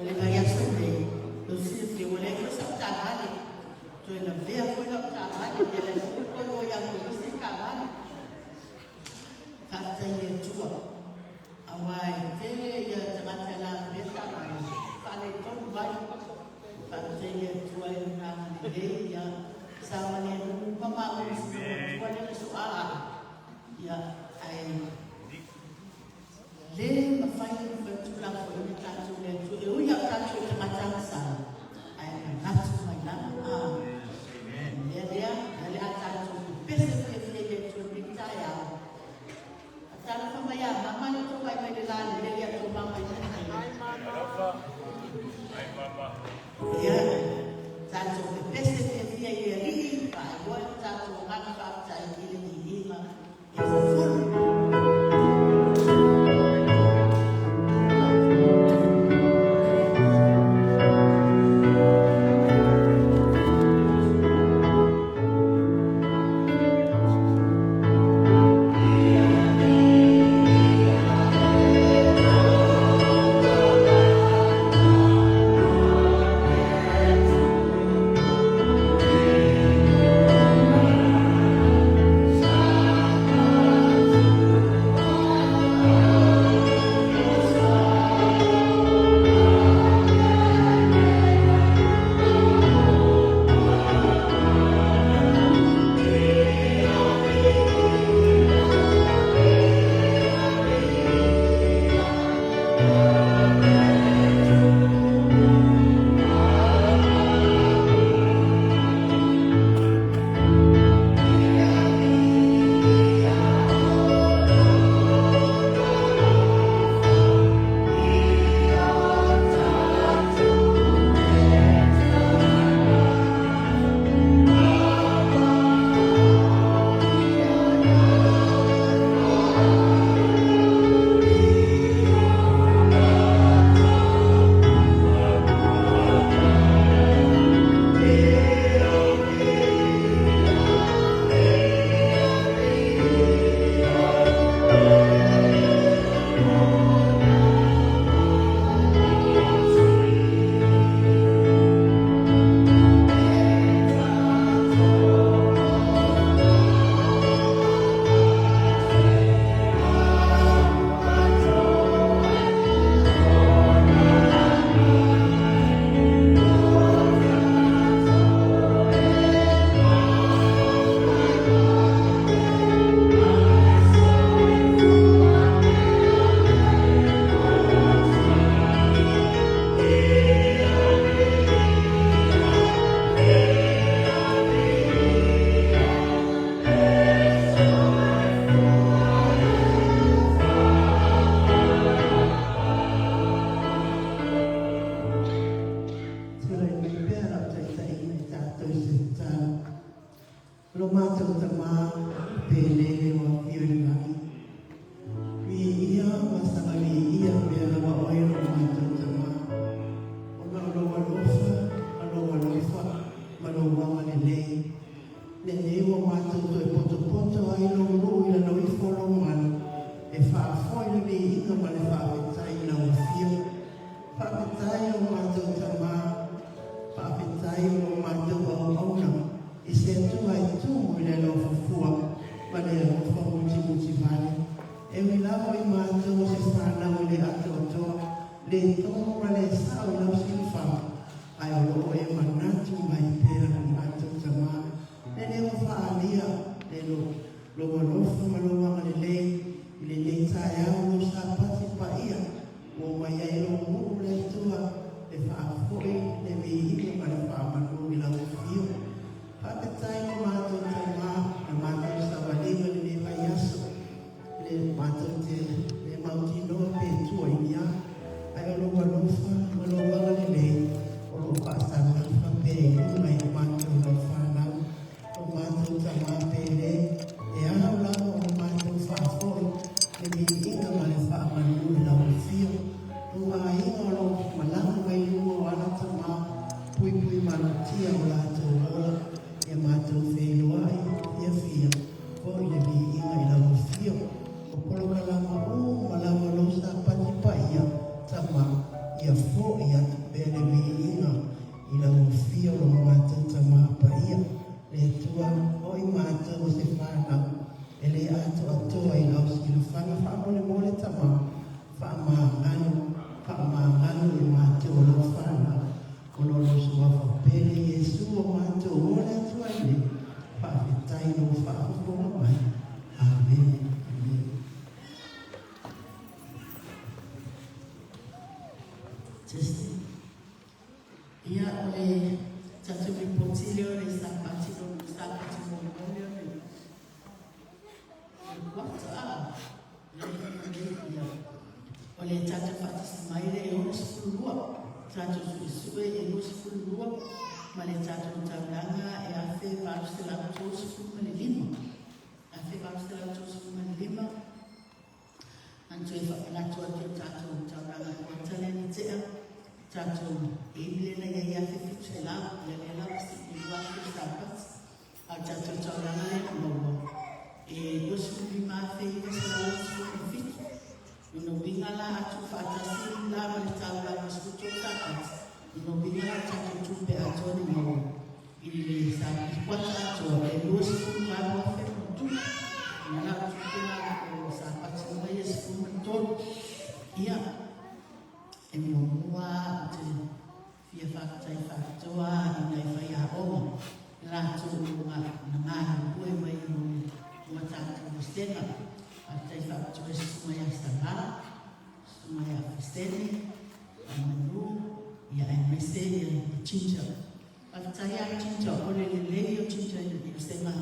Oleh karya Sunday. vai. Pagkaya tuway na nilay, sama niya nung pamawis ko, wala na suaan. Ay, le, mafay yung pagtulang ko, yung tatuloy, yung tatuloy sa matangsa, ay nato may lang. Dia, dali at tatuloy, pesa pesa yung bintaya. At tala pamaya, mama nito ay may nilalim, dali at tumang ay nanay. Ay, mama. Ay, mama. Tanto che queste teorie lì, poi tanto hanno fatto il Lima e fu lo malofa maloma malele ilele saya lo sapati pa ia Ia ole tatu mi potilio le sapatino sapatino molio le wata le ia ole tatu fatis maile e ole skulua tatu sue e ole skulua ma le tatu tandanga e a fe pastela tos ma le lima a fe pastela tos ma le lima anto e fa na tatu tandanga ko tale ni tea Tato ile na ya fe fitela le la si wa fi tapas a tato tolana le mo e yo su ma fe se su fit no bingala atu fatasi la ma tala ma su tapas no bingala tato tu pe ato ni mo ile sa kwa tato e yo su ma wa fe tu na la tu pe na ko sa pati ma ye su to ia e mi omua te fia whakatai whakatoa i nei whai a oma. Rātou ngā ngāra koe mai no ua tātou stena. Whakatai whakatoa e sumai a Sangara, sumai a Fistene, a Manu, ia e mese i a Chincha. Whakatai a Chincha, ole le lei o Chincha i stena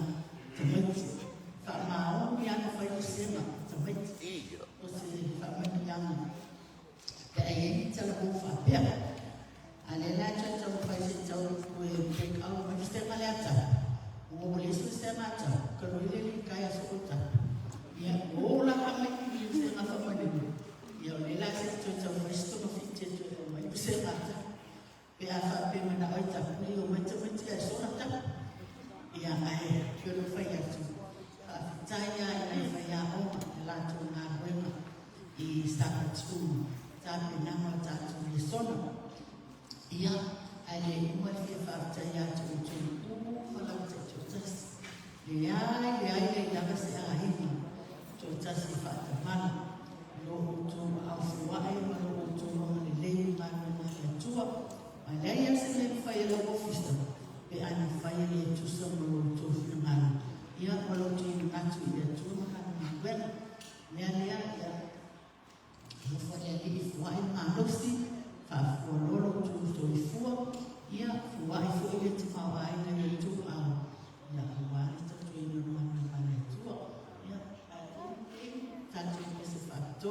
te maiti. Whakamao i ana whai o stena te maiti. O se whakamani ana. Kaya tala ko fa pia ale la cha cha fa se cha ko e ka o ma ste male ata o le su se ma cha ko le le kaya so ta ya o la ka me ni se na fa ma ni ya le la se cha cha fa sto no fi che che o ma se ma cha pe a fa pe ma na ai ta ni o ma cha ma cha so na ta ya ai ko le fa ya tu ta ya ai fa ya o la tu na ma I sta tu tapi nama tatu ni sono ia ale uma fia fata ya tu fala tu tas ia le dava se a hima tu tas fata mana lo tu au wa ai ma lo tu ma le ma na tua ma le ia se le fai lo ofista pe ani fai le tu so lo tu mana ia ma lo tu na tu ia tu ma na bela ia no fue ali fua e manosi fa lolo tu so fua ia fua e fua e te fa ai na tu a ia fua e te tu no mana mana tu ia ta tu se fa tu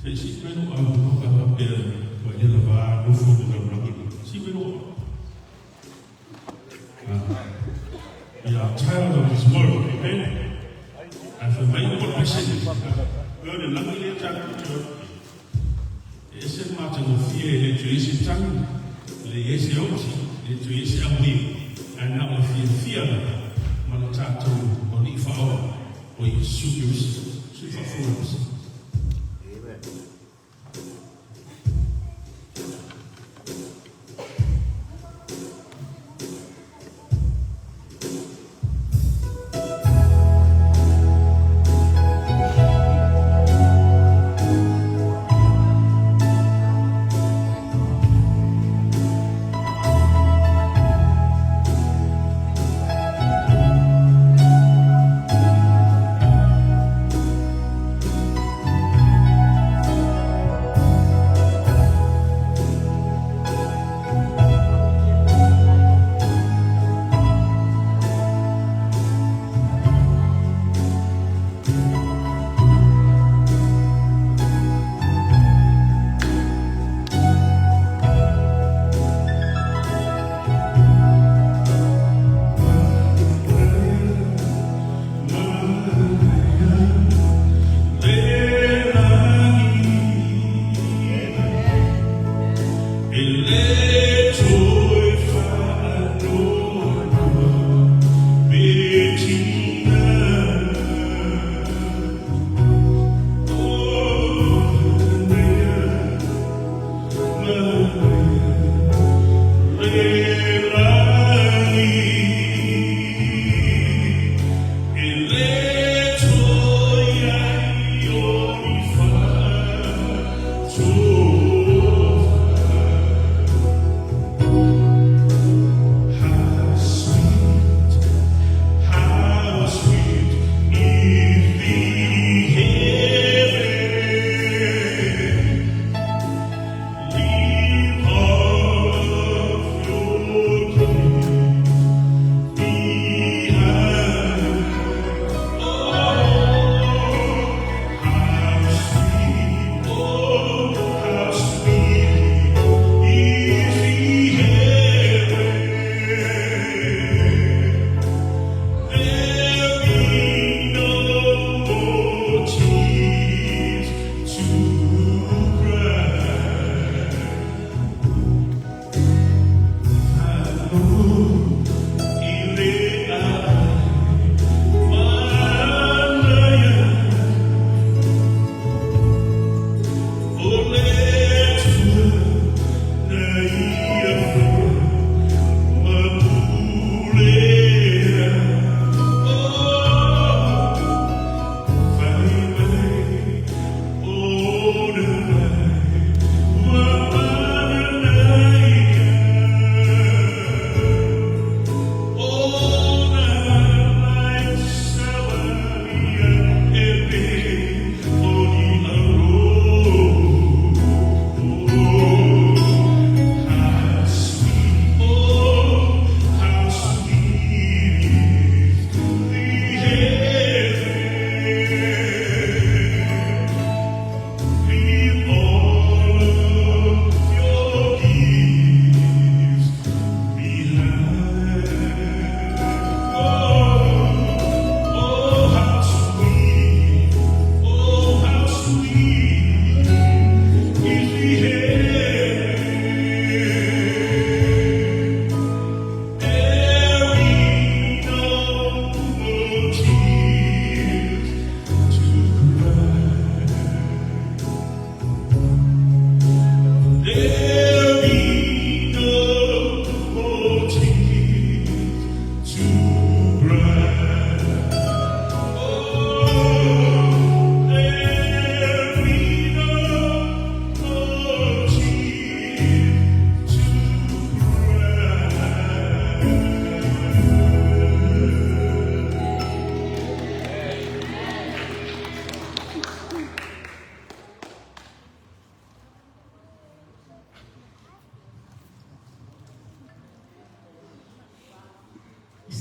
Se si meno a no per voglio lavare lo fondo del blocco. Si meno. Yeah, tired of this world, amen. And for my own message, God is not only a child of church. It's a matter of fear, let you use it tongue, let you use it out, let you use it away. And now if you fear, man, talk to only for our, or you should use super fools.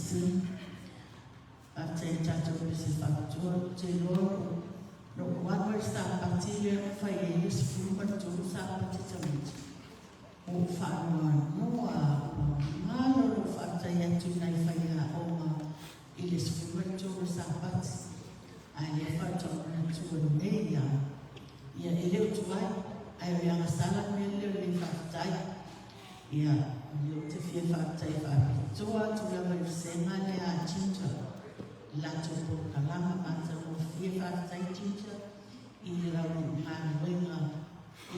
Sim. Ate tato pese fatua te loro no wano sta patile fai es fuma tu sa patitamente o fa no a malo no fa ya tu nai fai a oma il es fuma tu sa pat ai fa tu na tu meia ia ele tu ai ia sala mele le fa tai ia io te fie fa tai fa tu tu la mai sema le a chincha lato por kalama mata o fie fa tai chincha i la man wenga i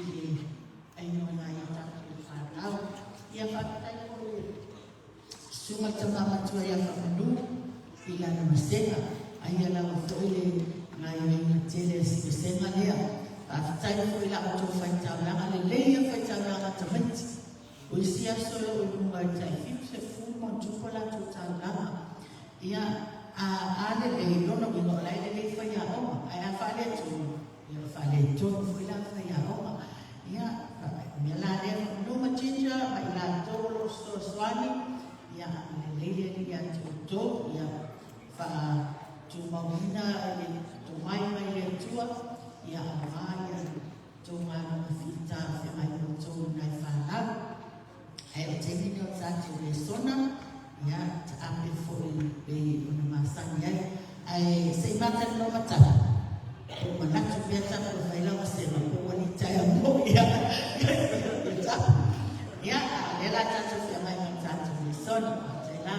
ai no na ia ta fa rau ia fa tai por suma tama matu ia fa manu i la na masenga ai la o toile na ia na tele si senga lea a tai por la o fa ta la le le fa ta la ta menti o sia solo o lunga tai fi se fu mo tu la tu ta la ia ale le no no le fai a oma ai fa le tu io fa le tu fui la fai a oma ia me la le no ma chinja mai la tolo sto swani ia le ia tu ia fa tu mauna le tu mai le tua ia ia tu mai fita fe mai tu nai fa la ai te ni no sa tu le sona ya ampe foi be una masanya ai sei mata no mata o manatu biasa ko faila wasema ko wanita ya moya ya lela tatu ya mai mtatu ni soni tela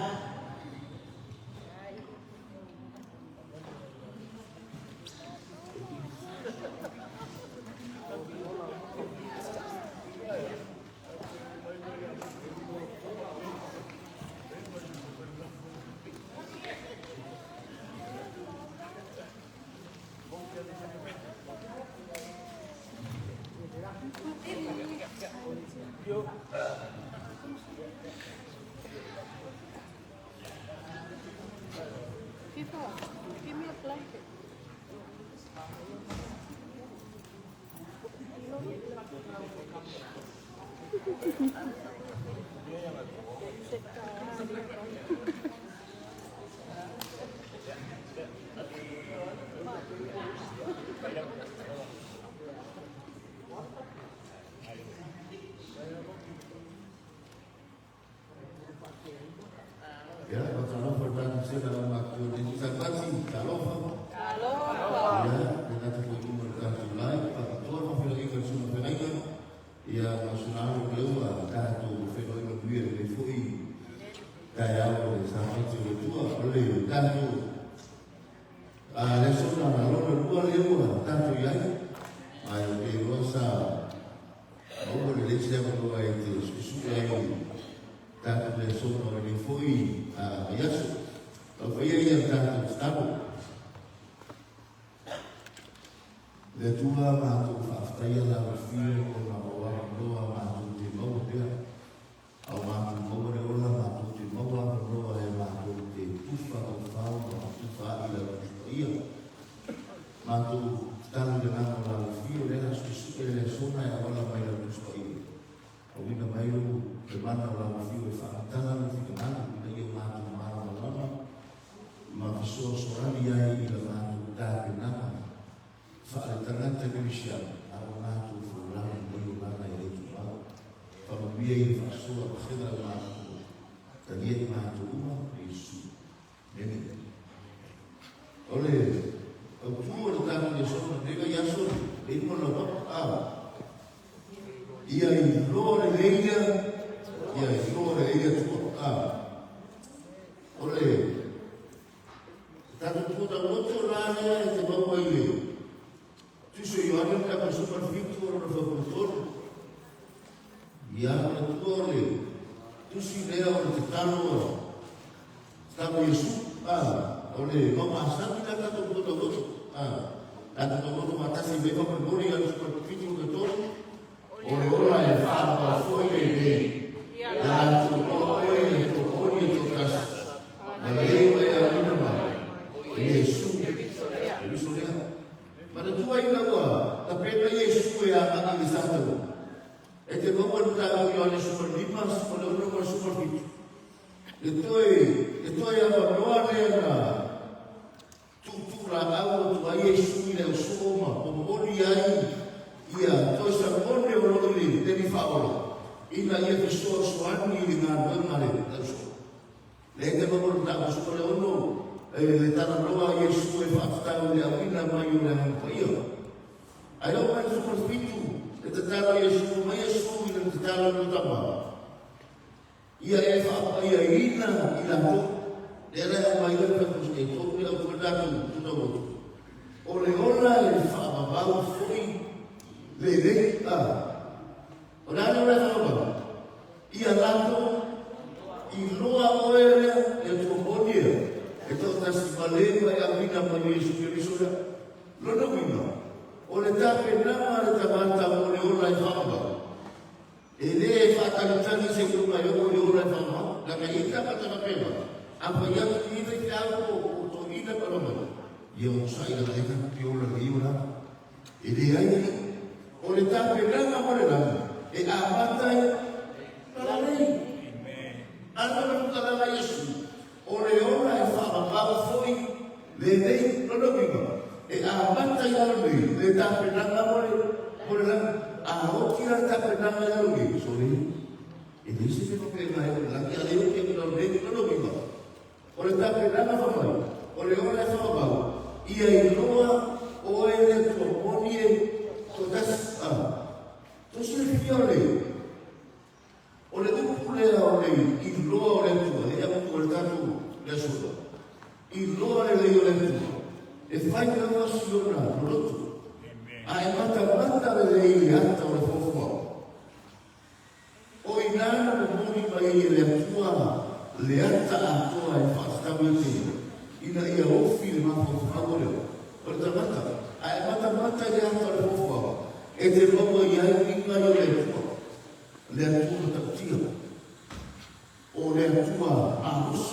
Give me a blanket. Ya, kalau pertanyaan saya dalam waktu ini saya sih kalau ya kita cukup berkata lain pada tuan lagi kerja mereka ya nasional kedua katu fenomena biar lefui kaya oleh sama itu oleh katu nasional lalu dua lewat katu yang ayo dewasa mau berlesnya berdua itu sudah tanto le sono le foi a Yasu lo foi ia tanto stavo le tua ma tu fa stai la fine con la roba ma tu ti mo dia au ma tu mo le ola ma tu ti mo la roba e ma tu ti tufa o fa ma tu fa ila ia ma tu stanno levando la fine della le sono e ora mai la storia o vino mai ke mana la fiu e whaatanga no whika mana kuna i o mātu mara lama ma fisoa sorani ai i la mātu tāke nama whaare tangata kirisia a o mātu whurulama mo i o mana i reitu mau whamamia i whasoa pahedra mātu tania i mātu uma Jesu nene ole au tua le tāke le sona nega i aso e ino la wapa ia i loa le leia ia iora ia tua ole tanto puta moto rana te vamos aí tu sei eu ando com a super victor no facultor ia na tua ole tu sei lea o te tano estamos isso ole vamos passar que tanto puta moto tanto moto matasse bem para o ia no super victor que todo ole ora e fa foi bem dan semua orang yang terkoni terkas, mereka yang bernama Yesus. Yesus dia. Pada tua ini apa? Tapi Yesus yang akan disambut. Itu kamu tahu yang super lima, super nomor super itu. e toi a noa na tutura au tu ai Yesu le soma o moni ai ia toi sa mone o lori te ni faolo ina ia te so ani ni na mare le te mo na so le ono le tana noa Yesu e fatau le avina mai o le hampaia ai o mai so fitu e te tana Yesu mai Yesu i te tana no tama ia e fa ia ina ila to era mai le pe e to ia ko da tu no o le ola e fa ba foi le a ora no era no ia lato i loa oere e to bodia e to ta si valeva e a vida mai Yesu Cristo lo no vino o le tape na le tamanta o le ola e fa ba e le fatalità se come io voglio ora fare la carità fatta la prima appoggiato di vita o tonina per lo io sai la vita più la viola e le ai o le tappe grande amore la e a battaglia la lei allora tutta la Gesù o le ora e fa ma poi le lei non lo vivo e a battaglia le tappe grande amore la a occhi la tappe grande amore sorry e dice che non per la che devo che non lo vivo o le tappe grande amore o le ora e fa ma ia i loa o e le tomonie todas to se fiore o le dupule o le i loa o le tua e abbiamo guardato le sue i loa e le tua e fai la nostra non ai mata le atta o le fofo o i nana comuni mai le tua le atta a tua e fastavamente ina ia ofi le mapo favore o le mata ai mata le atta o le fofo e te lomo ia i inga i le tua le tua tatia o le tua amus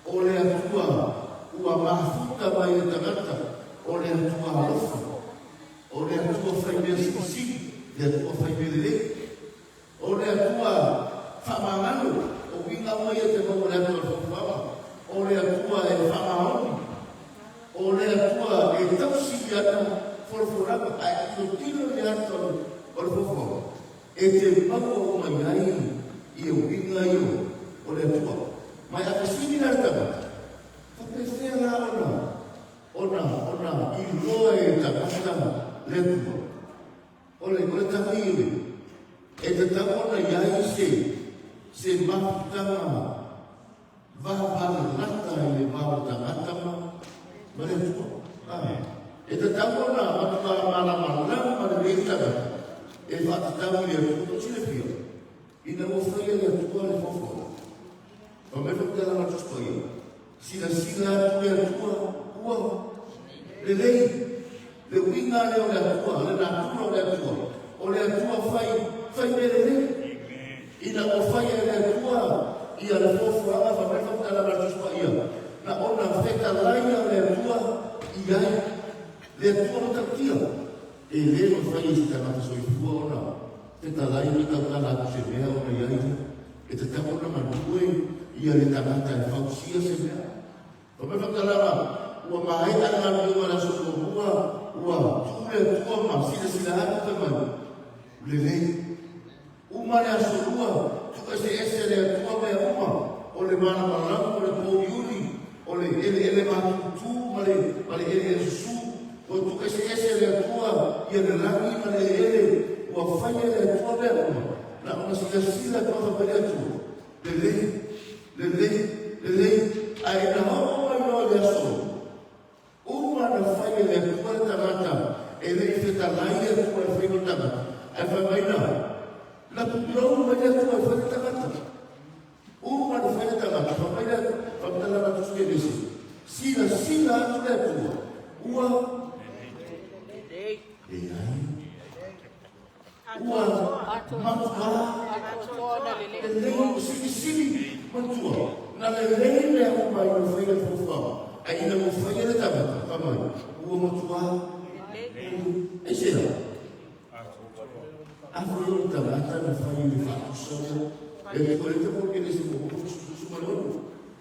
o le tua ua mafuta mai e tagata o le tua alofa o le tua fai mea sisi le tua fai mea le o le tua whamangano o winga mai e te momo le tua whamama o le tua e whamaoni o le tua e tausi ana forforaka ai to tino le ato o le whamama e te mako o mai ai i o winga i o le tua mai a te sini na tama Pepesea la ona i loe takata le tua ole tamiri e te tamona iai se maputama vapana lata i le vautamatama ma le tua e te tamona matuka malamalama ma le takata e fatatami le tua sile pio ina mo fai le tua le fofo o me fai la matuscoia sila tu le tua ua le lei le winga le o le tua le natura o le tua o le tua fai me le lei ina o fai le tua ia le fofo anga fa me fai la matuscoia na ona feta laia le tua ia le tua no takia e le no fai sta na so i tua ona feta laia ni ka na se mea ona ia e te tamona manue ia le tanata e fausia se mea. O me whakarara, ua maeta ngā miuma na soto ua tūle tua ma sila hatu te mai. Le lei, umare a sorua, tuka se ese le tua mea uma, o le mana malangu, o le pōriuni, o le ele mātutu, ma le ele su, o tuka se ese le tua, ia le rangi ma le ele, ua whaia le tua mea uma, na ona sila tua whaparia tu. Le lei, ai na hao mai no le aso. Uma na whaia le tua tamata, e le feta lai le tua e whaino tamata. Ai whai mai na, la pupirau mai le tua e whaino tamata. Uma na whaino tamata, whai mai le whamitala na tuske nisi. Sila atu le tua. Ua, e ai. Ua, matua, e lei sili matua. Na le lei le au mai o whaia fufa. Ai ina mo whaia le tamata, kamai. Ua matua. E se la. A whaia le tamata na whaia le whakusona. E me kore te mo kene se mo kukusu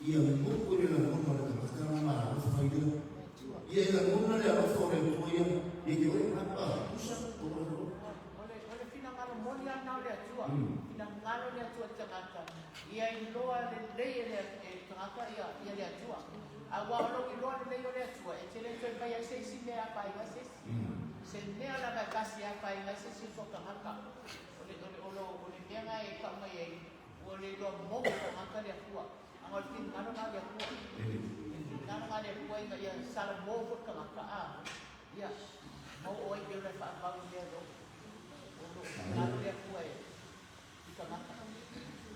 ia buku le la mona le ka ma ro fa ida ia la mona le ro fa le toia ia ke ora apa usa Ole fina ngalo moni ana le atua. Fina ngalo le atua tangata. Ia i loa le lei le tangata ia le atua. Awa lo i loa le lei le atua. E tele te vai a sei si le apa i se. Se ne ala ka kasi apa i se si fo tangata. Ole menga e ka mai e ole lo mo tangata le atua. Angol tin ngalo ngalo le atua. Ngalo ngalo le atua ia sala mo fo tangata a. Ia mau oi ke le fa fa le lo.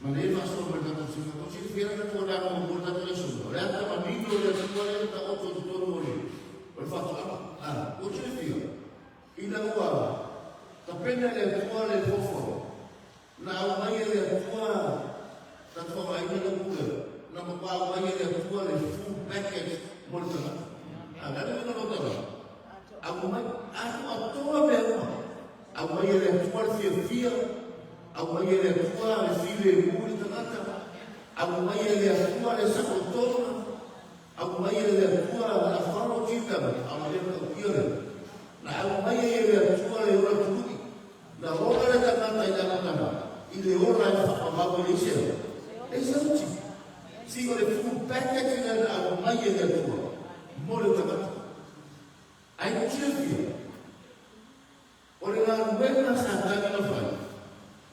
Ma lei fa solo per la consiglio, si fiera che tu da un buon dato nessuno. Le altre ma mi lo da scuola da 8 giorni lì. Per fatto o c'è fio. Il lavoro. Appena le scuole fofo. La mai le tua da tua mai le pure. La ma mai le tua le full package molto. Allora non lo do. A mai a tua bella. Agora ele é forte e fia, agora ele é tua filha muito nata, agora ele é tua essa cultura, agora ele é tua a forma de vida, agora ele é tua, na agora ele é tua ele é tudo, na hora da nata e da nata, ele ora e fala para o lixo, esse é o tipo, se ele for pega que ele agora ele é tua, mole da nata, aí não tinha fia. Ora la buona santana la fai.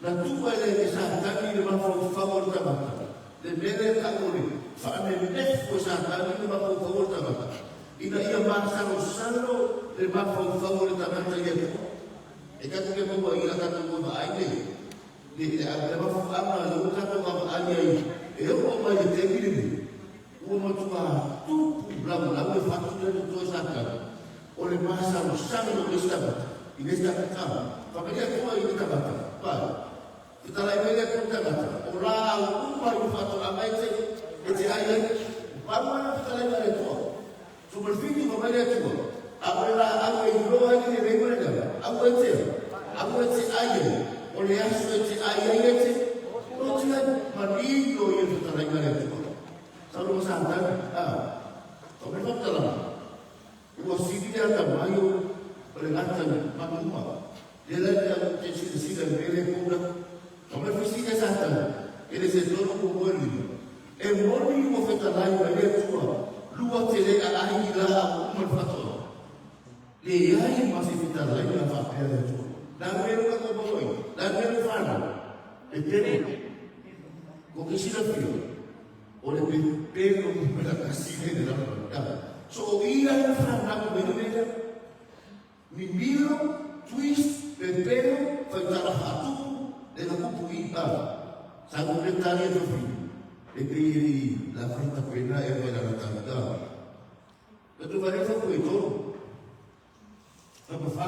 La tua è che santana le va a favore da bata. Le belle cavoli. Fa me nefo santana le va a favore da bata. Ina ia massa lo sanno le va a favore da bata io. E capo che poi io la tanto come ai le aveva fatto lo capo come ai e io come le tempi uomo tua tu bravo la vuoi fatto tutto santana. O le massa lo sanno che sta ini sudah kacau. Makanya semua ini kita baca. Baik. Kita lain kita baca. Orang umar itu ramai itu ayat. Bagaimana kita lain itu? Sumber fikir bagaimana itu? Apabila aku itu ini bagaimana? Aku itu ayat. Oleh asu itu ayat itu. Tujuan manido yang kita lain itu. Selalu santai. Tapi betul. Wasidi ada mayu. Perengatan makmumah. Dia ada sisi bele pula. Kami fisika satan. Ele se tornou como ele. E mori mo feta lai bele tua. Lua tele ai la umar fato. Le ai masih feta lai na fa bele tua. Dan bele ko boy. Dan bele fana. E bele. Ko kisira fio. Ole bele ko mela kasih de la. So ira fana ko bele. Mimiro, twist, pepero, faitara hatu, de la cupuita. Sabe que está ahí el fin. E que la frente pena es de la tanda. Pero parece que todo. Como fa.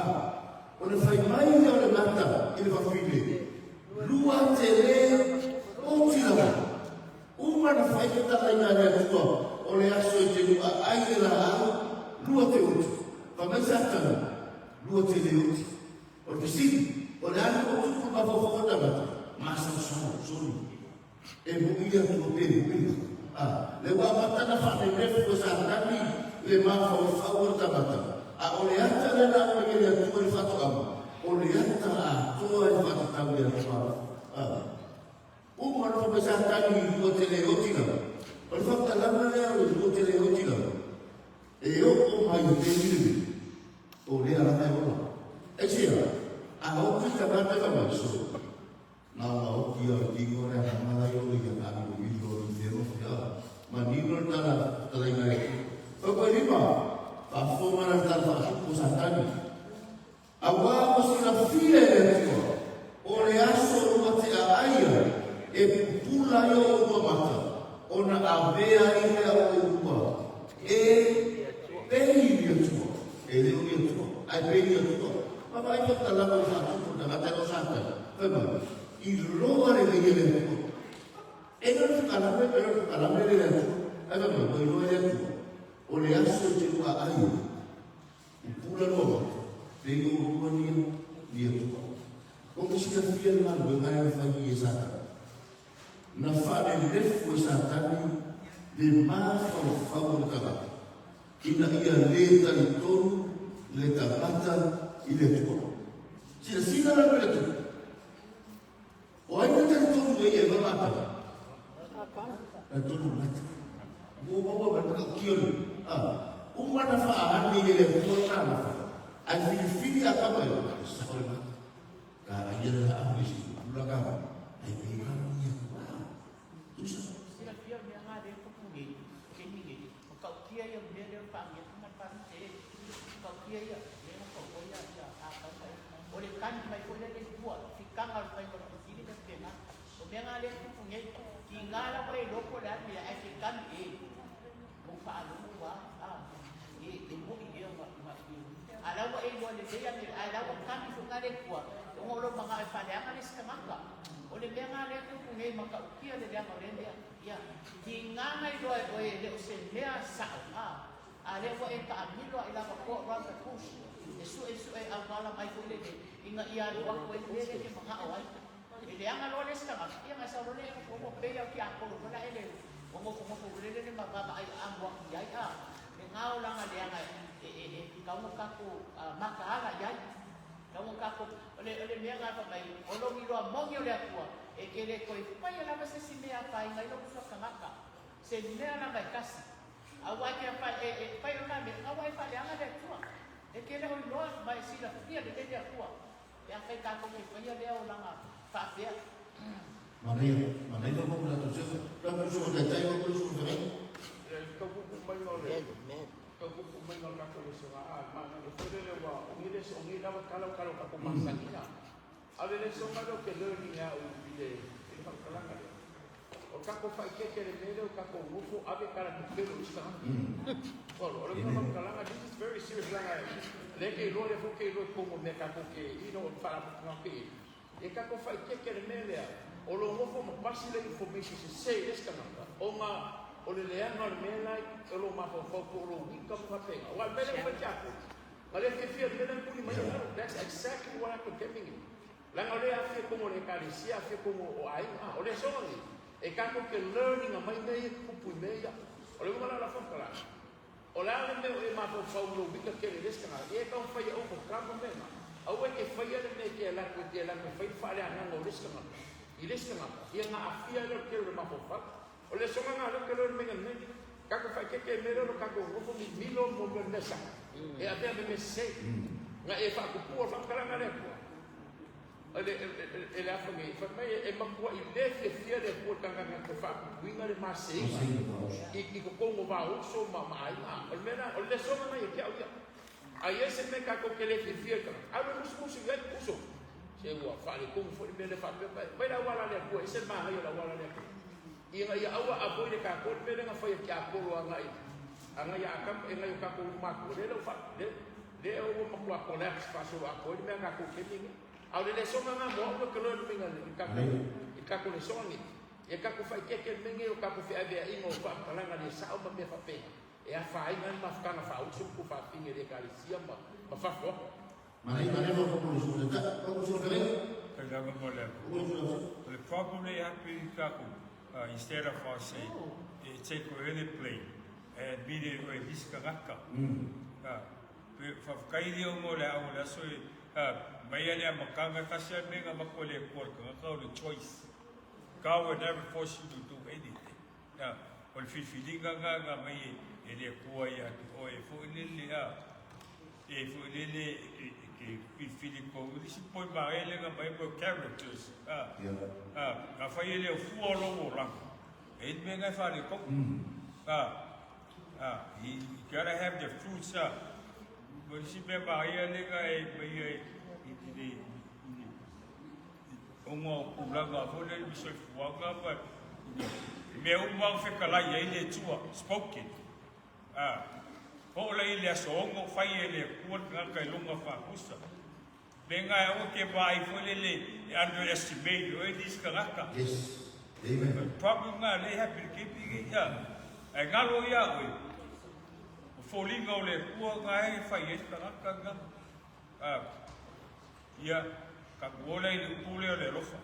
Quando fai mai de la mata, ele va fine. Lua tele, otila. Uma na fai que está aí na tua. Ole aso de lua, ai de la lua te outro. Começa a Dua teleut, porque sim, olhando o que vai fazer da bata, mas não são, é moída do bem, leva a bata na frente, leva o santani, leva a favor da bata, a olhar também na hora que ele tua e fato amo, olhar a tua e fato também a uma não vai santani dua teleut não, por favor lá não é dua teleut não, eu o mais bem oleh alam yang ekstrim. Aku kita berada dalam masuk. Nama dia tinggal yang mana yang kami begitu terus ya. Mandiri tanah telinga. Bagaimana? Apa mana tanah pusatani? Awak mesti nafia itu. Oleh asal mati air. Pula yo mata. Ona abea ini awak. Beri dia tu. Ele itu, ai beri itu. Apa itu dalam satu dalam satu. Bagaimana? Iluar ini itu. Itu kalau ini itu. Apa itu? Iluar itu. Oleh asal jiwa ayu. Pulau lama. Dengan hubungan dia itu. Kau mesti firman dengan yang faham Yesus. Nafas yang lefu Satan le mafau le tagata. Ina ia le talitonu, le tagata, i le tuko. Sina la le tuko. O ai na talitonu le ia mamata. Talitonu mata. Mo ba kionu. Umana fa'ahani le tuko na fa. Ai fili akaba yo. Sakona. Ka ia la afisi. Ulaga. Ai ni ka ni. Tusa. Oleh benga le tu pungai maka ukia le yang orende ya dinga ngai doa oe le osendea sa ale ko e ka amilo ila ko ra ka kus esu e amala mai ko le inga ia doa ko le ke maka awai ele anga lo le ska ia nga sa lo le ko pe ya ki ako lo na ele ko le le maka ai amwa ya le ngau langa le anga ka mo ka ko maka ala ya kamu kako oleh menga apa mai olong ilo mongi oleh aku kele koi pai la base sine apa ngai lo so kamaka sine na mai kasi awai ke apa pai ka me awai pa le anga de tua kele ho lo mai sila pia de de aku yang kai kako ke pai le olanga pa pia Mana itu mau belajar tu? Kalau suruh data, kalau suruh berani. Kau buku main kau buku main orang kau suruh mana itu dia lewa. Ini so ini dapat kalau aku masak ni lah. Ada le so mana ke learning ya ubile. Ini kalau ada. Kau fai ke le kau buku abe kalau tu sekarang. Kalau orang kalau this is very serious lah. Lagi lo le buku lo como me kau ke ino para ngapi. Kau fai ke le o lo mofo ma pasi le information se sei les kananga o ma o le leanga le mela o lo ma fo lo wika mo kapenga wa mele fa jako ma le ke fia mele kuli mai that's exactly what I'm getting in la ngole afia como le kalisia afia como o ai o le soni e kako ke learning a mai nei kupu nei o le mala la fa kala o la le me ma fo lo wika ke les kananga e ka fa ya o ko kama mena au ke fa ya le ke la ko te la ko fa le ana no les kananga iles kena ia nga afia lo ke lo mafofa o le songa nga lo ke lo menga nei kako fa ke mero lo kako ngo mi milo mo nesa e até me sei nga e fa ku pu fa kala nga le ku ele afa me fa me e ma ku i le fia de pu tanga nga ku fa ku inga le ma sei e ko kongo va o so ma ai o mena o le songa nga e ke ai ese me kako ke le fia ka a lo musu ya uso sewa fale como foi bem de fato vai dar wala le ko ese ma hayo la wala le ia ia awa abo le ka ko me nga foi ki akolo anga ya kam e nga yo ka ko ma ko le fa le o ma ko collapse fa so a ko me nga ko ke ni au le so nga mo ko ke lo me nga ka ko le so ni e ka ko fa ke me nga yo ka ko fa ave ingo fa pala nga le sa o me fa pe e a fa ai nga ma fa nga fa o so ko fa pinge de kalisia ma fa fo Mana mau kamu suruh data, kamu suruh berani. The problem they have with Kaku, instead of us say, take away the plane and be the way this Karaka. For Kaidio Mola, I will say, Mayania Makanga Kasha Mega Makole work, the choice. God will never force you to do anything. Now, when Fifilinga may a Koya or a Fully, if we Filipo, this point by Bible characters. I find a full over. It may not find a cook. He gotta have the fruits up. But she may buy a nigga Omo Ulaga, who let me say Waga, but Melma Fekala Yale tour spoken. Hola ile songo fai ele kuona ka lunga fa kusa benga o ke vai folele underestimate o dis karaka Yes. Amen. problem na le ha keeping ya e ngalo ya o folinga o le kua ngai fai e karaka ya ka gola ile pule le rofa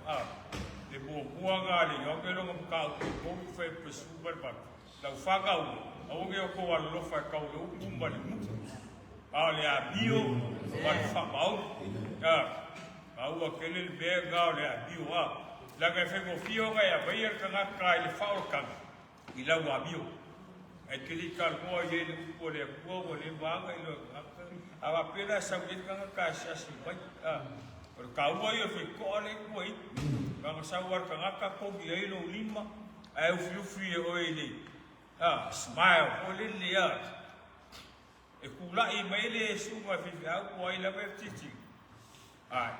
le bo buanga le yo ke lo ka ko fai super ba lau whakau, au ngeo ko ala lofa kau le upu mali mutu. A le a bio, mali whamau. A ua kele le mea ngao le a bio a. Langa e whengo fio ngai a vaia ka ngaka i le whaokanga. I lau a bio. E kili ka loa i e le upo le a kua o le wanga i lo ngaka. A wa pena sa wile ka ngaka siasi mai. Ka ua i o whenkoa le kua i. Kanga sa war ka ngaka kogi e ilo lima. A ufi e oe le. Smile, o le lea. E kulai mai le sunga fifi au kua i la me titi. Ai,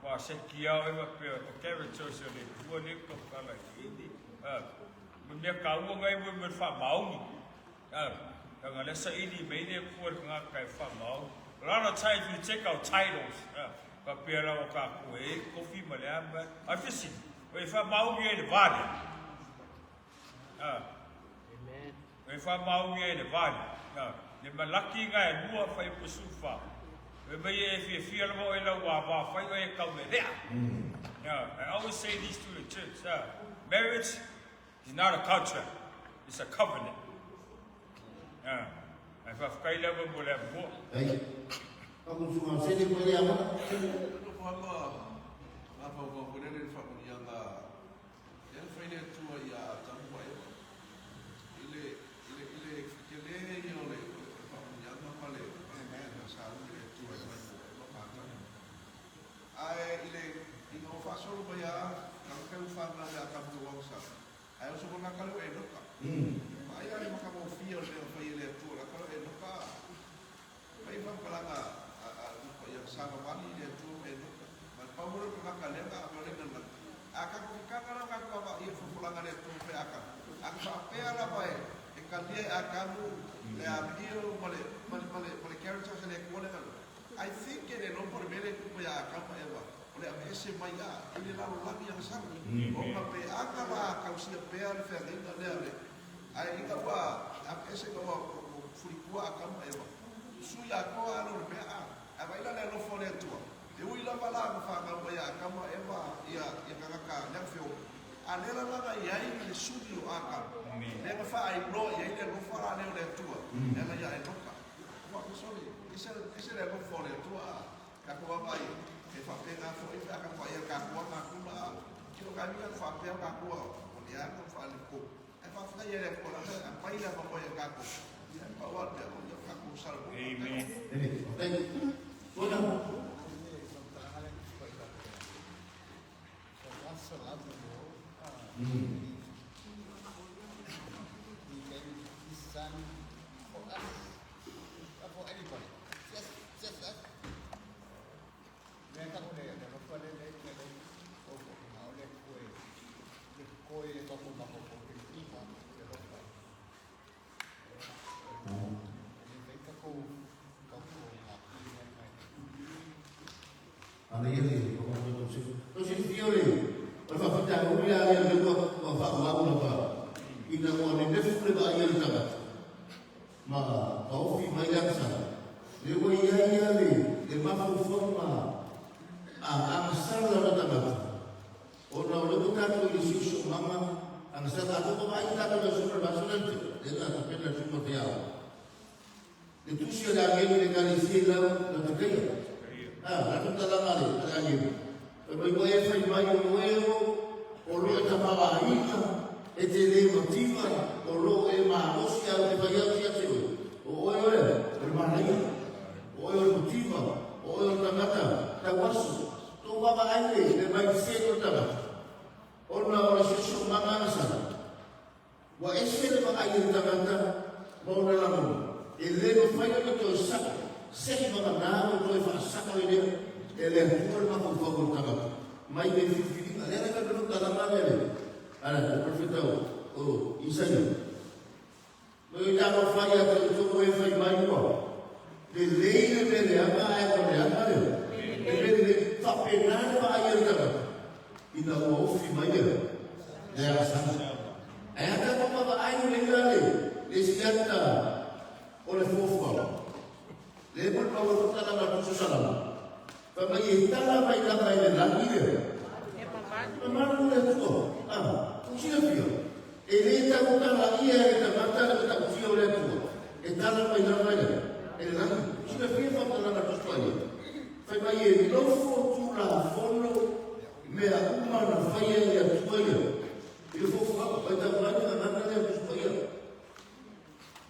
wa se kia o ema pia o character so le kua le ko kala i ni. Mea ka ua ngai mo wha maungi. Kanga le sa ini mai le kua nga kai wha maungi. A lot of times we take our titles. Pa pia la o ka kua e kofi ma le amba. A fisi, o e wha maungi e le vale. E wha maungi e le vale. Le malaki nga e lua whai pusufa. E mai e fia lamo e la wā whai o e kau me rea. I always say this to the church. Marriage is not a contract. It's a covenant. E whawhkai lewa mo le mo. Ei, kamu cuma sini boleh apa? Apa boleh ni fakir yang finance tu ya tampai. Ile ni oleh fakir yang mana le? Sahaja ile tu ile ino fasol bayar kalau fakir yang kamu wangsa. Ayo sebab kalau edoka. Ayah ni macam mau feel dia file tu lah kalau edoka. Baik pangkalangan yang sama mali dia tu edoka. Pamulu pangkalan apa boleh dengan akan kalau aku apa ia pulangan dia tu pe akan. Aku apa ala bae. Ikan dia akan le abio male character se le kuole kan. I think ele no por mele ku ya akan pa eva. Ole ese maya ele lalu lagi yang sama. O pe akan akan se pe al fe ainda le. Ai ika wa ese ko furikua akan pa eva. Suya ko alo pe a. Abaila le no fole tu. E ui la bala ko fa ka ya kama eva ia kaka yang feo alela la ia i le studio aka le ka fa ai no ia le no fa le le tu e la ia e toka wa ko soli ese le no fo le tu ka ko ba i e fa pe na fo i ka fa ia ka ko ma ku la ki lo ka ni ka fa pe ka ko o ia ko fa le ko e fa fa ia le ko la pa ia pa ko ia ka ko ia pa wa pe ko ia ka ko salvo Amen. Bueno, He gave his son for us, not for anybody, just us. Mereka boleh ada apa le oh mau le kue le topo mapo kita le lupa. Mereka kau anda ini kalau tu sih Kalau kita mula yang kedua, bapak mahu apa? Kita mahu ni defuk le bayar jaga. Ma, kau fi bayar sana. Lewa iya le mahu forma. Ang asal la jaga. Orang le bukan tu isu mama. Ang asal aku kau bayar jaga le super basulan tu. Dia tak pernah cuma dia. Itu sih lagi dengan isi la terkaya. Lalu dalam hal ini. Poi poi fai mai nuovo o lo e tamava ina e te le motiva o lo e ma ossia e fai altri azioni o e manai o e motiva o e tamata ta wasu to baba ai le mai se to taba o na o se so mama sana wa ese le ba ai tamata mo na la mo e le no fai que to sa se va na o to fa sa ko le ele por ma por favor taga mai be fifi ale ka no taga ma le ala perfecto o isaio no ya no falla que yo voy a mai ko de leile le ama e ko le ama le le fa pena fa ayer taga ina o fi mai le ala sana aya ka ko ba ai le siata o le fofa le por favor taga ma ko sala Pemai tala mai la mai le lagi le. Memang le tu. Usia dia. Ele tak bukan lagi yang kita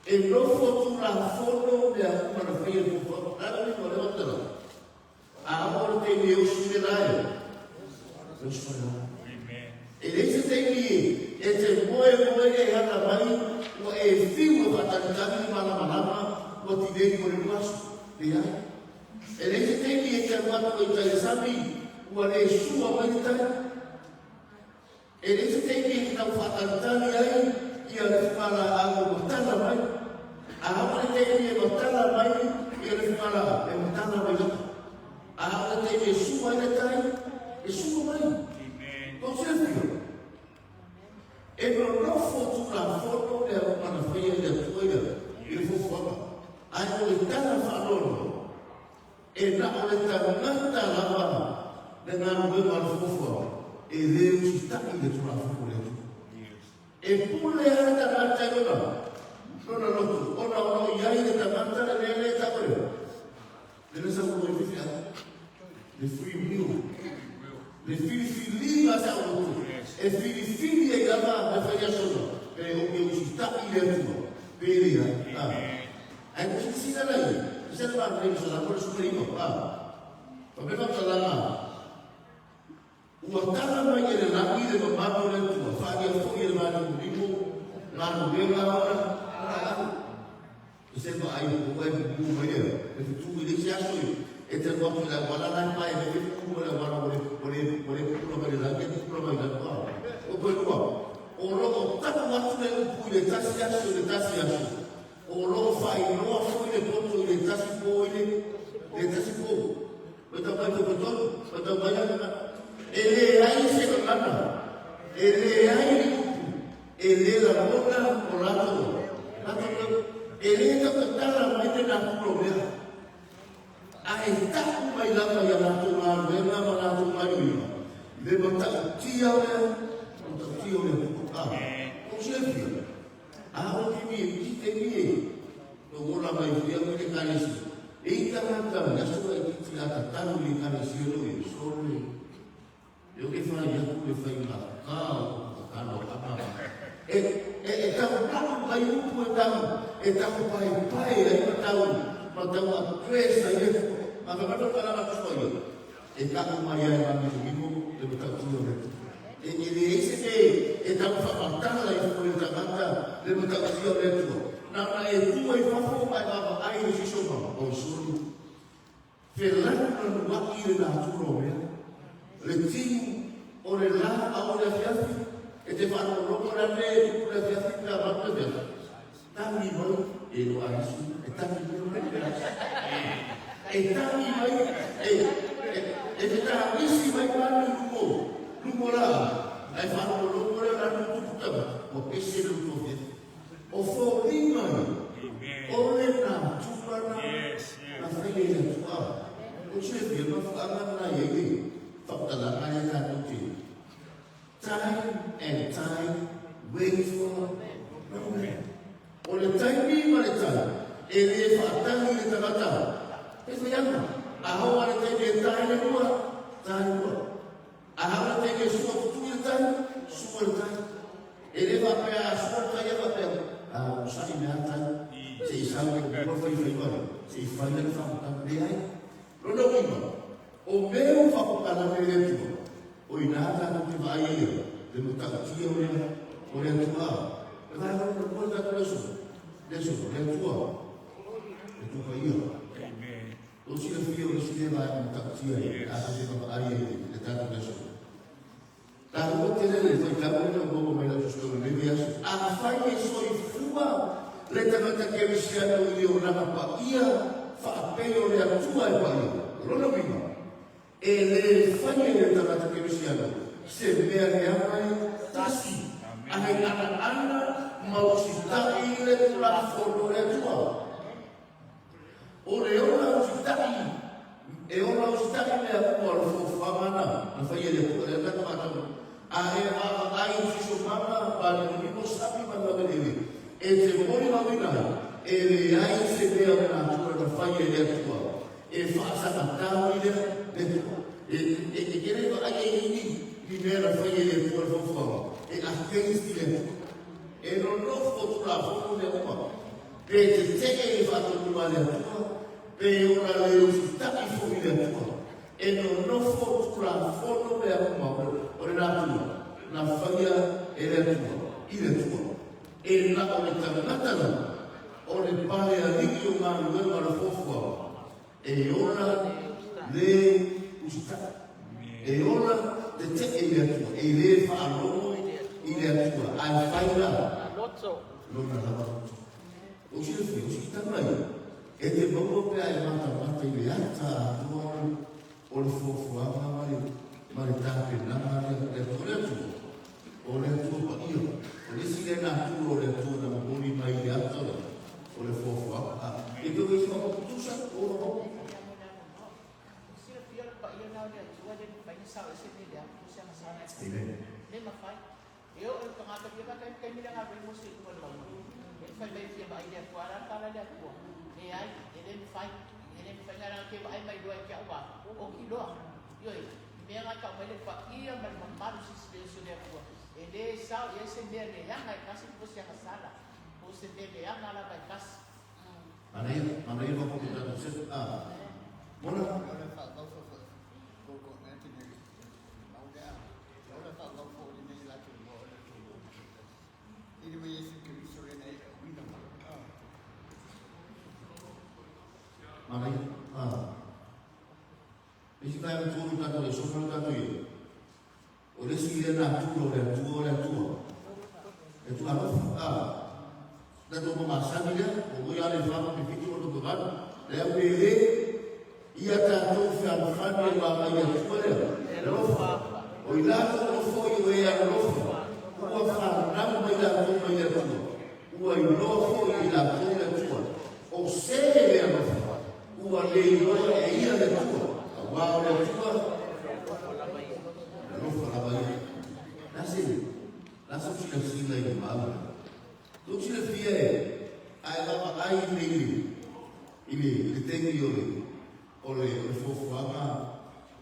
E lofo tu la fono me a kuma na fia tu fono. Nada me vale outra lá. A amor tem eu sumirai. Eu sumirai. Ele se tem que esse moe e hata mai o e fiu o patatani malama o tidei por o passo. Dia. Ele se tem que esse amor o interessante o ale sua manita. Ele se tem que não patatani aí e ele fala algo tão mais. A amor tem que botar mais e ele fala é botar mais. A amor tem que sua manita e sua mãe. Conselho. E não foto na foto é uma feia de toalha. Ele foi fora. Aí ele está na falando. E na hora está nada lá. Dengan o meu alfofo. E Deus está indo para fora. E por ler a mata agora. Não. Ona ia ir da mata ele está agora. Ele sabe o que é. Le free will. Le fili asa o. E fili e gama na feia solo. E o meu está indo. Peria. Aí você se dá aí. Você não vai ver isso lá por supremo. Porque não está lá. O cara vai ir na vida do papo de tua. Faria foi ele vai no bico. Lá no meu lá. Você vai aí o banheiro. Tu ele se achou. Então vamos lá agora na pai de como lá agora por probabilidade que probabilidade o por o logo tá lá tu é o pude tá se achou o logo faz não foi de ponto ele tá se pô então vai do botão então vai ele aí se nada ele aí ele la boca o lado ele tá lá mais na problema. Ai tak mai lama ya na tu ma venga mana tu ma ni de bota tia ole o chefe o que me no gola mai dia me canesi e tamata na sua que tia ta tanu ni canesi no sorry eu que faz já tu faz lá no e tá um pai um tá um pai aí tá uma pressa aí maka bato kala matusoyo e kaku maya ya mimi de butakuyo e ele esse e tá faltando lá isso por tamata de butakuyo reto na e tu e fafo mai baba ai no shishoba o suru felano no waki na turo le tim ore la ahora fiafi e te fanno logo la ne pure fiafi da bato de tami no e lo arisu e tami no está isi vai para lumo lá aí fala o lumo lá no tudo o esse do tudo o forinho o lena tupana na frente da tua o chefe não fala na ele falta lá na casa do time and time wait for no man o le time ma le time ele falta ele tá isso mesmo. A hora tem que estar na rua, a hora tem que sua futura ele vai para a sua vai para o saimenta, se sabe que o foi agora, se faz ele fala de aí, não o meu faculdade na dentro, o inata não te vai aí, de muita tia o tua, vai para o ponto da coisa, deixa o tua, aí o senhor filho do sistema aí, a sistema aí de tanto isso. Tá o que ele foi acabando um pouco mais da história de viagem. A faia foi fuma, letamente que ele se anuiu na paia, fa peio de atua e paia. Não viu? Ele faia letamente que ele se anuiu. Se vê a mãe tasi, a ana mau cita ele para fora de atua. Ora usitaki e ora usitaki me akua fo famana na faia de ko le ta mata ai fiso mama para ni mo sapi manda bele e te mori ma wina e le ai se ve na tua na faia de tua e fa sa ta ni de e kere ko ai ni vera faia de tua fo e a quem stile e non lo fo tu la fo de uma pe te teke i whātonu a lea tua, pe ora le usi taki fo i lea tua. E no nofo tukura fono mea kuma o le nā tua, na whaia e lea tua, i lea tua. E na o le tangatana, o le pare a riki o ngā nuenga na fofua. E ora le usi taki. E ora le teke i lea tua, e le whaalomo i lea tua. Ai whaira, lona lava. O si le fui, o si tamai. E te mongo pea e mata i le ata tuaru o le fuafuanga mare tāpe nanga le tore atu. O le atu pa ia. O le si le nā tu o le atu na maboni mai le ata o le fuafuanga. E tō isi mako putusa o le mako. Amen. Eu tangata dia kai kai mira nga vemo se ko lo. E fai mai dia mai dia kwara kala dia ko. E ai ele fai ngara ke ai mai do ke awa. O ki lo. Yo me nga ka mai le fa ia mai maru si se dia ko. Ele sa e se me ne yang ai kasi ko se hasala. O se me ne yang ala vai kas. Manai ko ko ta se Mona Manai, isi kai tūru tato e sofra tato i. O resi le nā tūro le tua. E tu alofa, tato mo masani lea, o goi ale whama pe piti o toko kanu. Lea pele, ia tato whia mwhani e wama ia tua lea. E lofa, o i lato o fo i o e a lofa. Ua whanau mai lato mai lea tua. Ua i lofo i lato lea tua. O se lea lofa. Ua le iloa e ia le tua. A wao le tua. Le lofa la bai. Nasa sila sila i maua. Tu sila fia e. Ai lama ai nei. Ile tengi o le fofuanga.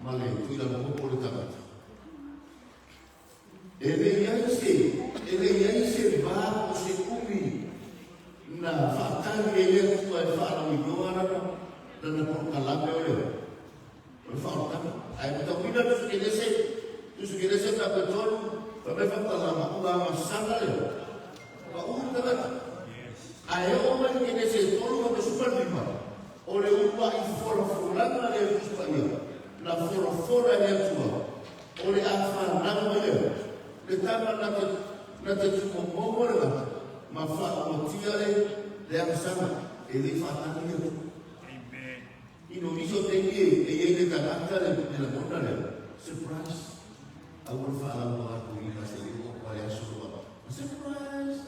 Ma le tuila mo o le tangata. Ele iai se vā o se kumi. Na whātangi e lea tua e whāra i noa rana. Nana porkalame o leo. O whaotaka. Ai matawina tusu ke lese ka petonu, pa me whakalama uama sanga leo. Pa uutaka. Ai o mai ke lese tolu ka me superlima. O le ua i forafuranga leo tuspania. Na forafora leo tua. O le awhananga leo. Le tama na te tuko momo leo. Ma wha o tia le amsanga. E le whatanga leo. Ino iso tengi e le tangata le la mona le surprise. Awal fa awal aku ini masih di bawah yang suruh surprise.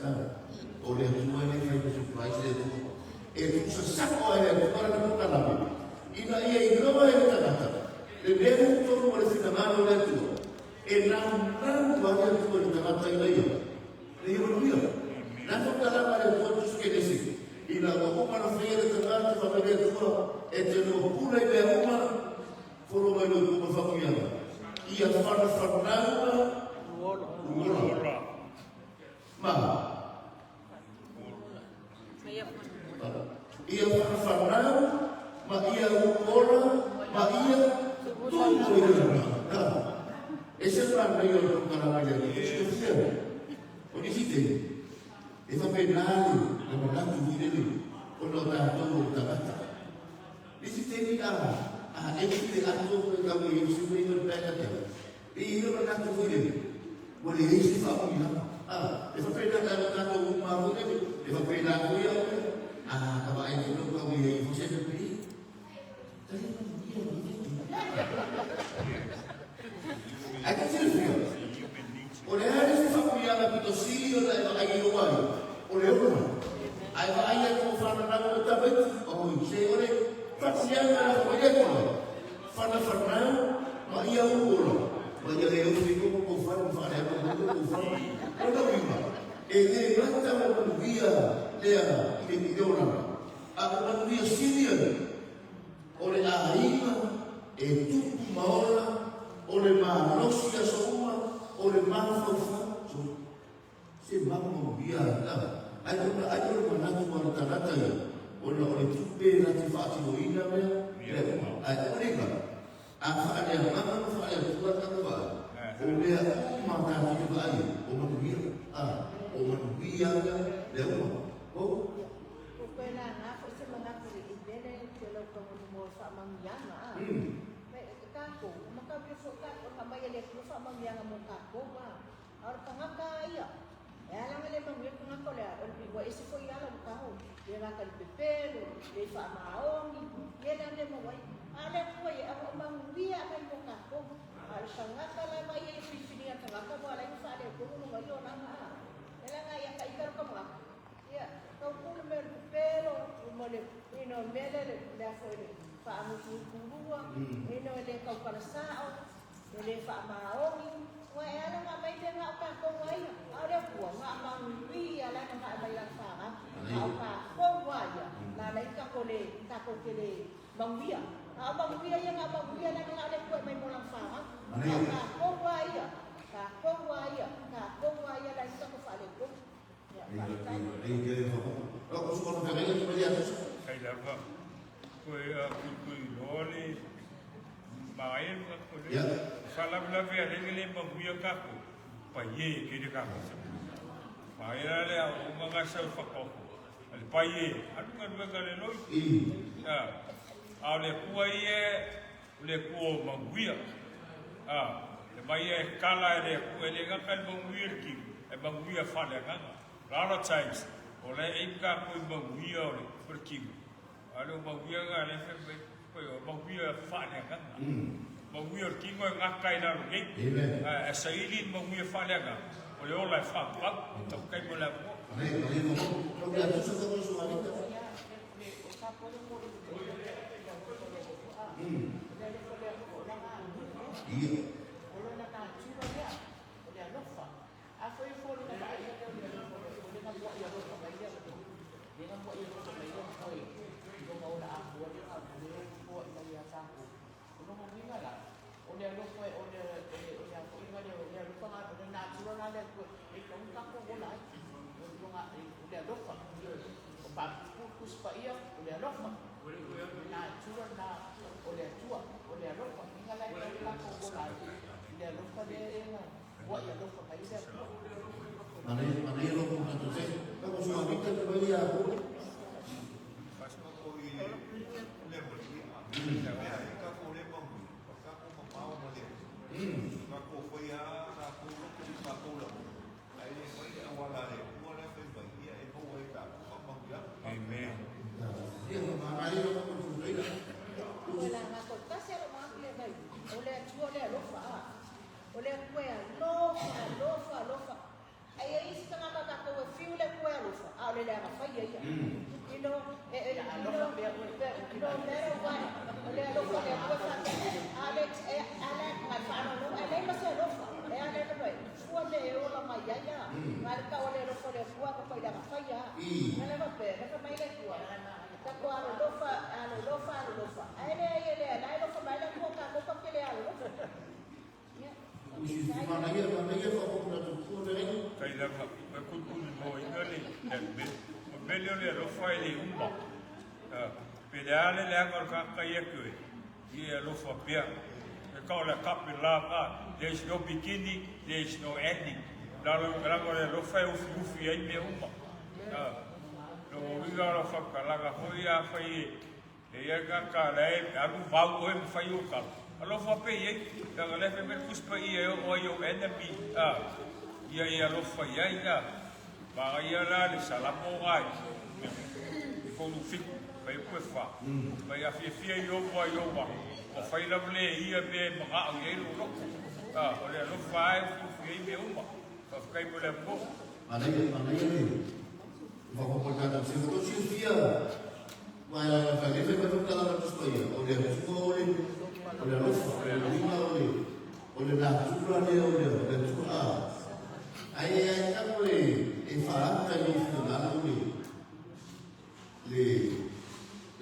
O le tua le fai surprise le tua. E tu sesak o le tua le mona lama. Ina ia ignora le tangata. Le bemu tolu le finamano le tua. E nan tua le tua le tangata ina ia. Le ia luia. Nan tua lama le tua tu suke desi. Ina o kuma na feira tangata fa le tua. E te no pula i mea uma, koro mai no kuma whakuianga. Ia whanawhanaua, uora. Maha. Ia whanawhanau, ma ia uora, ma ia tūko i rana. E se rana i o tukaranga ia, e se whia. O nisi te, e whapenāri, na manatu hirele, o no tātou o tangata. Isi teni eki te ato e kau i usi mei no pēka te. I ino na kato wile. Wale eisi whaku i hama. E whapena kato umaru e. E whapena kui au e. Kawa e tino kau i hei fose me pei. Tari ia Aka tira whia. O le hare se whaku i hama pito sili o lai waka i o wai. O le ona. Ai wa aia tō whanananga o tabetu. O i se ore. Whakuianga na whaekola. Whanawhanau, ma ia uola. Ma ia le uwi koko ko whanu whanea ko whanu. Ona wima. E le rata o manuia lea i le mideoranga. A o manuia siria. O le ahaima e tuku maola. O le maanosia souma. O le mawhawha. Se mamu ia. ai o mana tu ana tanata ia. Ona o le tupe na te whaati o ina mea. Ai o reka. A whaare a mama na whaare a tua tanga whaare. O mea o mata ki whaare. O manuia. O manuia le uma. O? O koe nā ngā ko se mga kore i tene te lau kamono mo whamangianga. Kako, makabio so kako, kamay ele ko whamangianga mo kako ba. Aur kangaka ia. E alang ele manguia kangako le, wa isi ko iala mo kaho. Le ngaka li pepero, le whamaongi, le na le mawai. Ale ko e ako manguia me mo kako. Aur kangaka la mai e pipini a kangaka mo ala i whaare ko no ngai o na nga. Ele nga ia ka ikaro ka mga. Ia, kau pula me pepero, umole, ino mele le afo ele. Whaamutu kurua, ino ele kau parasao, ele whaamaongi. Wa e ala nga mai te ngā kako ngai. Aure kua ngā manguia ala nga ngā mai lang whaanga. Au kako ngai. La lai kako le, kako ke le manguia. Au manguia ia ngā manguia la nga ale kua mai mo lang whaanga. Au kako ngai. Kako ngai. Kako ngai ala i kako whaale kua. Ako suka na kaya ni Maria. Kaya lava. Koe kui lole. Maia ko le. Fala vea le manguia kako. Pa ye ke de kako. Maia le o mga sa whakoko. Ale pa ye. Anu nga le loi. Ale kua ye le kua manguia. Le mai e kala le kua le ngaka le manguia ki. E manguia whale nganga. Rara times, o le eika koe manguia o le perkimu. Ale o manguia ngā le whewhe, koe o manguia whānea nganga. Manguia o kingo e ngākai naro ngei. E sa ili manguia whānea nganga. O le ola e whāpau, tau kai mo le mo. There's no beginning, there's no ending. Rangore lo fai ufi ai me uma. Lo winga whakalaga hoi a whai e ia ka rei, aru vau oe me whai o ka. Alo whape i, ka lefe me kuspa i e o i enemy. Ia lo whai ai ka. Mga ia rā le salamo ai. I konu fiku, kai ue wha. Mai a fia i o wa i o wa. O whai lavle ia me mga au i ero loko. O le alo whae ufi ai me uma. Kai mo le mo. Manai Vamos se eu confia, mas a gente vai ficar lá na história. Olha, olha, olha na tua olha, aí tá por e falar para mim lá no le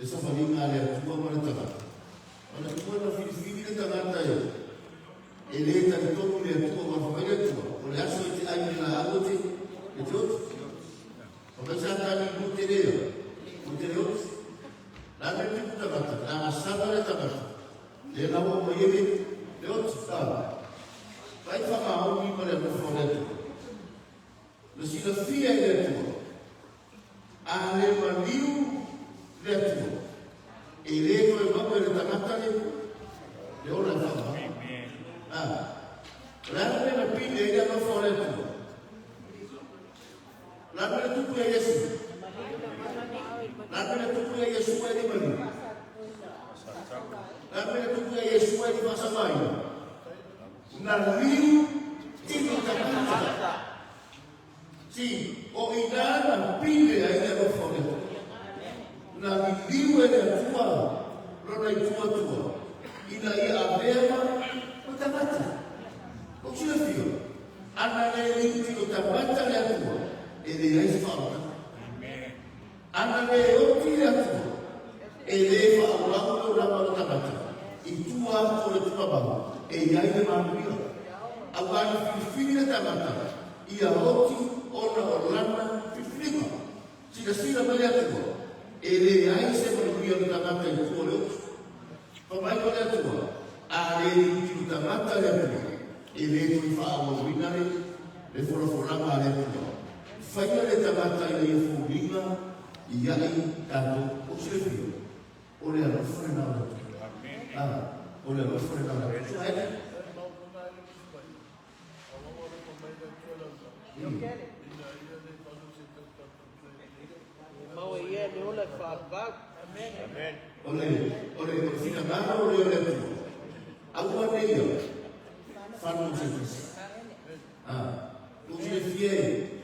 essa família ali tua mãe tá. Olha, tu não filho da nada aí. Ele tá todo mundo tua família tua. Olha, só que aí na água tem tudo. Mas Ale maniu le atua. E le koe mau e le tangata le ora whaka. Lana me na pile e ana fora atua. Lana me na tupu e Yesu. Lana me na tupu e Yesu e ni mani. Lana me na tupu e Yesu e ni masamai. Na liu tino tangata. Si, o inana pile e ana fora atua. Na liu e atua. Rona i tua. Ina i a vera o tangata. O sila fio. Ana le liu tino tangata le atua. E le eis whaata. Ana le oti le atua. E le whaurau o rama o tangata. I tua o le tuabahu. E iai le manuia. A wani whiwhiri le tangata. I a oti ona o lana whiwhirima. Sila mele atua. E le iai se manuia o tangata i tua le otu. Pamai o le atua. A le i tangata le atua. E le tui whaua winare. Le whoraforama le atua. Whaia le tangata i le furinga i ai tato o sirefio. O le arofore na ora. O le arofore na ora. So hele. Mau ia le ola whaapap. O le fina ngana o le le atua. Aua ne ia. Whanu sefisi. O sirefie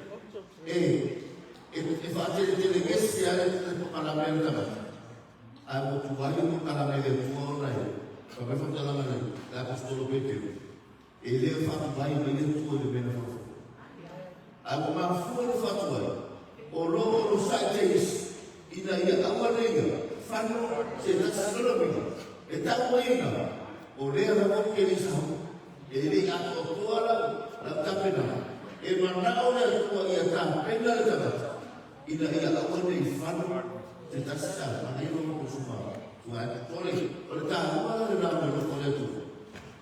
e fa'atele tele gesi ale te palamele tamata. A mo tuai mo palamele tuo nai. Ka me fa tala nai. La apostolo Petero. E le fa vai me le tuo le bene fa. A mo ma fu le fa tuai. O lo sai teis. Ina ia awalenga. Fano se na salomina. E ta moina. O le ra mo ke ni sa. E le a to toala la tapena. E manao le tua ia ta pena le tamata. Ina ia awane i whanu te tasita mana i rono ko suma. Tua e tole, o le taha ua le nāme rofo le tu.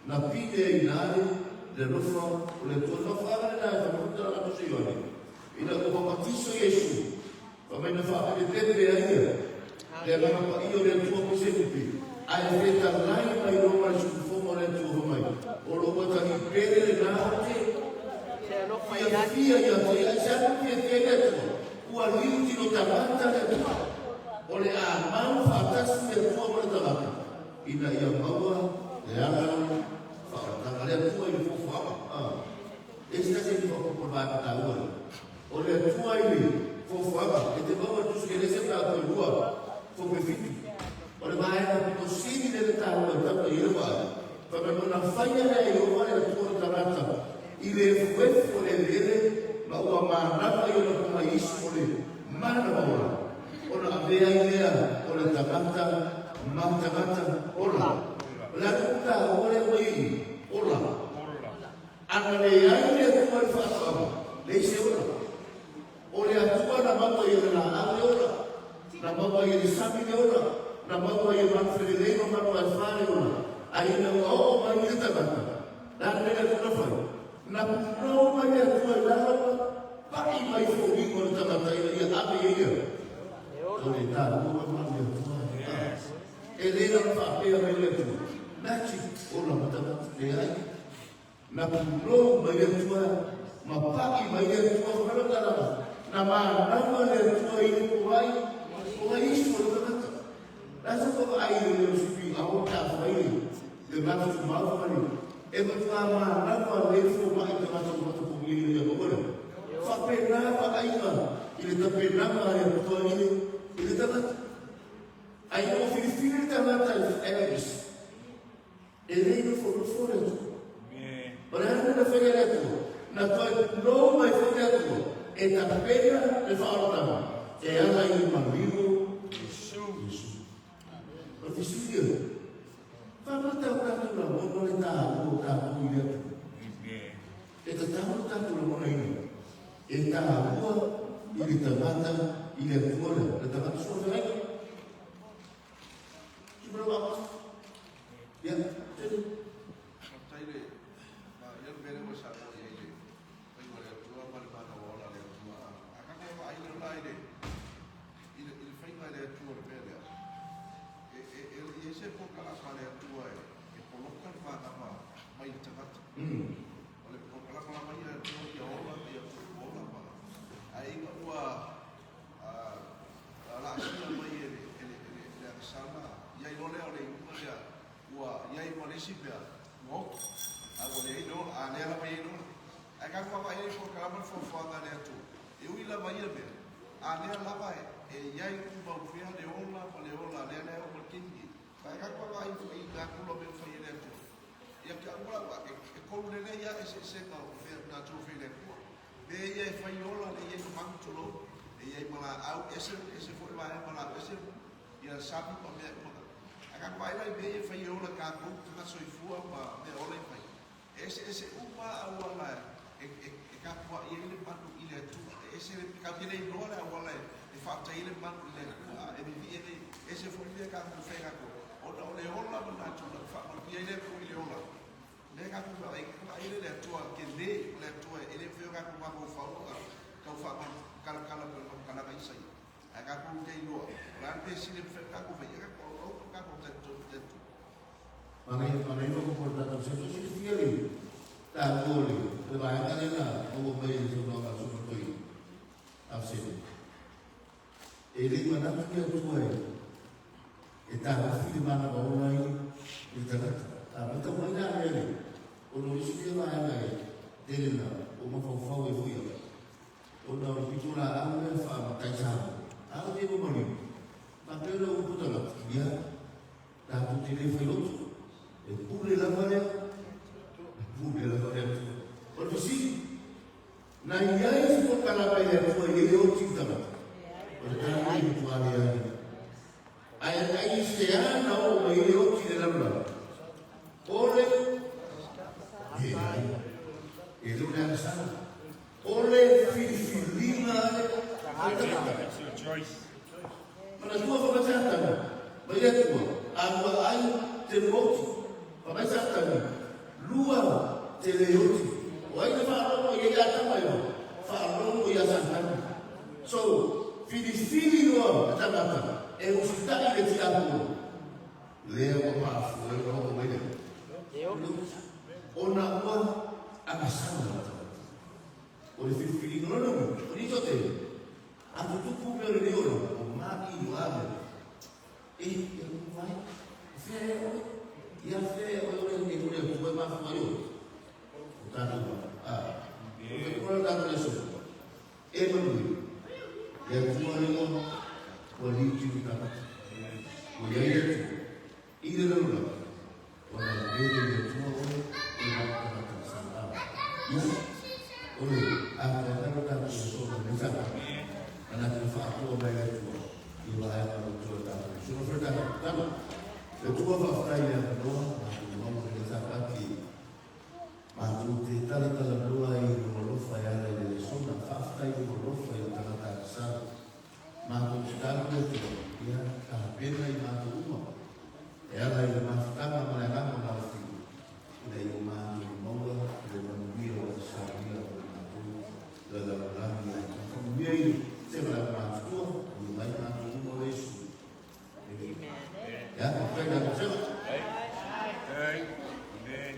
Na pide i nāre le rofo o le tua no whaara le nāre whamuta la kusi ione. Ina ko papatiso Yesu. Whamena whape le tepe a ia. Le mamapa i o le tua ko sepupi. Ai wheta lai mai roma i sukufonga le tua homai. O lo watani pere le nāre Fia ia te ia sana fia te ia tua. Ua liu tino tamata le tua. O le a mau whaatasi le tua mara tamata. Ina ia maua le angaro whaatanga le tua i fufu ama. E sina se ni whakopo bata ta ua. O le tua i le fufu ama. E te maua tusu ke lese ta koe lua. Fupe fiti. O le maena pito sini le ta ua tapa i le waa. Whamemona whaia le i oa le tua tamata. I le fuefu le lele, ma ua maanaka i ona kuma isu o le mana maura. Ona avea i lea o le tangata, ola. La kuta ole wei, ola. Ana le ai le kuma i whaatama, le ise ola. O le atua na maua i le la ale ola. Na maua i le sami le ola. Na maua i le manfrede leino manu al fare ola. A ina ua o mai le tangata. La nega kuna whai. Na no mai a tua lawa, pai mai fōki ko le tangata ia ape ia. O le tā lua mai a tua. E lera whapea mai le tua. Nachi, o la matangata le ai. Na no mai a tua, ma pai mai a tua whanakarawa. Na mānawa le tua i le kuai, o ai isu o le tangata. Nasa kua ai le usipi a o tā whaile, le matu mawhani. E matua mānawa le fo mai te mata mata pumili le kore. Whapenama aina i le tapenama e matua i le tangata. Ai o whiwhiri tangata e eis. E reino fo le tu. Ora hana na whaia le tu. Na toi no mai whaia tu. E tapena le whaarotama. E ala i marimo Yesu. O tisuia. Whamata o tātura mono le tāu o tāu i le tu. E ta tāu o tātura mono ina. E tāua i le tangata i le tuore. Le tangata sua whaia. Subra wama. Ia, tēne. Taile, ia mere mo sa o ia ile. Pai mo le tua ma le mana o la le tua. Aka ko ai le lai le. Ole kalama ia ia ola ia ola pa. Ai ka ua la sia mai ele sana ia i ole ole ia ua ia i polisi pia mo a ole i no a le la mai no ai ka ko mai ko kalama fo fo anga le tu e ui la mai be a le la mai e ia i ku ba fia le ola pa le ola le le o kingi ai ka ko mai fo i ka ku lo be fo i le tu ia ka ua e ko le le ia se ka o fe na tu fe le ku be ia i fai ola le ia i mang tu lo e ia i mala au ese fo i vai mala ese ia sabu pa me ko aka vai lai be ia fai ola ka ku ka so i fua pa me ola i fai ese upa au ala e ka po ia le manu i le tu ese ka pile i nola au ala e fa ta i le manu i le tu e mi viene ese fo i ka ku fe ka ko ona ole ola na tu fa ma pia i le ku i le ola le ka ku ai ku ai le tu ke le tu e le fe ka ku ma ko fa o ka fa ma kala ka isa aka ku ke no ran pe si le fe ka ku fe ka ko te tu Mana itu komportasi satu sekali. Tak boleh. Kebanyakan ina mau bayar semua kasus itu. Absen. Ini mana kita tuai. Kita harus mana orang kita tak betul mana ni. Orang itu mana ni? Dia nak umur fau itu ya. Orang bicara apa faham tak sah. Apa dia berani? Tapi orang betul lah. Dia tak betul dia filosuf. Pure la gloria, porque sí, na iai por cada pelea foi eu tinha, porque aí tu aí se ana o eu tinha lá, ole, ele não sabe, ole filina, That's your choice. mas tu vai fazer também, vai é tu, agora aí tem outro. Papai sakta luar teleyoti. Wai na fa'alo ya yata mayo. Fa'alo ya santan. So, fili luar kata e usita ile tiapo. Leo pa fuego wele. Ona wa akasana. Ole fili no no. Ni jote. Aku tu ku mere ni oro. Ma i luar. Vai. Feo. Ia fe orang ni boleh buat maaf mayu. Utara Betul tak boleh so. Emang yang semua ni mo boleh cerita. Boleh itu. Ini lalu lah. Orang dia semua boleh nak sama. Oleh apa tak so macam anak faktor bayar tu. Ibarat kalau tak. Suruh berkata. Ketua Faktanya doa, mau mengesahkan Matuti tala doa yang melupa yang ada di sana. Fakta yang melupa yang terletak sana. Matuti tala itu dia kahpena yang matu umum. Ya lain mahkamah mereka mengalami. Dari umum mula dari manusia syariah matu dalam lagi. Kemudian sebelah matu mulai matu umum Yesus. Ya, apa yang ada bersama? Amen.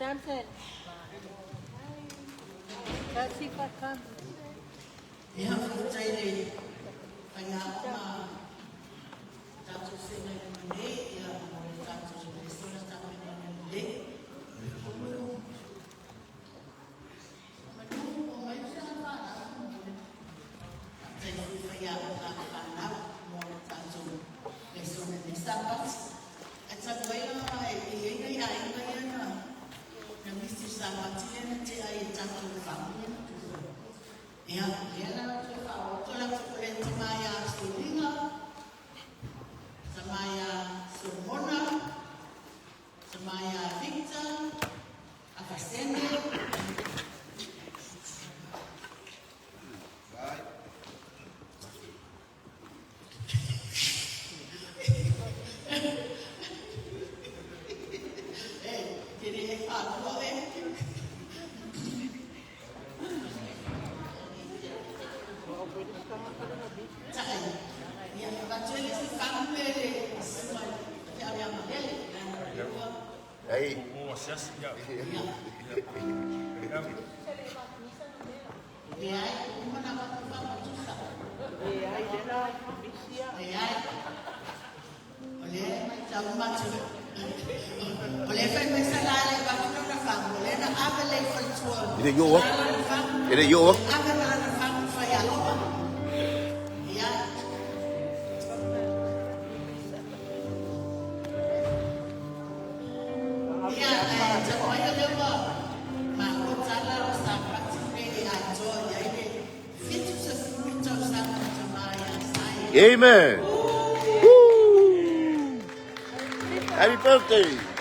Samson. Kasi ka ka. Ia futai le kaya tatu sena mane ia tatu sena tatu mane Samaya Victor, Akasene, O sias ya. Is it your? Is it your? Amen. Woo. Happy birthday.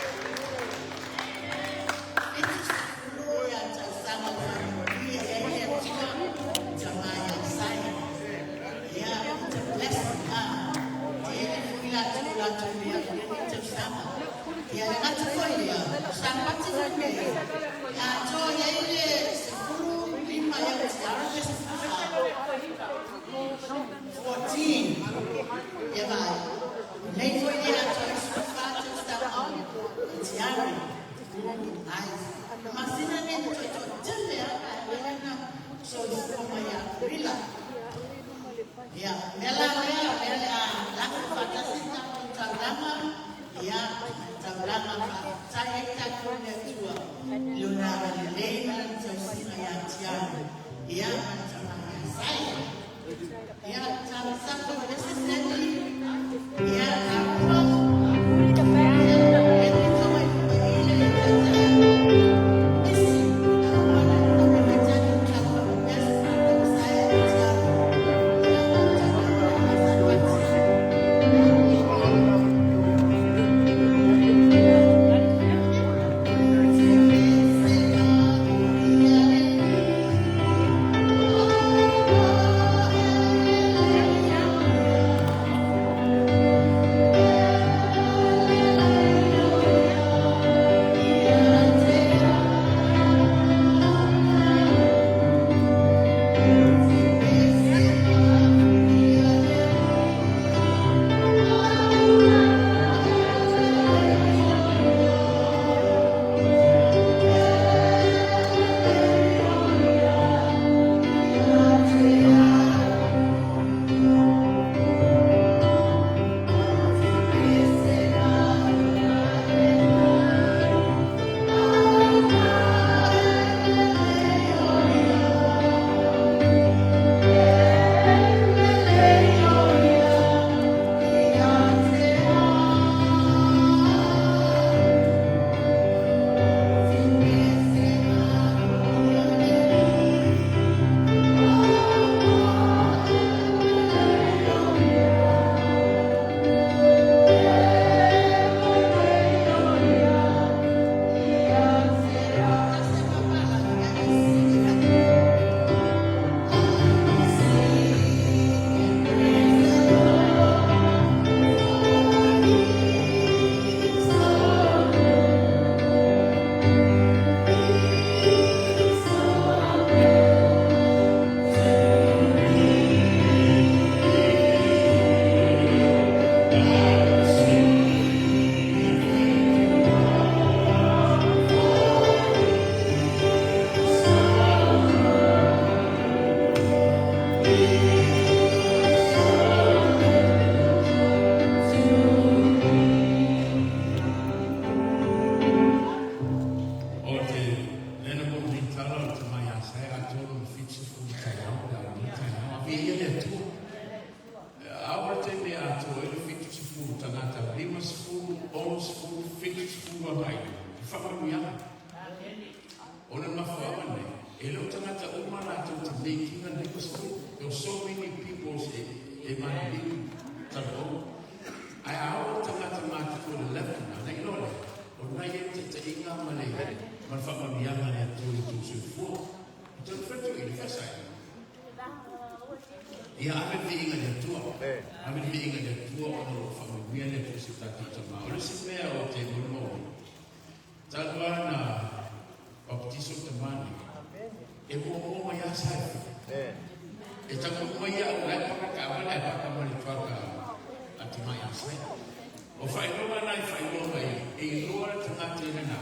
e roa tangata ina nā.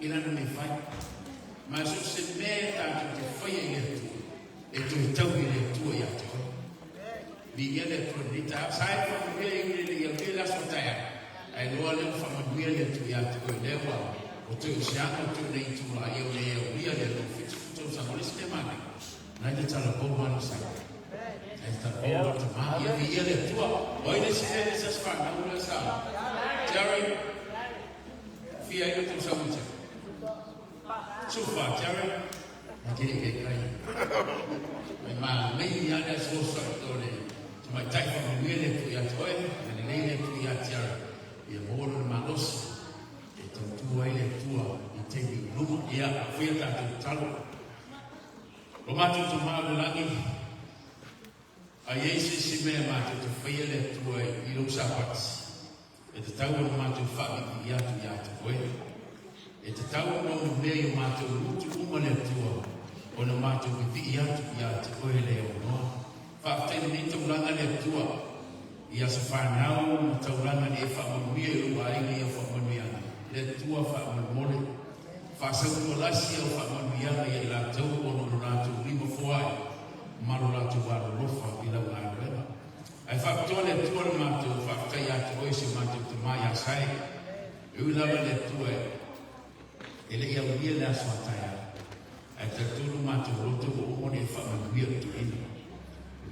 Ina na me whai. Ma so se mea tātou te whaia i atu. E tu e tau i le tua i atu. Bi ia le pronita. Sai whakamea i ule le ia la so taia. Ai roa le whamanuia le atu i atu. Koe le wā. O tu i sianga tu nei tu la i o le eo. Ia le lo fitu. Futu sa mole se te mani. Nai te tala pōmanu sa. Ai te tala pōmanu ta maa. Ia le tua. Oi le se le sa spana. Ula sa. Jerry. Fia i tu sa uta. Sufa, Jerry. Nanti ke kai. Memang mei ada sosok tu ni. Cuma cai pemilik tu yang toy, dan ini tu yang Jerry. Ia mohon malos. Itu tua ini tua. Itu rumah ia fia tak terlalu. Rumah tu cuma lagi. Ayah si memang tu fia le tua hidup sahabat. Itu tahu rumah tu faham ia tu yang toy. E te tau no mea i mātou rutu umane tua o na mātou ki i atu i atu koe leo noa. Whaaftene ni tauranga le tua i asa whanau na tauranga ni e whaamanuia i rua ainga i a whaamanuia le tua whaamamole. Whaasau tua lasi au whaamanuia i a lātou o no rātou lima whoai maro lātou wāro lofa i lau āruena. Ai whaaftoa le tua na mātou whaaftai atu oe se mātou te mai asai. Ui lava le tua ele ia uia le aso ataia. Ai te tulu mātou roto o omone e whamanuia tu ina.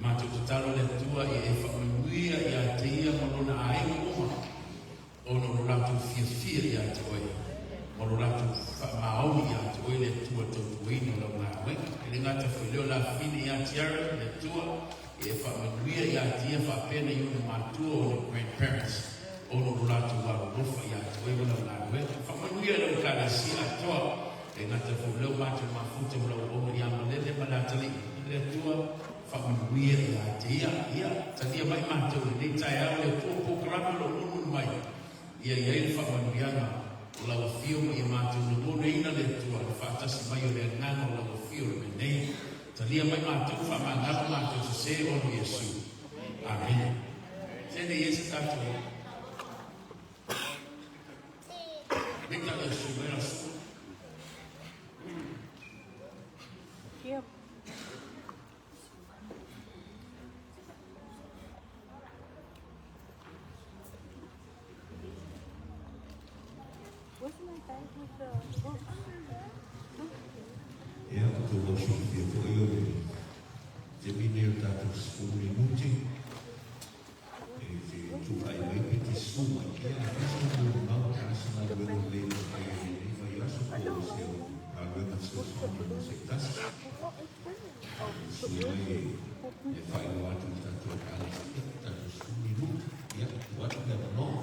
Mātou te talo le tua i e whamanuia i a te ia morona a inga oma. Ono rātou fia i a te oe. Moro rātou whamaoni i a te oe le tua tōtu ina lau ngā wei. Ele ngata wheleo la fine i a tiara le tua i e whamanuia i a te ia whapena i una mātua o le grandparents. Ono rātou waro rofa i a te oe lau ngā wei. Whamanuia lau kāna si a toa. E ngata whuleu mātou mafuta lau omo i amalele manatali. Le tua whamanuia i a te ia. Talia mai mātou ni tai au le tua pōkarama lo nunu mai. Ia le whamanuianga o lau fio i mātou no mone ina le tua. Le whaatasi mai o le ngana o lau fio le menei. Talia mai mātou whamangata mātou se se ono Yesu. Amen. Tēne Yesu tātou. Mita Yesu mera su. Yep. Wasn't I back with the book? E a tu lo so fia ko io te mineo tātou skuli muti. E te tu ai mai piti suma ki a kisu mo mau kasi na wero leo kai e ni vai aso ko se a wena se so se tas. Sui e fai no atu tātou ala tātou skuli muti. Ia, watu never know.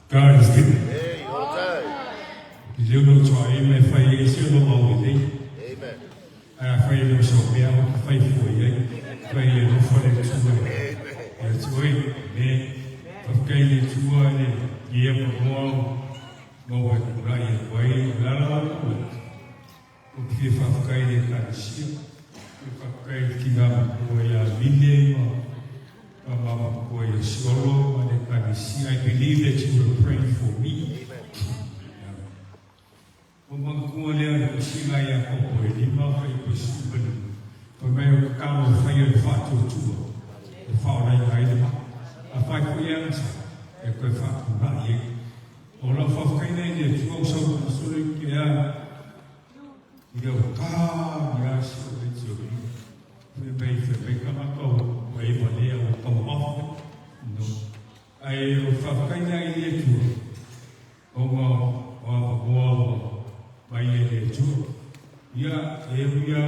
God is good. You know, try me if I is you know with it. Amen. I find you so be out fight for you. Find you no for the two. It's way me. Okay, the two and yeah, more. Go with Brian way. Lala. If I've got it, I see. If I've got it, Kingam, where I mean. I believe that you were praying for me. Ai whakaina I le tua. O ngā mai le tua. Ia e uia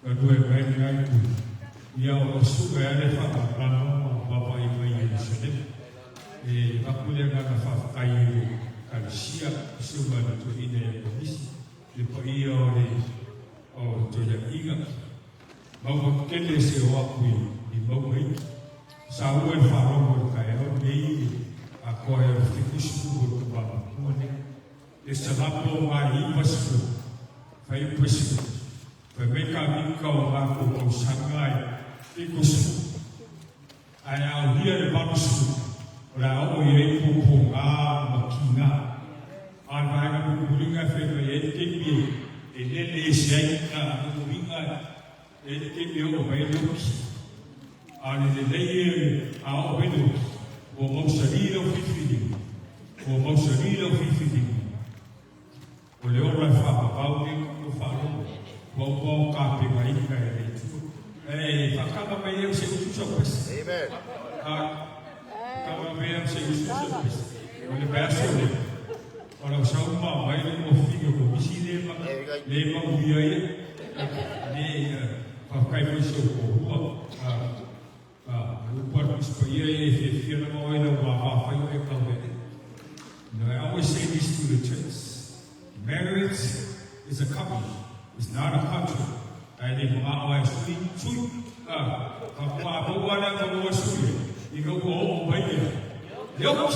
ka due mai ngai tu. Ia o suka e le whakapana o papa I mai e Jerusalem. E akule ngā whakakai ka sia suka na tu ine e komisi. Le pa ia o toia inga. Mau kele se o akui I mau hei. Sa ue wharongo kai au nei a koe o te kusuku o te papa. e salapo mai pasu fai pasu fai meka mika o ngako o sangai e kusu ai au hia le pasu ora o ye pupu nga makina ana na kulinga fe ye tepi e le sei ka kulinga e tepi o vai luki ana le le a o vedo o mausalino fifidi o mausalino fifidi o le ora fa pau ni ko fa o ka pe mai ka e fa ka mai e se ku so pes amen ka mai e se ku so pes o le verso le o le sa ma mai le mo figo ko bisi le ma o ia le fa kai mo so ko what is for you if you're not going to walk off you know, I always say this to the church. Marriage is a couple, it's not a country. And if I was sweet, you go over here. Look,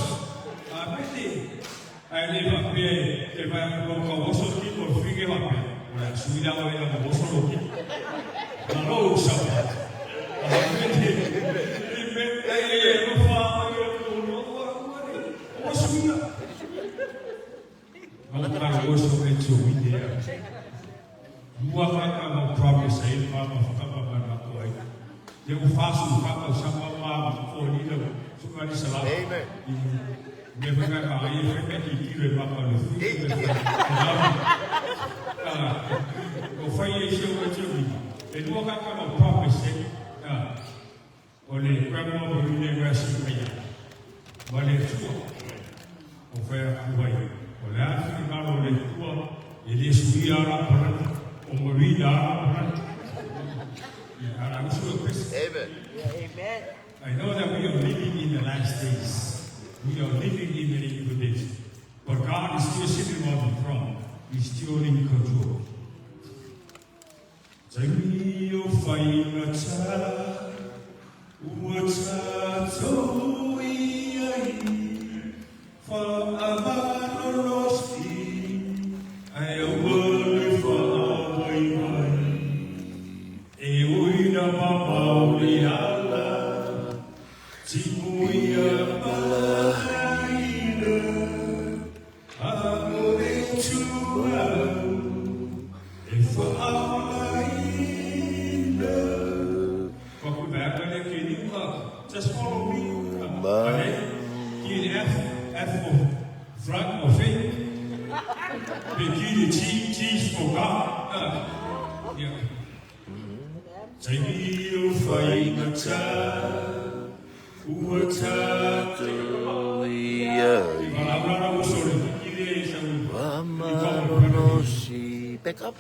and if I go also people figure out when I sweet out and also looking. Hello, something. Oleh grandma berumur rasa kaya, boleh tua, offer kuai. Oleh asyik kalau oleh tua, jadi suya orang berat, umurida orang berat. Orang suruh pes. Amen. I know that we are living in the last days. We are living in the evil days, but God is still sitting on the throne. He's still in control. Jadi you find a child. What's that so we for a man lost I will for my mind e uina mama uliala timuia palaina amore chua e for our just follow me. F for front of faith. Begin the cheese for God. Take me to find a child. Who attacked the back up.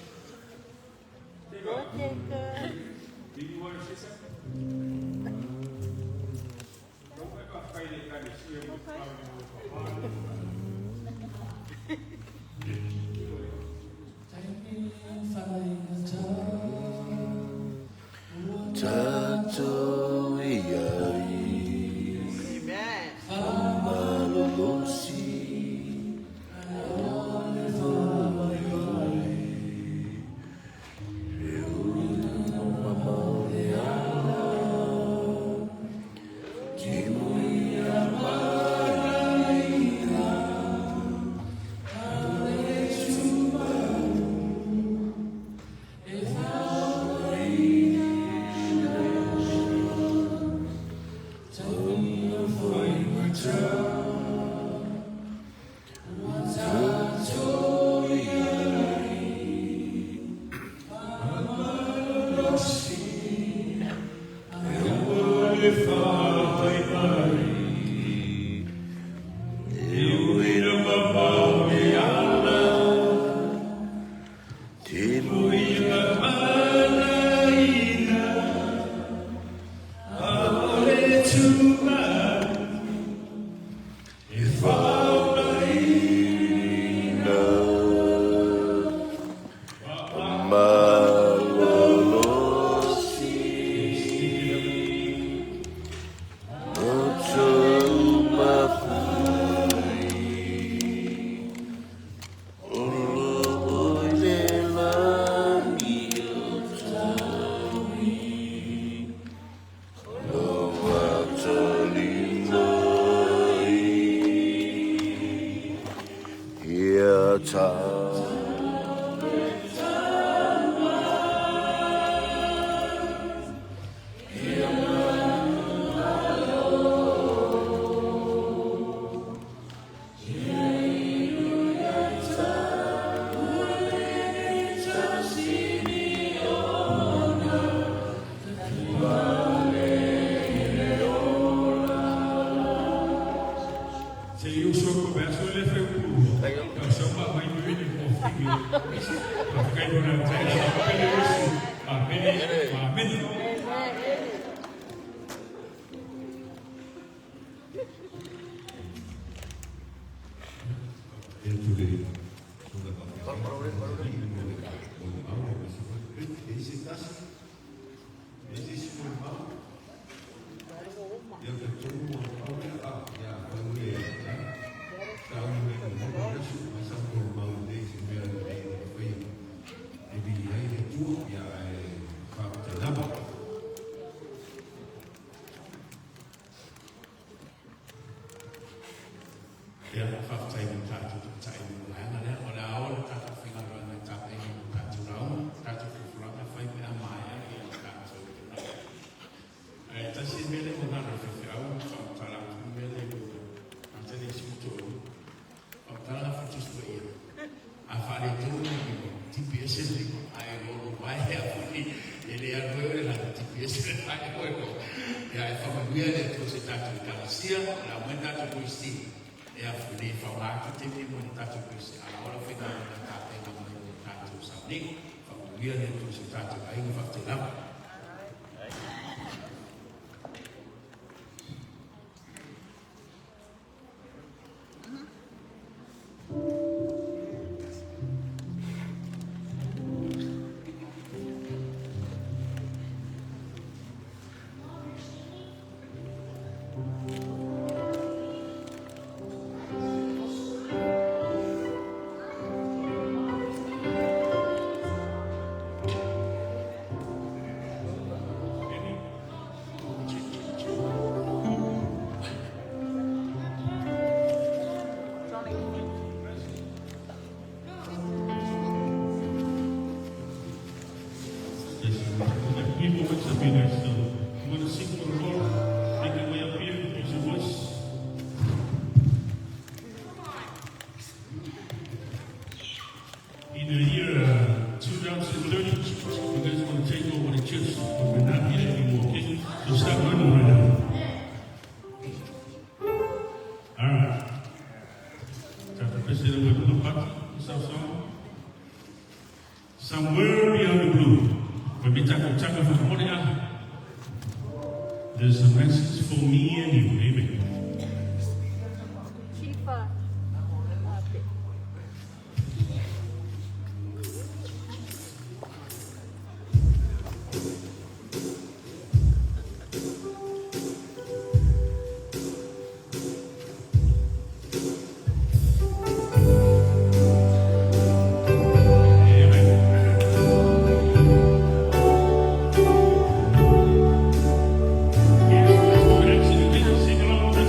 Do you want to say something? Somewhere beyond the blue, when we talk about there's a message for me and you. Amen. Shifa. Sing along.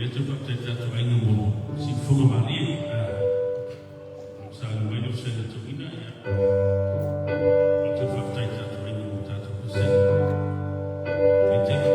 le tu whakatei tatu ainga mō si whunga mari sa mai no se tu ina ia o tu whakatei tatu ainga mō tatu kuseni e te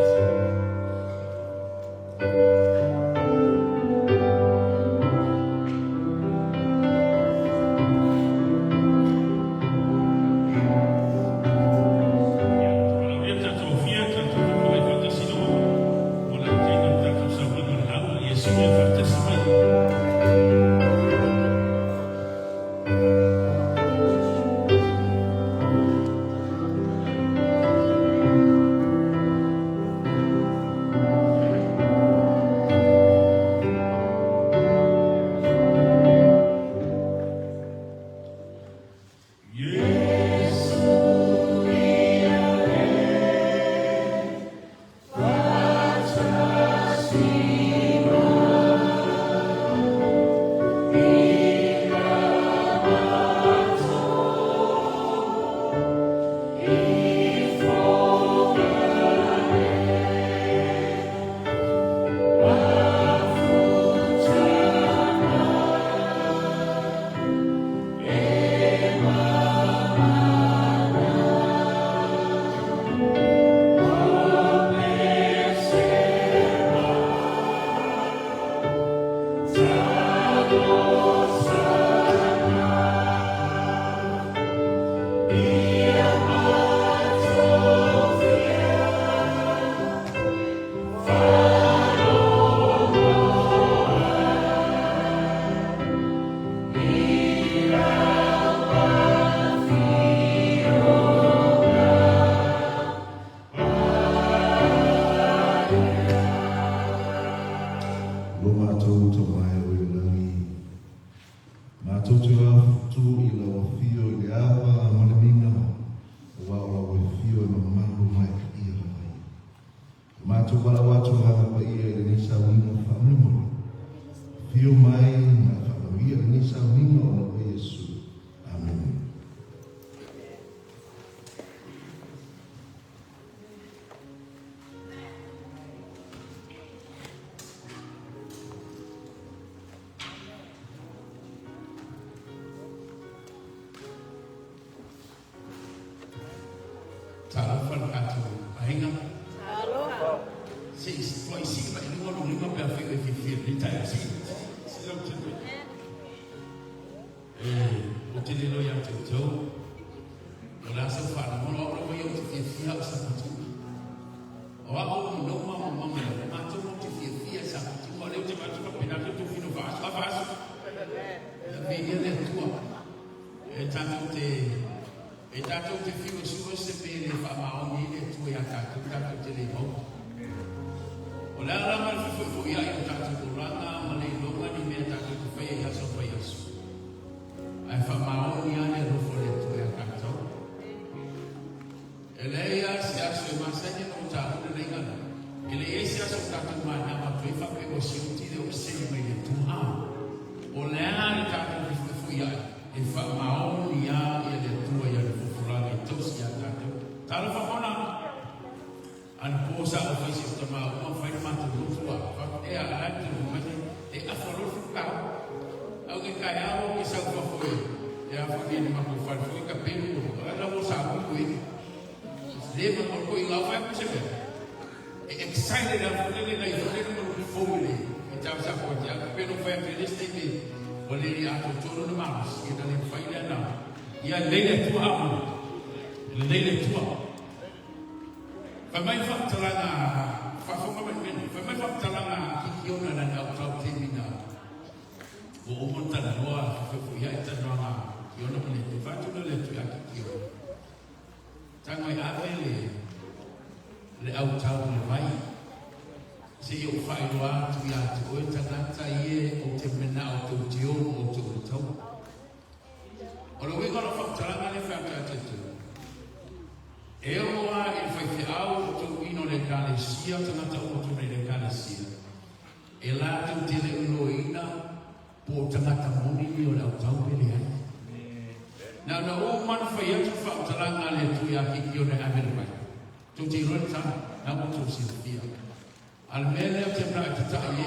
al mele o te pra te ta ye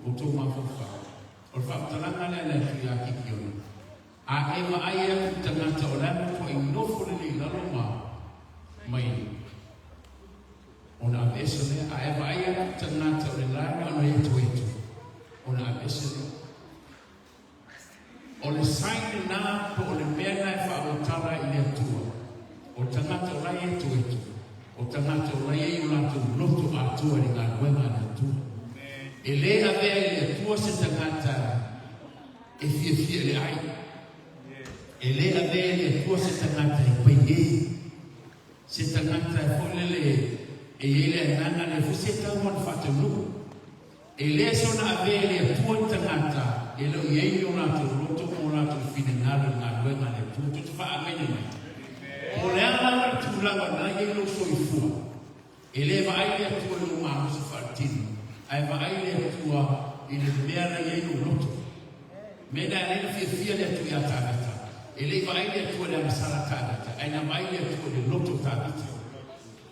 o tu ma fofa o fa talanga le tu ya kikiona a ema ai e tangata o lana ko i nofo le la roma mai ona avesele a ema ai e tangata o le lana o le tuetu ona avesele o le saini na po o le mena e fa o tala i le tua o tangata o lai e tuetu o tangata o lai e ulatu lotu a tua ni ngā nuenga na tua e le avea i le tua se tangata e fia le ai e le avea le tua se tangata e pai se tangata e folele e ele nana le fuse tau man fata nuku e le sona avea le tua tangata e lo iei o nato roto o nato fine ngaro ngā luenga le tua tutu wha amene mai o le ana tu lawa na iei lo soifua e le va ai le tua lo mahu se whaatinu ai va ai le tua i le mea na iei o roto mena e le fia le tua tangata e le va ai le tua le amasara tangata ai na mai le tua le roto tangata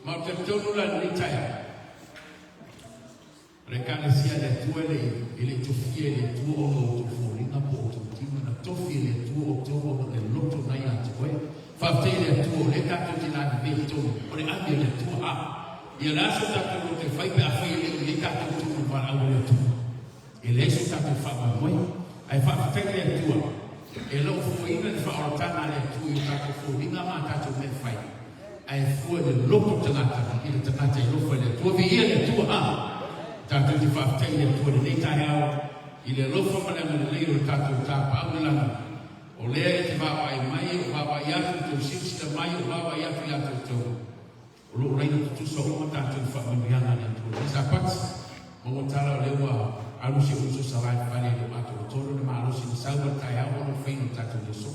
ma te tonu la nitaya Rekana sia le tua le tofie le tua o to foringa po to tima na tofie le tua o to o le loto na ia tue fa te le tua le ka to tina de to o le ande le tua a ia la so ta ko te fai pe a fai le ka to to va a le tua e le so ta ko fa ma moi ai fa te le tua e lo foina fa o tana le tua i ka to foringa ma ka to me fai ai fu le loto tana ta i tana te lo fa le tua vi le tua a tātou te whaatai le tua nei tae au i le lofa mana le leiro tātou tā paulana o lea e te wawai mai o wawai atu tau sipsita mai o wawai atu i atu tau o loo reina tutusa o tātou whaamanianga le tua nisa pati mo tala o lewa alusi o uso sarai whare le mato o toro le maalusi ni saua tae au o whaino tātou le so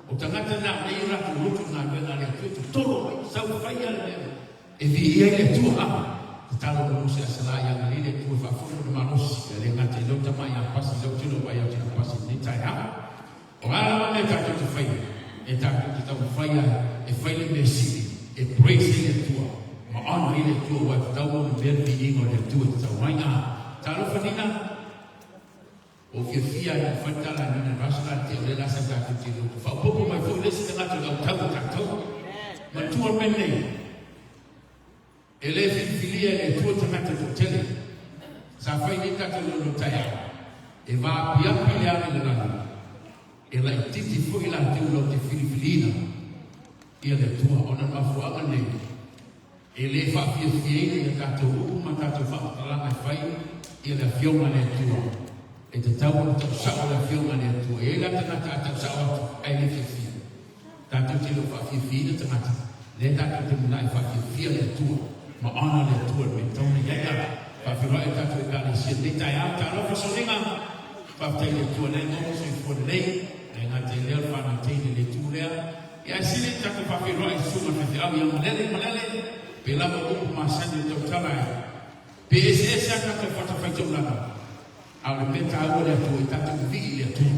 o tangata na nei ratu lutu ngā wenga le tua tu toro mai sau whaia le e vi ia le tua a talo no se asala ya ngale le tu fa fu no manos le ngate lo tama ya pasi lo tino ba ya tino pasi ni taia o ala me ta tu fai e ta tu ta fai e fai le mesi e praise le tu ma on le tu wa ta mo ver vi ngo le tu ta waina ta lo fanina o que fia ya fanta la ni na rasla te le la sa ta tu fa poco mai fu le se ta ta ma tu o menne e le filia e tua tamata to tele sa fai ni ka to lo taia e va pia pia le na e la titi fu ila tu lo te filipina e le tua ona ma fu aga ne e le fa fia e ka to ma ka to fa la mai fai e le fiona le tua e te tau to sa la fiona le tua e la tamata ta sa ai le fia ta to ti lo fa fia tamata le ta to te mai fa fia le tua ma ana le tua me tone ia fa firo e ta tu ka le si de ta ya ta lo so ninga fa te le tua le no so fo le e nga te le fa na te le tua ya si le ta ko fa firo e su ma te au ya malele pe la mo ma sa de to ta mai pe se sa ka ko fa ta fa to la au le meta au le tua ta tu vi le tua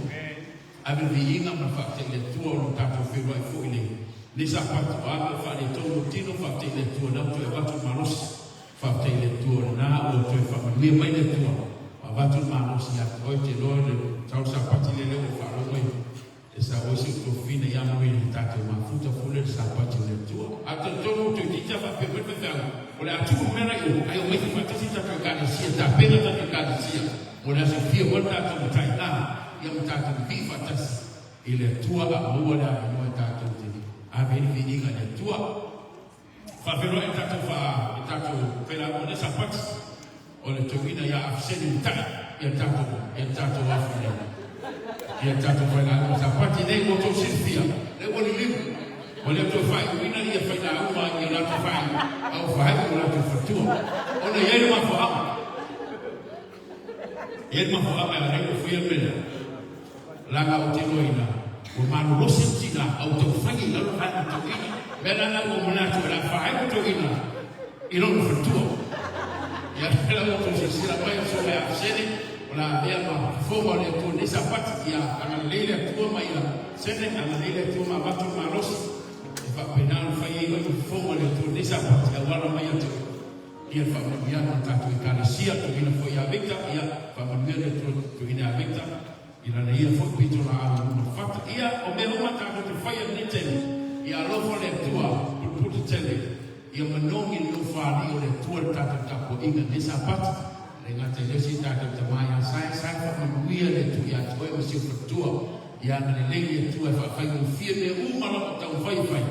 ave vi inga ma fa te le tua no ta ko firo e fo le ni sa patu a fa le tonu tino fa te le tua na tu e watu maros fa te le tua na o tu e fa mi mai le tua fa watu maros ya o te lo le tau sa pati le le o fa lo mai e sa o si to fine ya mo ni ta te ma futa fule sa pati le tua a te tonu tu ti ta fa pe pe fa o le atu mena yo ai o mai fa te ta ka ka si ta pe ta ka ka si o le sa fia o ta ta ta na ya mo ta ta vi fa ta ile tua a mo la mo ta ta avere veniga le tua fa vero e tato per la buona sapati o le togina ya afseni ta e tato va fine e tato per la sapati nei moto silvia le vuole lì o le to fai wina ia fai la uma e la to fai o fai o la to fatua o le ele ma fa ma re fu il bene la ga o tinoina o manu lo sentina au te fai la lo fai to ina bela na o mona to la fai to ina e non lo fattua ya la mo to si la mai so le afseni la bia ma fo le to ne sapati ya ana lele to mai la sene ana lele to ma batu ma los e fa penal fai io fo le to ne sapati ya wala mai to ia whamanuia na tātou i kāna sia tu ina fo ia vekta, ia whamanuia na tu ina vekta, ina na ia fo pito na ala muna whata. Ia o me huma tātou te whaia ni tene, ia alofa le tua putu tene, ia manongi ni ufani o le tua tātou tapo inga nisa pata, le ngā te lesi tātou te mai a sai whamanuia le tu ia toi masi o whatua, ia ngane lengi e tu e whawhai o fia me umara o tau whai.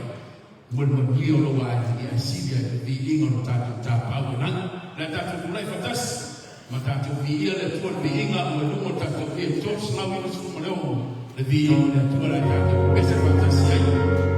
Mwen lio lo wa ia sibia vi ingon tātou tāpau nanga, la tātou kulai fatas, ma tātou vi ia le tuan vi inga o lungo tātou e tos lau ina suma leo, le vi ingon le tuan la tātou bese fatas iai.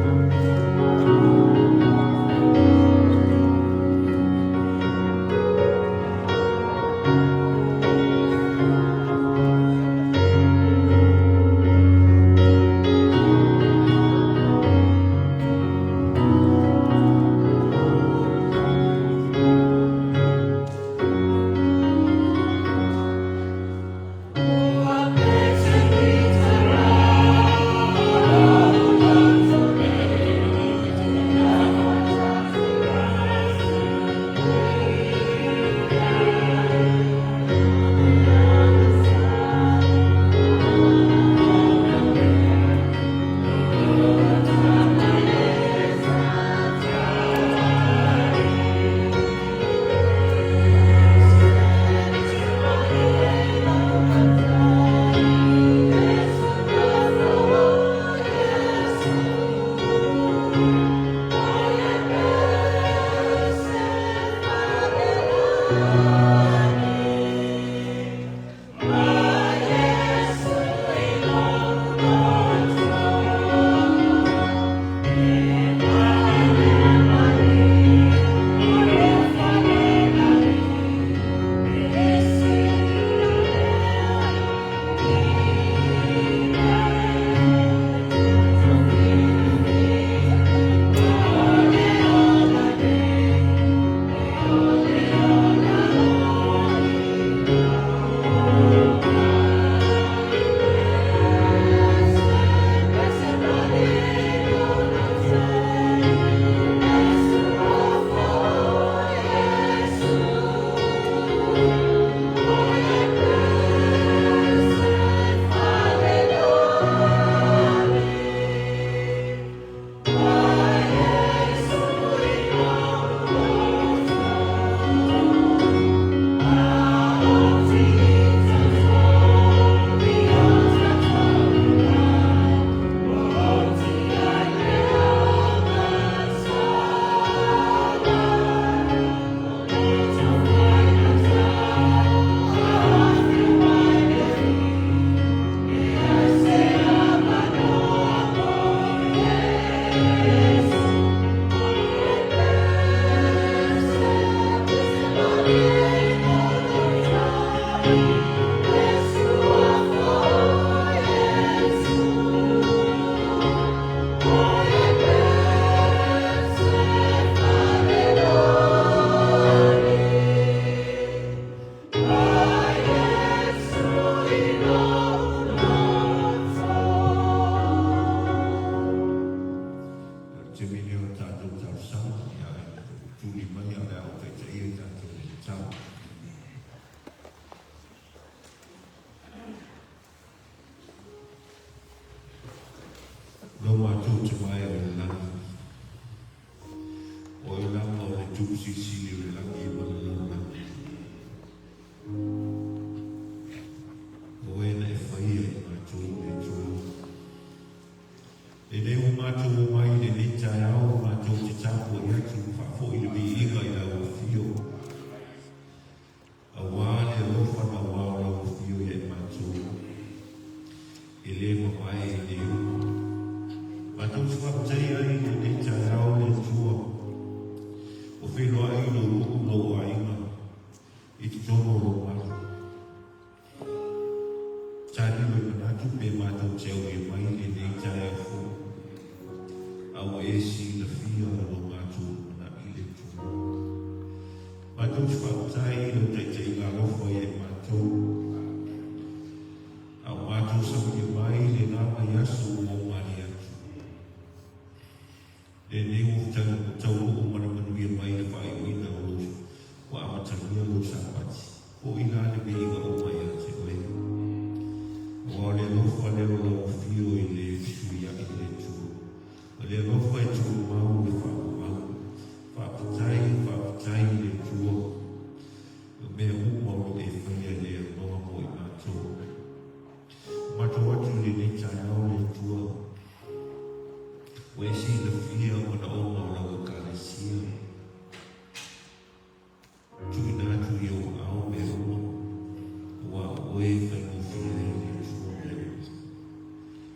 oe whai mo whia e le tua leo.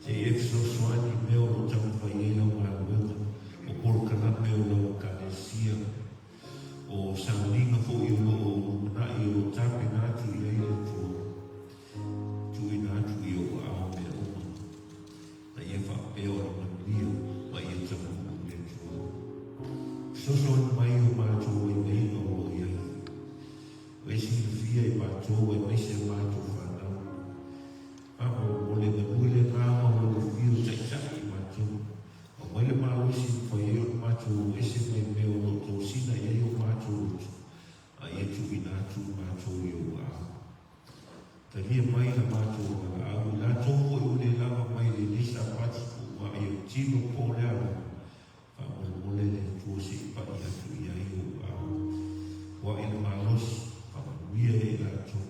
Se e so soani meo no tamu whai e lau ngā wema, o polkana meo lau kanesia, o sangalinga fo i lo o na i o tape ngātu i rei le tua, tu i ngātu i o ao me oma, na i e wha peo a manuia, ma i e tamu le tua. Soso mai o mātou e mei no o iai. Wesi na fia i mātou e meise mātou whanau. Papa o le manui le kāma o le fio taitaki mātou. O mai le māwesi whai e o mātou ese mai meo no tō sina i e o mātou utu. A e tu i nātu mātou i o au. Ta lia mai la mātou o la au. La tōko i o le lava mai le nisa pati ku wa e o tino po le au. Ole le tuosi pa ia tu ia i o au. Wa e le malosi, pa manuia e la tō.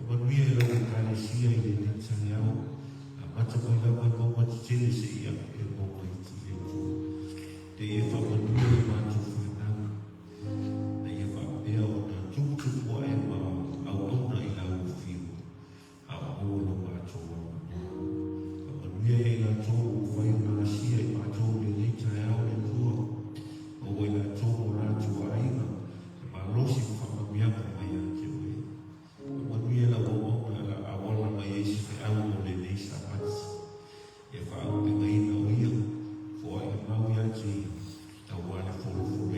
O manuia e lau kane sia i le nitane au. A mata mai lau mai mauma ti tele se ia e mauma i ti le tō. Te e wha manuia e mātou whanau. Te e wha pēa o na tūtupu a e ma au auna i lau whiu. A au lo mātou au manuia. Pa manuia e la tō o whai o na sia i mātou le nitane au le o wai la tōko rātu a inga, ma losi whakamiaka mai a te oe. Manuia la wawona la awala mai e si au o le neisa mati. E wha au pe mai na o ia, fo ai mau ia te ia, tau wale folo folo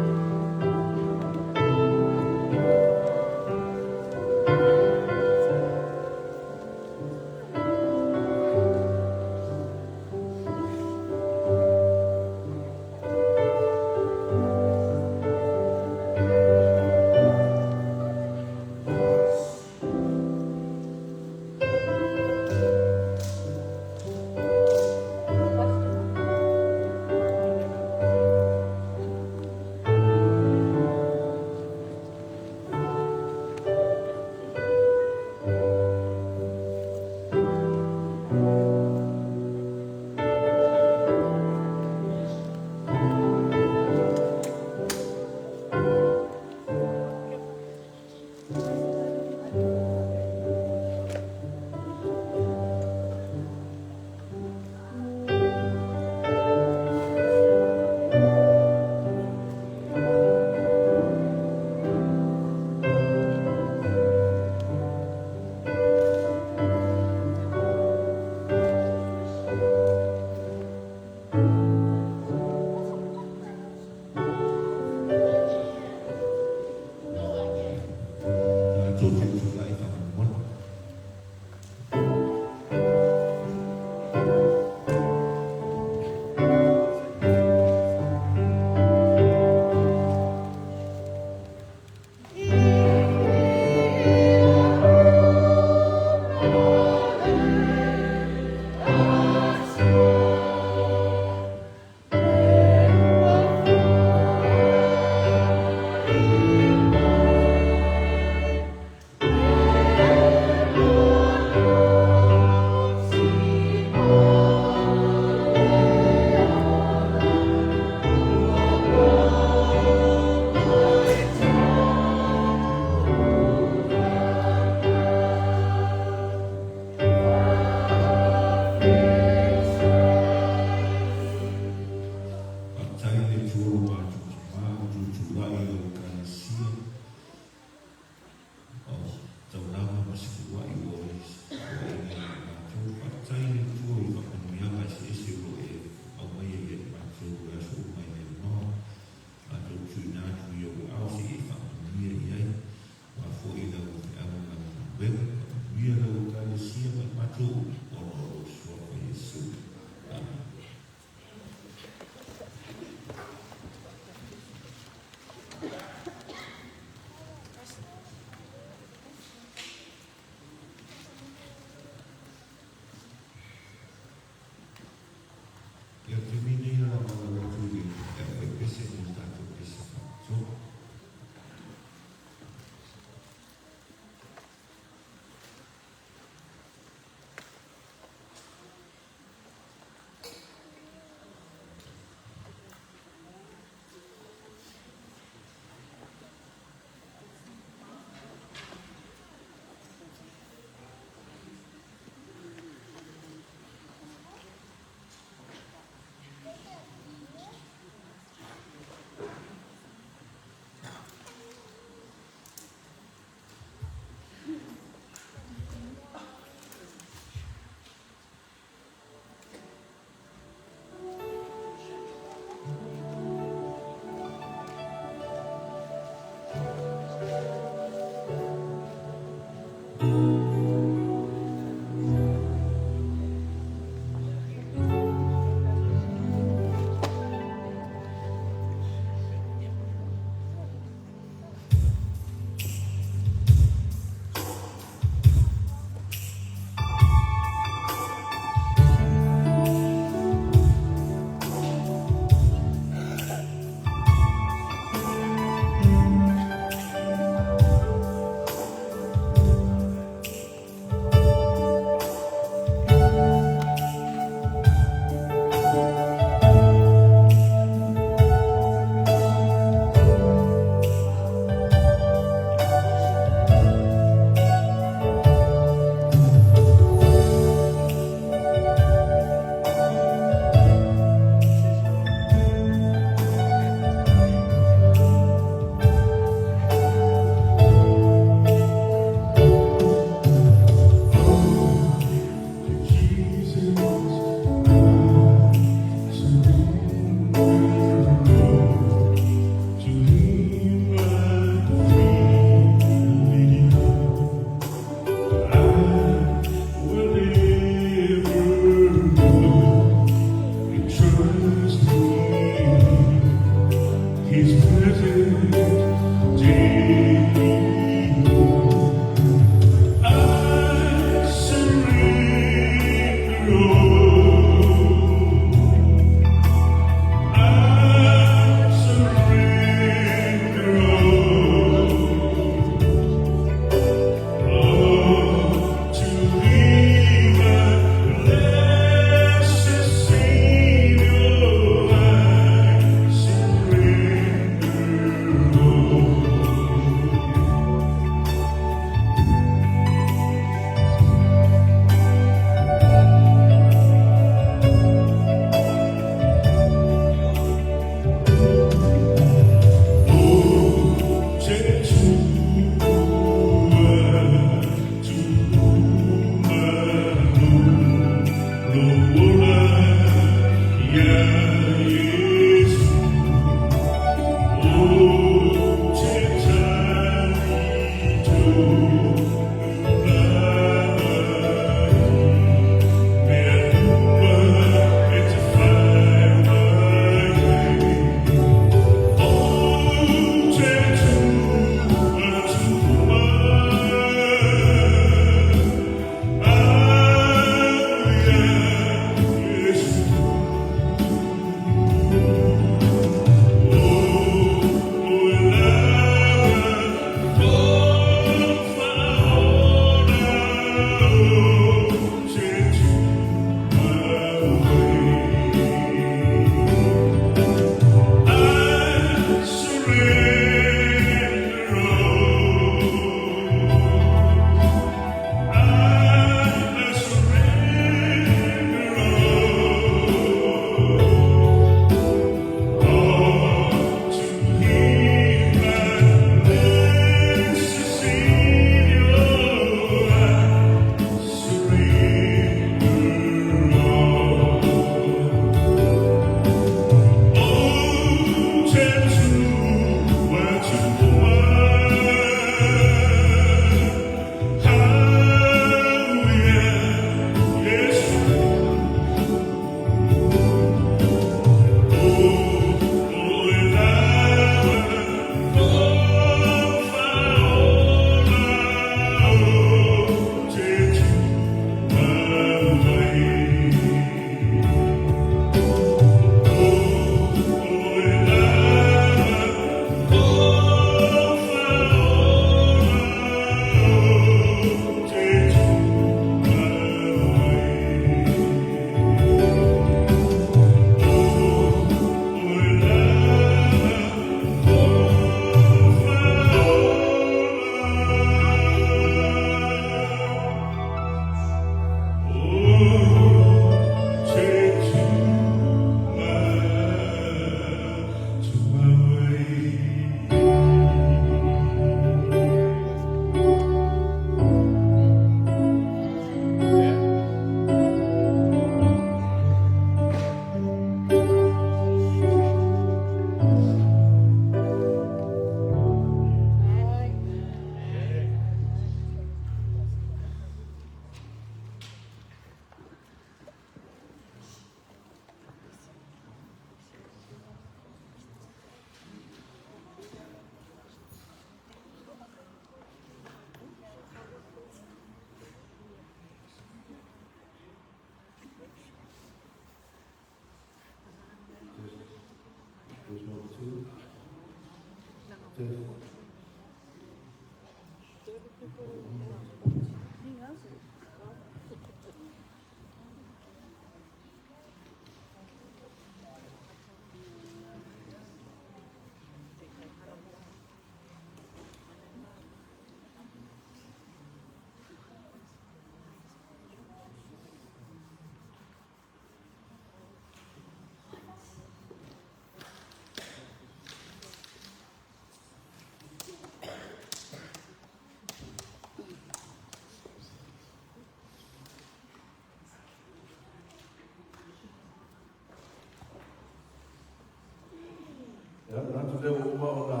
Natu leo uma o na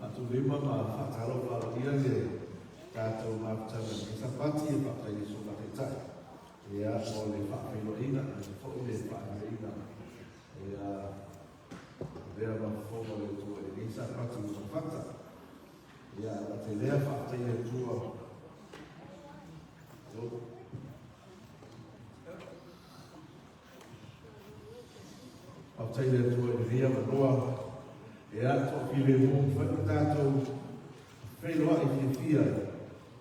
atu lima ma whakaro whaoria le kātou mātanga ki sa pati e whakai e soka te tai. E a o le whakaino ina, e le whoi le whakaino ina. E a lea ma whoma le tua e ni sa pati o sa whata. E a la te lea whakai e tua. Tai le tua e ria manoa e ato ki le mō whanu tātou whenua i te whia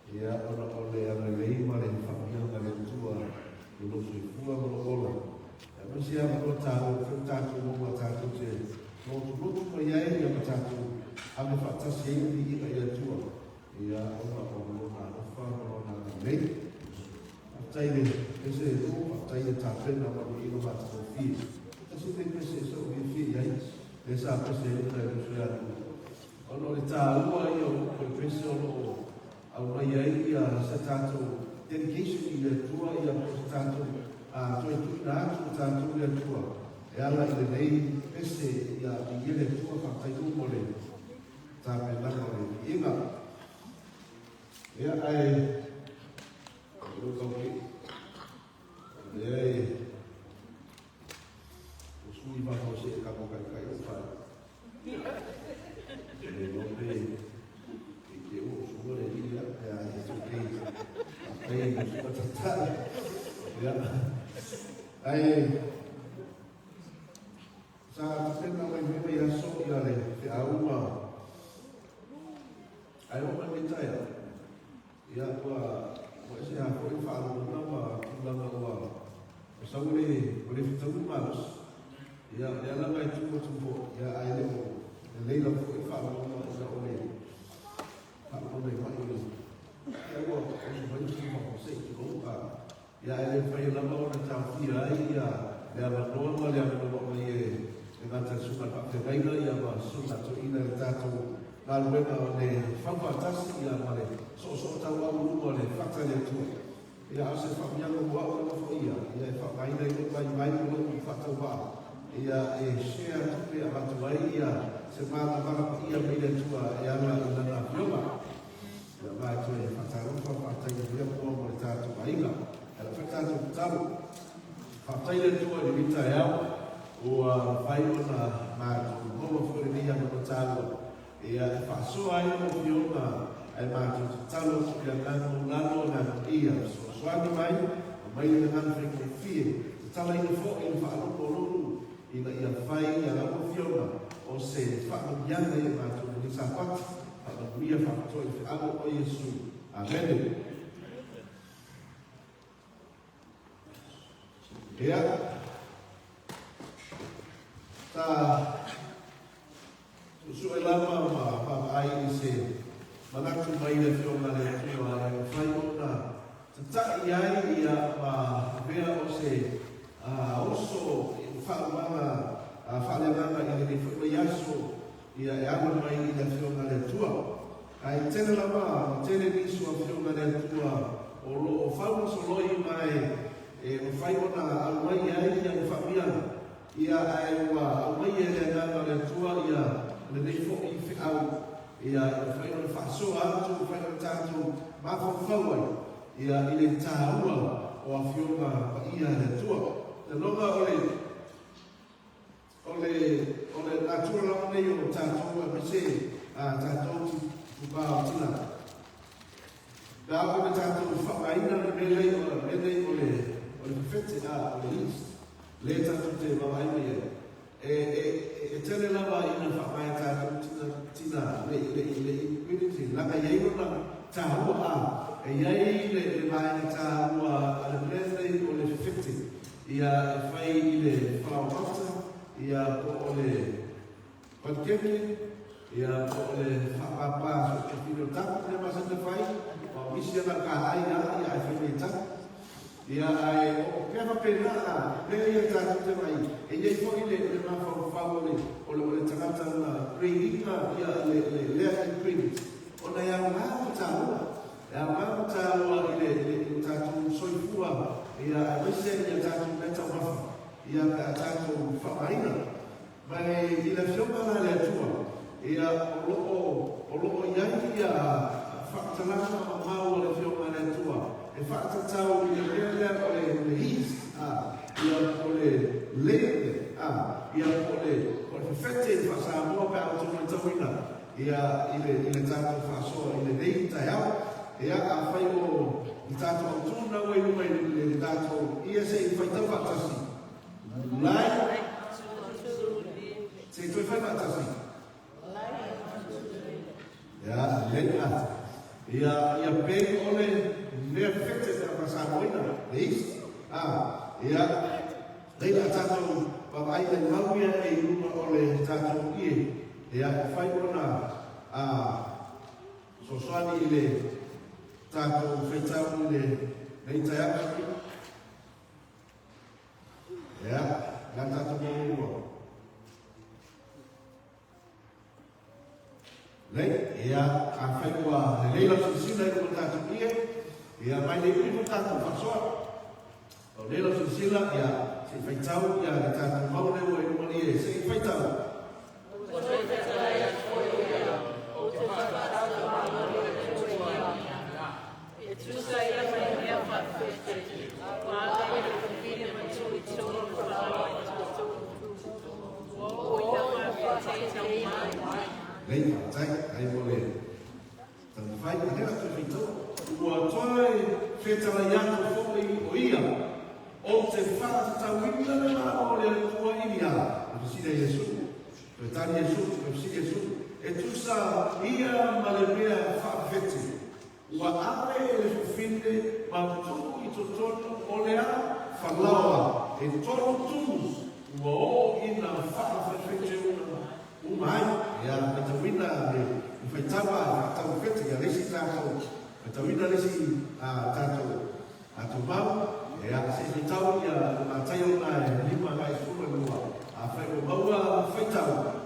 e a ona o le ana le ima le whakianga le tua i loso i fua mano ola e masi a manoa tātou whanu tātou mō tātou te mōtu lotu mai ai a tātou a me whatasi e i i a tua e a ona o manoa o whanua nā mei a tai le pese e tō a tai le tāwhena manu i no mātou whia se te pese so vi fi ai e sa pese e ta e so ya ono le ta ua i o ko pese o au mai ai a sa tato dedication i le tua i a ko tato toi tu na tu ta tu le tua. E ala i le nei pese ia i ele tua whakai tu mo le ta pe langa le inga. Ia ai o kauki. Ia ai o sui wako se e kako kai kai o whai. E lope i ke o sua le ilia e a e tu kei a pei o sua tatara. Ia ai sa tena mai me ia so ia le te auma ai o mai tai ia kwa o se a ko fa lo na ma la na wa o sa le fitu malos ia ia la mai tu po ia ai le la ko fa lo na sa o le fa lo le mai o ia o mai tu mo se tu ba ia ai le fa la ma na ta ia ia le la no ma le no ma ye e ngata suka pa te vaina ia ma suka to ina le tato na luena o le whakatasi ia ma le so tau au luma le whaka le tua ia ase whamianga mua o le fo ia ia e whakaina i lupa i mai o le whakau wā ia e share tupe a watu mai ia se māna mara ia mai le tua e ana i nana whioma ia mai tu e whakarofa whatai e whia mua mo le tato mainga e la whakato taru whatai le tua i mita e au o vai ona mātu momo fwere ni a mono tālua e a whasoa ai mo whiona ai mātu talo ki a nano na ia so swagi mai o mai le ngana wheke fie tala ina fo ina whaalupo lulu ina ia whai ia la mo whiona o se whaamuiana i mātu ni sa pati whaamuia whaatoi whi amo o Yesu Amen. Ea ta su e lama ma ai se manatu mai le fiona le tua e fai ona ta ai ia ma vea o se oso fa mana fa le mana i le fu yaso ia e ama mai le fiona le tua ai tene lama tene ni su fiona le tua o lo fa mo so loi mai e fai ona al mai ai ia fa mia ia ai wa mai e na le tua ia le nei fo i fi au ia fai no fa so atu fai no tanto ma fo fawai ia ile taua o afioma ia le tua le longa ole natura la nei o tanto e se a tanto tu ba o tina da o tanto fa mai na le ole fete a ole le tanto te va mai e tele lava ina whakai tātou tina le community laka iei rona tāhua e iei le maina tāhua a le mlene o le whiwhiti ia e whai i le whaamata ia po o le pankeke ia po o le whaapapa so e whino tapu le masana whai o misi ana ka aina ia e whai tapu ia ai o pena pena le ia tātou te mai e iei whai le mawhau le tangata na ringa ia le green ona ia ngā tāua i le tātou soifua ia maise ia tātou meta wafa ia tātou whamaina mai i le whiomana le atua ia o loo iai ia whakatalana ma mau le whiomana le atua e whakatatau i le lea o le east ia o le lele ia o le fete fa sa mo pa o tonu tawina ia ile tato fa so ile dei taiao ia a fai o tato o tonu na we mai ile tato ia se fa tava tasi lai se tu fa tasi ia lena ia pe ole le fete fa sa moina dei ia dei tato Papa ai le mauia e luma o le tātou ie e a whai ona so soani i le tātou whaitau i le nei taiaka ea, ngā tātou mōrua nei, ea, a whai ua le leila sisina i luma tātou ie ea, mai nei ui tātou whasoa O lelo sila ia se faitau ia le tātou mau leo e umani e se faitau. Lấy phạt trách hay vô lề tầng phái cả thế là tôi phải tốt của tôi phê cho là yang của phong linh của ý à ôm sẽ phát cho win lên là ô lề của ý à tôi xin đây Giêsu tôi ta Giêsu tôi xin Giêsu et tout ça ia malebea fa feti wa ape le finde ma tu i to olea fa lawa e tonu tu wo ina fa feti umai ya petawina le fetawa ta feti ya lesi ta ko petawina lesi ta to atubau ya se fetawa ya ma tayo na lima mai sulu lua a fa ko bawa fetawa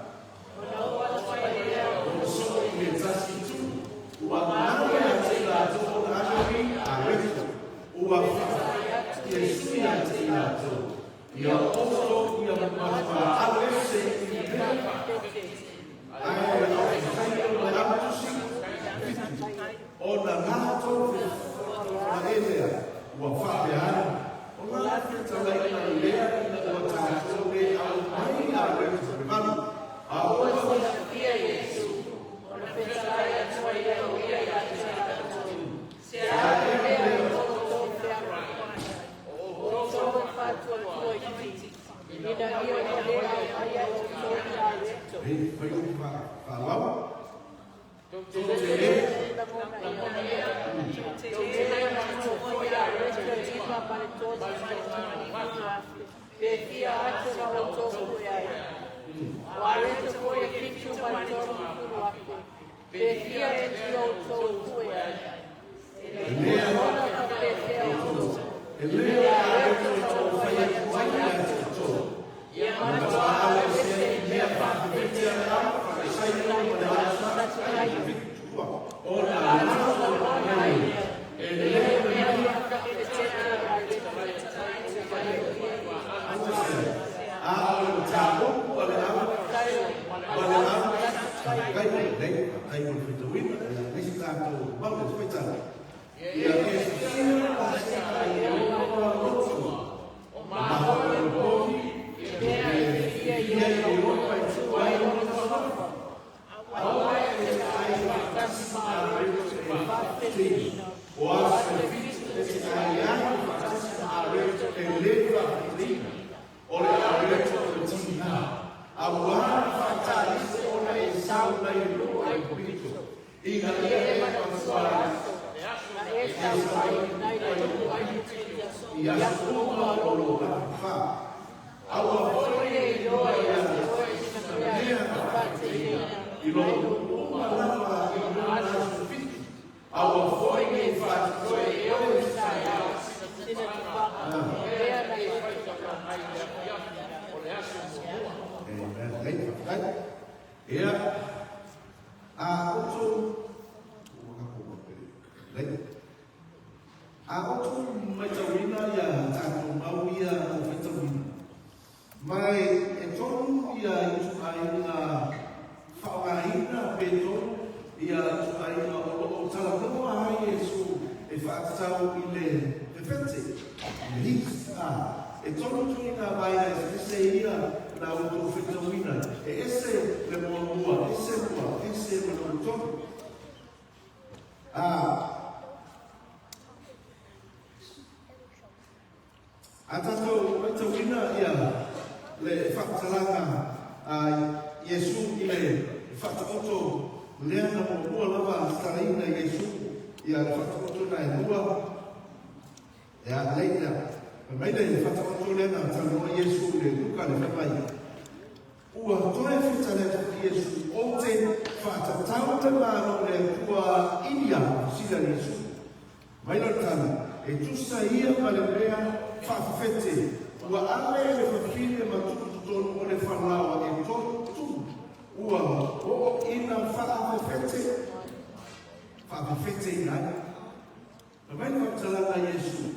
Yesu.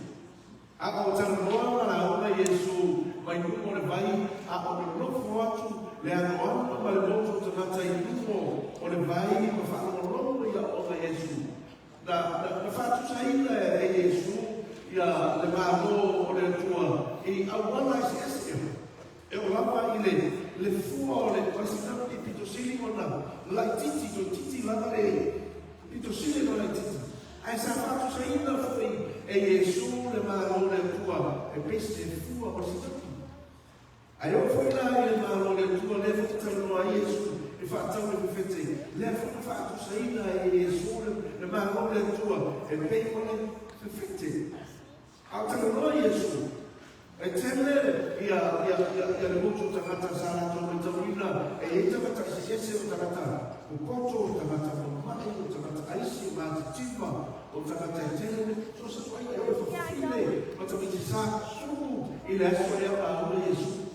Ako vai a o lofo atu le anoa ma le moto te mata I lumo o le vai ma whakalolo ia o ka Yesu. Na whatu saina e Yesu ia le mālo o le tua I awana I se e o lama I le fua o le pasina I pito sili o na lai titi to titi lama le pito sili o lai titi. Ai sa whatu saina fui e Yesu le mālo le tua e peste fua o si taki. Ai o foi lá ele malo le tua le fatalo a Yesu e fatalo le fete le fatu saina e Yesu le malo le tua e peico le fete altro no Yesu e tele ia le mutu tangata sala to le tawina e tangata sese o tangata o koto o tangata o mai o tangata aisi ma tima o tangata tele so se vai e o file ma tamiti sa su ile aso ia a Yesu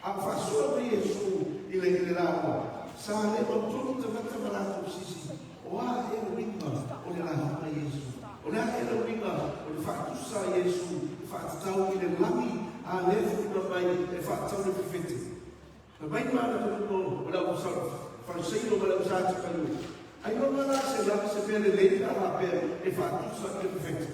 a fasua de Yesu I le rao. Sa le o tonu te mata maratu sisi. O a e o winga o le rahama Yesu. O le a e o winga o le whakatusa Yesu. Whakatau I le langi a le funa mai e whakatau le whiwhete. Na mai mana te no o la usau. Whanuseino ma la usatu kalu. Ai no mana se langi se pere le a pere e whakatusa le whiwhete.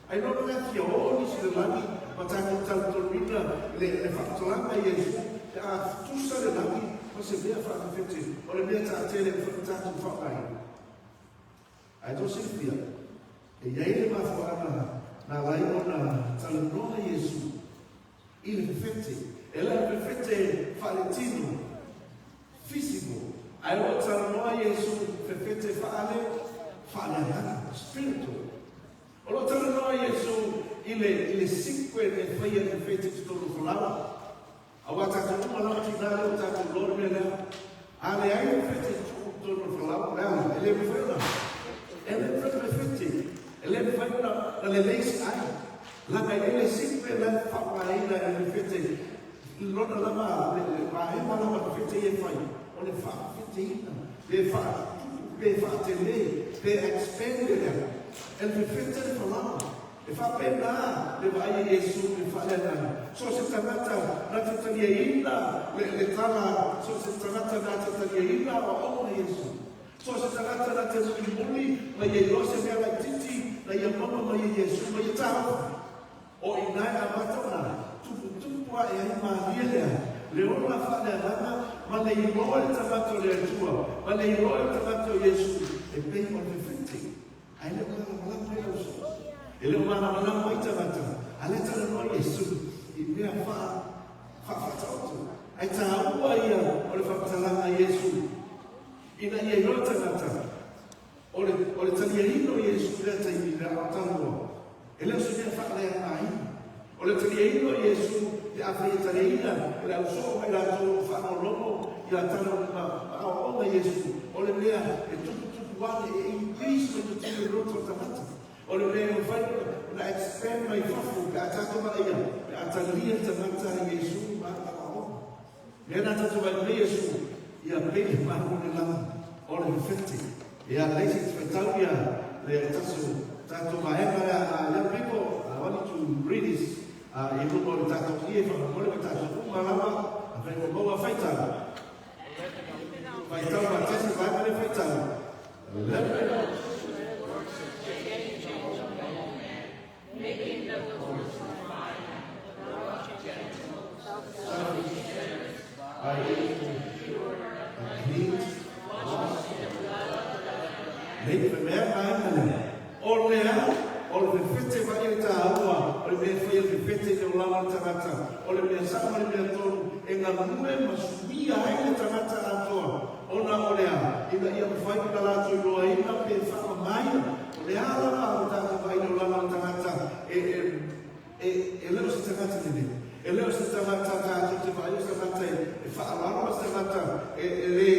Ai no mana ki o ni se langi mataki tau tolmina le whakatolanga Yesu. A tusa le langi o se mea whakawhete o le mea tātele whakatatu whakai. Ai tō sifia e iei le mawhaana na lai o na talanoa Yesu I le whete e le whete whaletino fisico ai o talanoa Yesu whete whaale spiritual o lo talanoa Yesu I le sikwe e whaia le whete titolo whalawa Awa tātou umala ki nāre o tātou lor mea lea. Ale ai o whete tōno whalau lea. Ele me whaina. Ele me whete. Ele me whaina na le leisi ai. Langa ele sikwe le whapaina e me whete. Lona lama, le mahema lama whete e whai. O le whawhete ina. Pe whate le. Pe expande lea. Ele me whete le whalau. E whapena le vai Yesu le whalena. So se tanata na te tania ina le tala. So se tanata na te tania ina o ona Yesu. So se tanata na te muli ma ye lose mea lai titi na ye mama ma ye Yesu ma ye tahu. O inai a matona tupu e ai maria lea. Le ona whalena ma le iloa le tamato le atua. Ma le iloa le tamato Yesu. E pei o le whiti. Ai le kala malama e au so. Ele mana mana mai tamata. Ale tala no Yesu. I mea whaatautu. Ai tā ua ia o le whakatalanga Yesu. Ina ia ino tamata. O le taliaino Yesu lea ta I mea atalua. Ele o se mea whakalea mai. O le taliaino Yesu le awhia taliaina. Ele au so mai rato whakaolomo. I la tala ma aonga Yesu. O le mea e tupu wane e increase me to tine roto tamata. O le mea whai na expand mai whafu ka atako ma ia me atalia tamata Yesu ma o mea na tatu mai me Yesu ia peke mahu le lama o le whiwhete ia leisi whaitau ia le tasu tatu ma ema a young people I want you to read this I look on the tatu ie whakamole me tatu umalama a whai mo maua whaitau whaitau ma tasi whaimane whaitau making the doors fine, gentle, self-generous, by pure, clean, washed in the blood of the Lamb. Make the man o le whiwhete mai e tā ua, o le mea whaia whiwhete te o lawa tangata, o le mea sama le mea tonu, e ngā mue masumia ai le tangata atoa, ona o lea, ina ia mwhai ka lato I roa ina pe whaka mai, o le ala o tātou mai o lawa tangata, e leo se tangata nene, e leo se tangata tātou te whai o tangata, e whaalawa se tangata, e le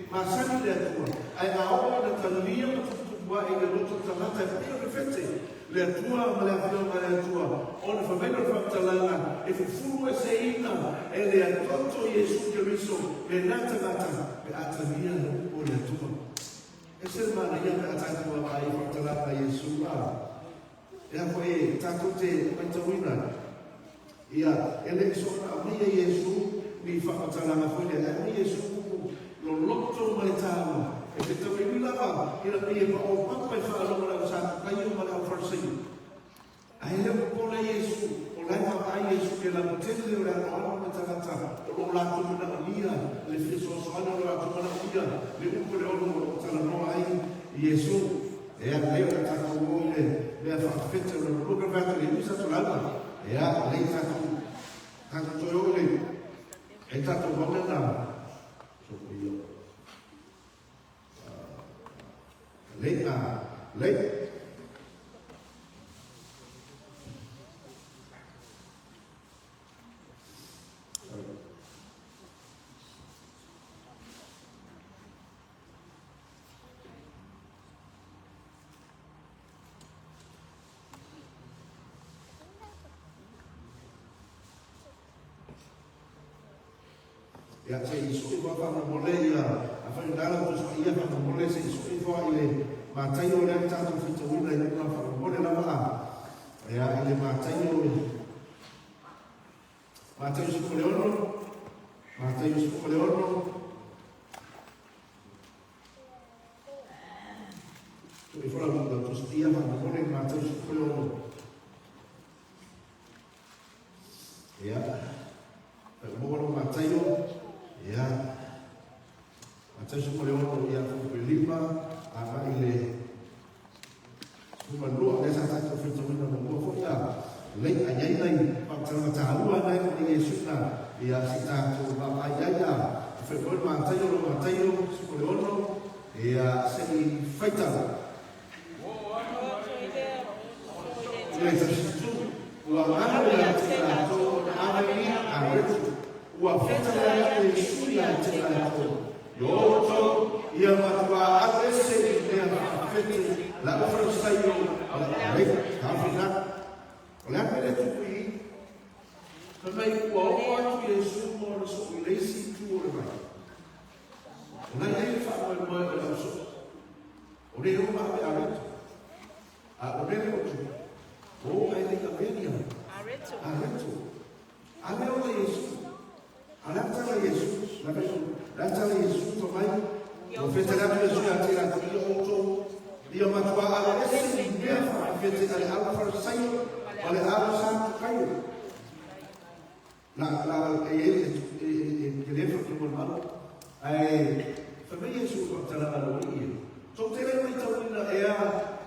masani le atua, ai aoa na talia ma tututua e le roto tangata, e pia le whiwhete, le atua ma le awhia ma le atua o le whamena whaktalanga e fufuru e se ina e le atoto Yesu Keriso e nātangata me atania o le atua e se mana ia me atatua mai whaktalanga Yesu a e a koe tātou te maitawina Ia, ele so na mai Yesu ni whakatala na koe le ai Yesu lo loto mai tāma. E te tau i lava, ira ni e pa o papai whaalonga la sa kai o mai au farsi. Ai leo pole Yesu, o lai ma ai Yesu ke la motele le ora no ma tangata. O la ko na ia, le fiso so ana la ko na ia, le upo le ono tala no ai Yesu. E a leo ka ta ko le a whakawhete o le ruka vata le misa to lama. E a le tātou, tātou toi ole, e tātou wana nā. So ko ia. Le. Ya se iso i waka mole ia a whai ndara o so ia waka mole se iso i waka ile mātai o rea tātou whita wina i nuna waka mole na maa ia ile mātai o suko le ono mātai o suko le ono so i whara munga to so ia waka mole mātai o suko le ono ia waka mole mātai o ya, macam semua orang yang berlima, apa ini, semua dua desa satu firman dan dua kota, lain aja ini, macam tahu ada yang Yesus na, ya kita tu bapa aja, firman matayo, semua orang, ya seni fighter. Ia tersitu, uang yang kita tu ada ini ada. Ua whetara e suia te kato. Ioto, ia matua atese i mea whakawhete, la wharasaio, la rei, hawhina. O le apere tuku i, ka mai ua o atu Yesu mora so i leisi tu o le mai. O nai ei whaoe mai o la so. O ne o mawe areto. A o ne o tu. O ai le ka venia. Areto. A me o le Yesu. Alantala Yesus, lantala Yesus tomai, o fetera Yesus atira tio oto, dia matua ala esse mea fetera ala farsaio, ala ala santo caio. La telefone que mormalo, ai família Yesus tala ala oi. So tele mai tawina ea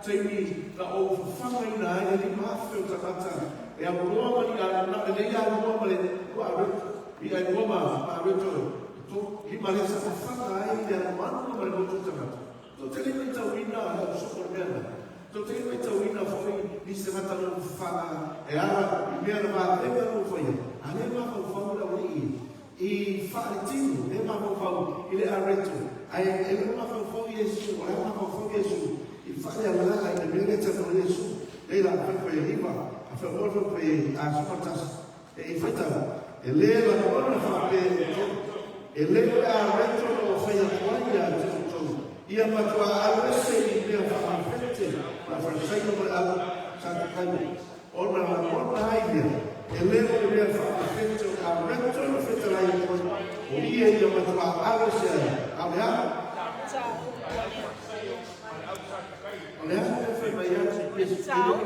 taimi la o famaina ele mafio takata, e a roa ni ala na ele ia roa male wa ia ngoma pareto to himale sa fanga ai dia manu male mo tata to tele mai tawina la so pormena to tele mai tawina foi ni se mata no fanga e ara mea ma e ma foi ale ma ko fa la wi e fa tino e ma ko fa ile areto ai e ma ko fa Yesu ora ma ko fa Yesu e fa ya la ai me le tata Yesu e la fa riva a fa mo foi a sotas e fata ele la buona fa bene ele ha retro lo fa ya quaia tutto ia matua avesse il mio fa fette la farsaio la santa caio ora la buona idea ele lo mio fa fette ha retro lo fette la io o ia matua avesse avea olha foi vai a ciao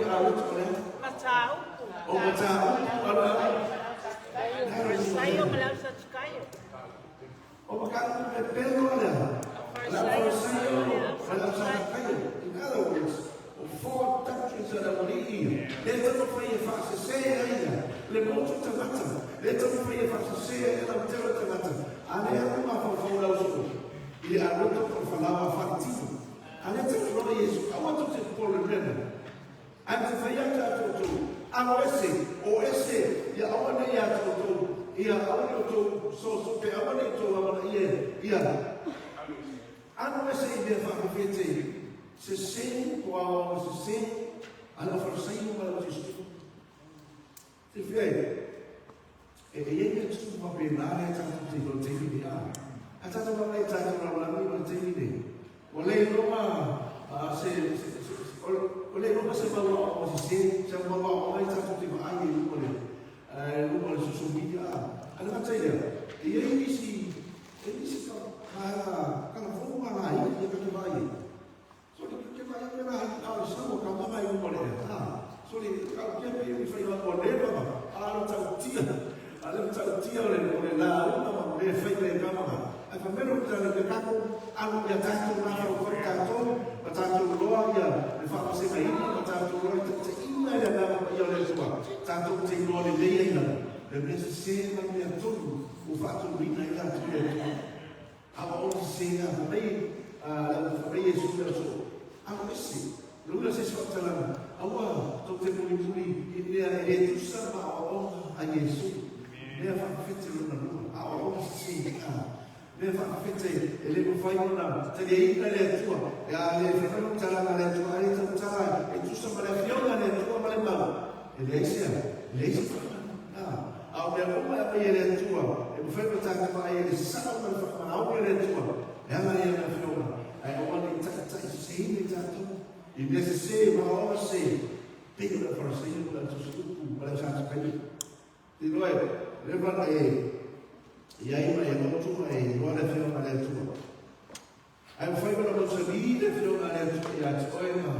o matao Farsaio malau sa kayo. O makakita pero na. La farsaio malau sa kayo. In other words, o four countries that are leading. Dentro do país faz se ainda. Le monte tamata. Dentro do país faz se ainda o teu tamata. Ale uma fofura o sul. E a outra por falar fartido. Ale te falou isso. I want to take for remember. Antes foi a tudo. O esse ya awana ya to ya awana to so pe awana to awana ya ano esse ide fa fete se sem o se sem ana farsaio para o Cristo se vê e tu va penare tanto ti lo devi dia ata to va ita to la mi lo devi ne ole Roma se ole Roma se va o se ma mai tanto ti vai ole ini si kalau fokus mana ini dia kena bayar. So dia bayar kena kalau semua kamu bayar boleh. So kalau dia bayar saya boleh apa? Alam tahu dia boleh lah. Apa boleh saya kamu? Apa melu kita nak kamu alam dia tahu nak kau tahu luar ya. Lepas saya ini tahu luar itu ini ada yang semua. Tahu luar dia ini. Lebih sesi macam tu, ufatu bina yang tu dia. Apa orang sesi apa bayi sudah so. Apa mesti? Lalu sesuatu dalam awal tu terpuli ini itu sama orang Yesus. Dia fakir lalu awal sesi. Dia fakir ele berfaham dalam. Jadi ini dia tu. Ya dia fakir dalam dia tu. Dia tu cara itu sama dia fiona dia tu malam malam. Ele Asia. Au dia uma apa ele tua. Eu fui botar para ele sabe para au ele tua. Ela ia na fiona. Aí eu mandei tá sim tá tu. E desse ser uma hora ser. Tem que dar para ser para tu suco para já cair. E não é. Lembra aí. E aí vai eu tu aí agora fiona para tua. Aí eu fui para nossa vida fiona para tua. E a tua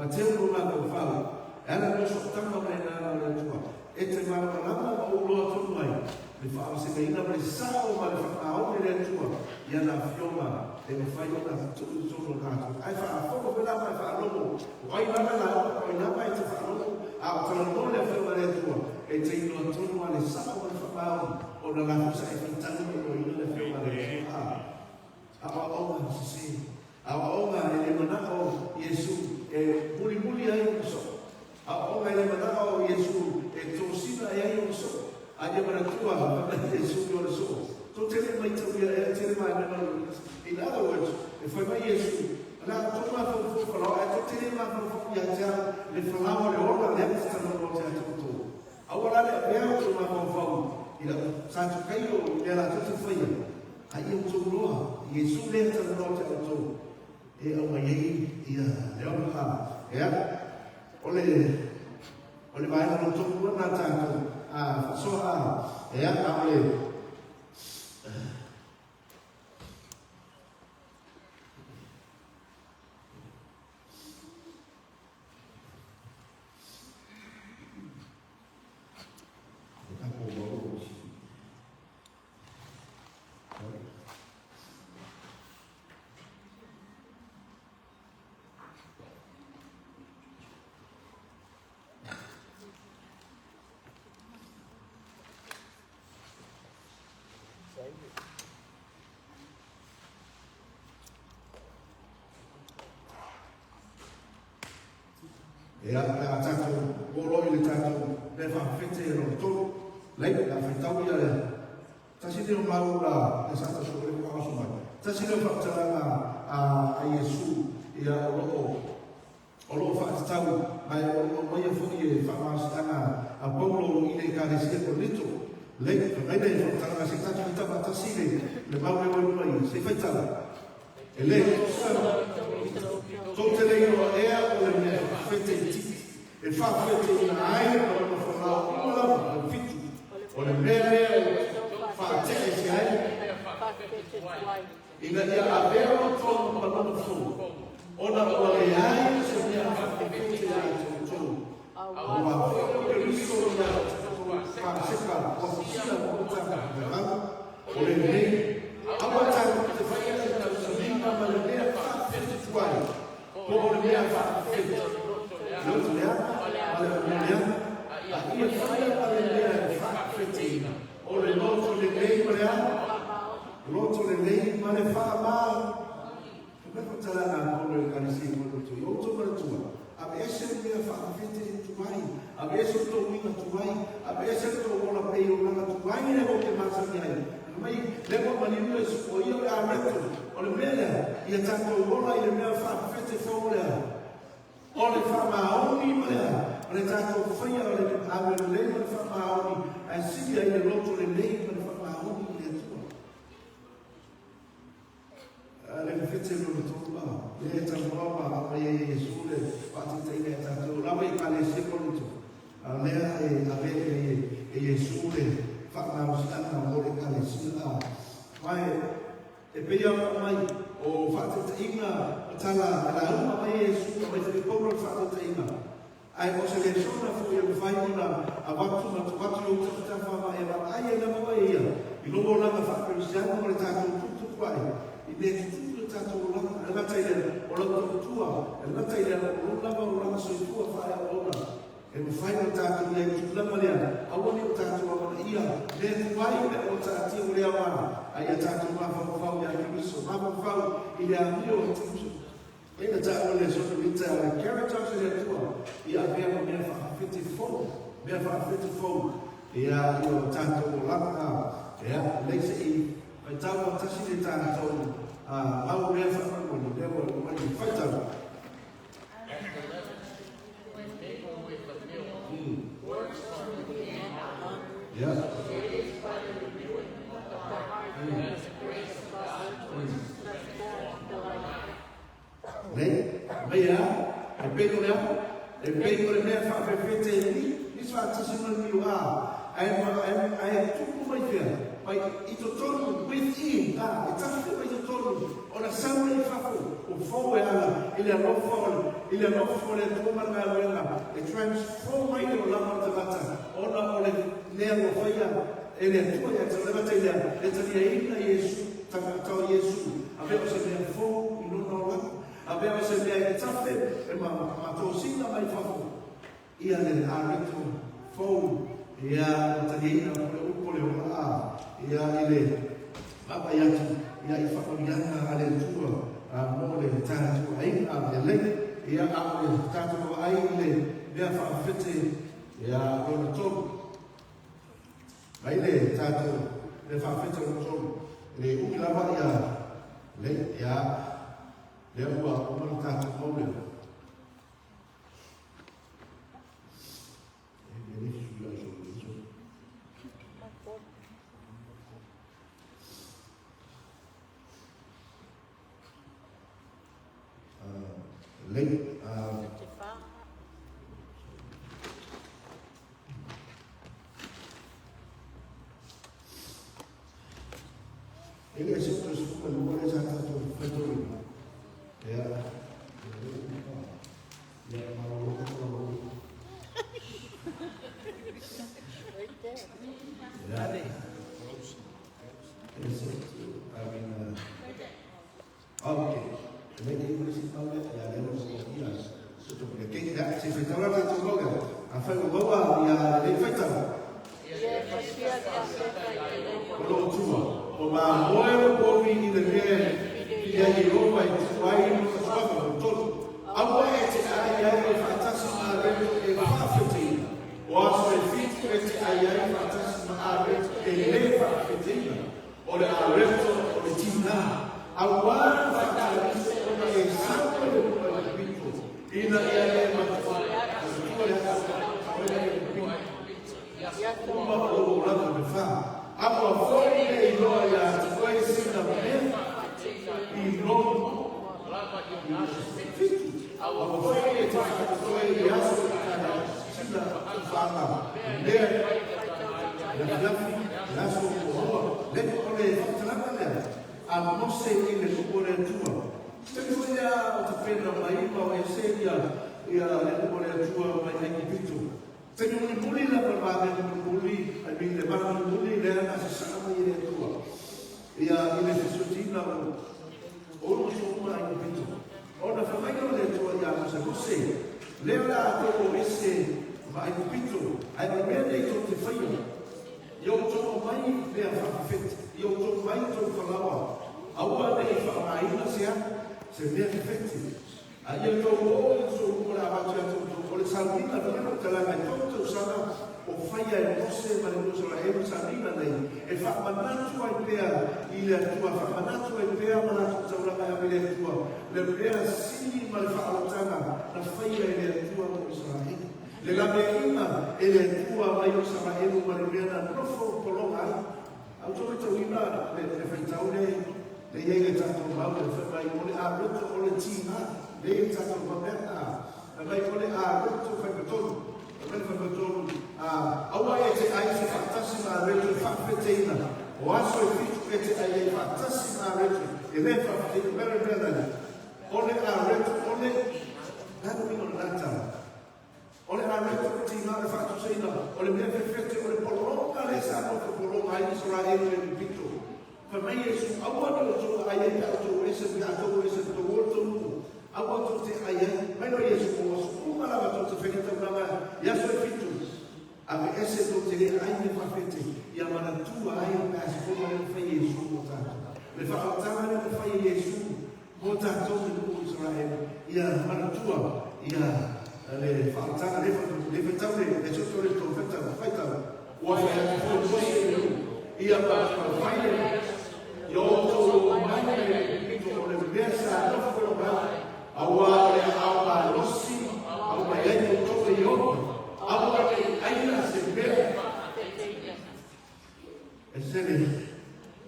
Mateus não mandou falar. Ela não só estava na tua. Entre malam o luar tu mai, lepas saya kena bersau malam awal dia tua, yang nak fioma, dia fioma nak tu nak. Ai faham, kau berapa faham? Ai nama itu faham. Kalau dia fioma dia tua, itu luar tu mai lesau malam awal, orang nak saya pintar itu dia fioma dia tua. Awak orang sisi, awak orang yang mana Yesus, buli ayam so. Awak orang yang mana Yesus. Tosina ya yoso aja beratua pada Yesus yoso tu tele mai tu ya tele mai na in other words if I may Yesus la tu ma fu kalau tu tele ma fu ya ja le falava le ora le sta no lo ja tu awala le ya tu ma fu ila sa tu kayo le la tu fu ya ai tu lo Yesus le sta no ja tu e o mai ya le ora ya oleh bahan untuk buat nanti soal ya oleh ya la tato bolo ile tato le fa fete lo to le la feta ya le tasi de mau la esa ta sobre ko aso mai tasi de fa tala a Yesu ya o fa tau mai o mai fo ye fa mas ana a bolo ile ka de se ko lito le fa de fa tala se ta ta tasi le mau le mai se fa tala ele tot le io e il fa fete in aria non fa una fitu o le mele fa tele si ai in la avero con ballo fu ona o le ai se mi fa fete ai tu ma che lui solo fa sepa o si la porta o le mele avata te fa che ma le mele fa fete tuai o le mele fa fete Ia fai para le fa fetina. O le loto le lei para loto le lei ma le fa ma. Come potela na con le canisi con tu. Io to per tu. Avesse le fa fetina tu vai. Avesse to mi tu vai. Avesse to vola pe una tu vai ne o che ma sa mi. Mai le mo mani no es o io a metto. O le mele ia tanto vola ile me fa fetina fora. O le fa ma oni ma le tato fai ole ave le le fa maoni ai si ai le loto le le fa maoni le tu le fete lo to ba le tato ba ai Yesu le pati te le tato la vai ka le se ko tu le ai ave e Yesu le fa maoni sta na mo le kale sila. Mai e pia mai o fata inga tala la uma mai Yesu mai te pomo fata inga. Ai o se le sona fu e fai una avatu na tupatu o tata fa e va ai na mai ia. I lobo na fa pe siamo mo ta tu kwai. I me tu ta tu la na taile o la tua e la taile o la ba o so tua fa e o na. E me fai o tātou ia i tula malea, awani o tātou awana ia, me tuai me o tātou o lea wana, ai a tātou mawhawhau ia ki miso, mawhawhau i lea mio o timuso. E na tātou le soto mita o le characters e le tua, i a mea o mea whakawhiti fōu, i a o tātou o langa, e a leise i, mai tātou a tasi le tātou, au mea whakawhau, lea o mai i whaitau. Yeah. Meia, e pego le mea whawhewhete ni whātasima ni ua, ai tuku mai whea, mai I to tonu within, e tafu mai to tonu, o na sauna I whafu, o fōu e ala, I le rofo le tōmana wenga, e transform mai o lama te mata, o na o le nea o whaia, e le tua e te lewata I lea, e tania ina Yesu, tangatau Yesu, a veo se mea fōu I nuna o lama, a veo se mea e tafe, e ma tōsina mai whafu, ia le arito fōu, ia o tania ina o le upole o a, ia I le mapa iatu, ia I whakorianga a le tua, mo le tātua ai, a le lei, ia a le tātua ai le mea whawhete, ia o le tōru. Mai le tātua le whawhete o le tōru, le ukilawa ia le, ia le ua o mara tātua maule. Late, ele é sempre o lugar exato do feito. Okay. Lady municipal ya demos días. Que ya se festaba la toga. A fue boa ya le festa. Lo tuvo. O ma moe povi I de me ya llegó vai no suave todo. Agora é fantástico e fácil. O aso fit este ai fantástico e leva fetina. Ora a resto o tina. Agora fantástico e sangue do Espírito. E na uma ou outra me fala. A foi e loja foi sendo bem e logo a foi e foi a sua fala a mose I le kupore tua. Tengo ya o te pena mai o e seria ia le kupore tua mai ai pitu. Tengo ni muli la parvade ni muli ai mi le bana muli le ana se sama I le tua. Ia I le fesutina o no suma ai pitu. Ona fa mai no le tua ia se mose. Le la to ese mai pitu. Ai me ne to te faio. Yo to mai me fa fet. Yo to mai to falawa. Aua nei whaaina sea, se mea effetti. A ia tō o so mora abatu atu, o le salmina vina te la mai tōtou sana, o whaia e mose ma le mosa la e salmina nei, e whaamanatu ai pēa I le atua, whaamanatu ai pēa manatu taura mai a le atua, le pēa sini ma le whaalotanga, na whaia e le atua mo Israel. Le lameina e le atua mai o Israel ma le mea na nofo kolonga, au tōi tau ina le whaitaune, le iei tātou mau le whai o le a roto o le tīma, le iei tātou mamea, mai o le a roto whai patonu, mai whai patonu, aua e te ai se whakatasi ma reto whawheteina, o aso e fitu e te ai e whaatasi nā retu, e le whawhiti mere mere ole a retu, ole nanu ino nata. Ole a retu e ti nā le whaatusaina, ole mea whewhete, ole polonga le sa no ke polonga ai Israel e pito. Fa mai e su awa ni o tō ai e ka tō ese mi a tō ese tō woto mu. Awa tō te ai e, mai no Yesu o asu umalawa tō te whenita unama, yaso e fitu. Ave ese tō te re ai me whawhete, ia mana tua ai o me asi koma le whai Yesu mo tātou. Le whakautama le whai Yesu mo tātou me nuku Israel, ia mana tua, ia le whakautama le whetau le soto le tō whetau, ua whai ati fōi koe e nu, ia mana whai le, ia o tō mai le pito o le mea sa nofo o mai, aua le aua losi, au mai ai o tō e iopo, aua le aina se mea. E sene,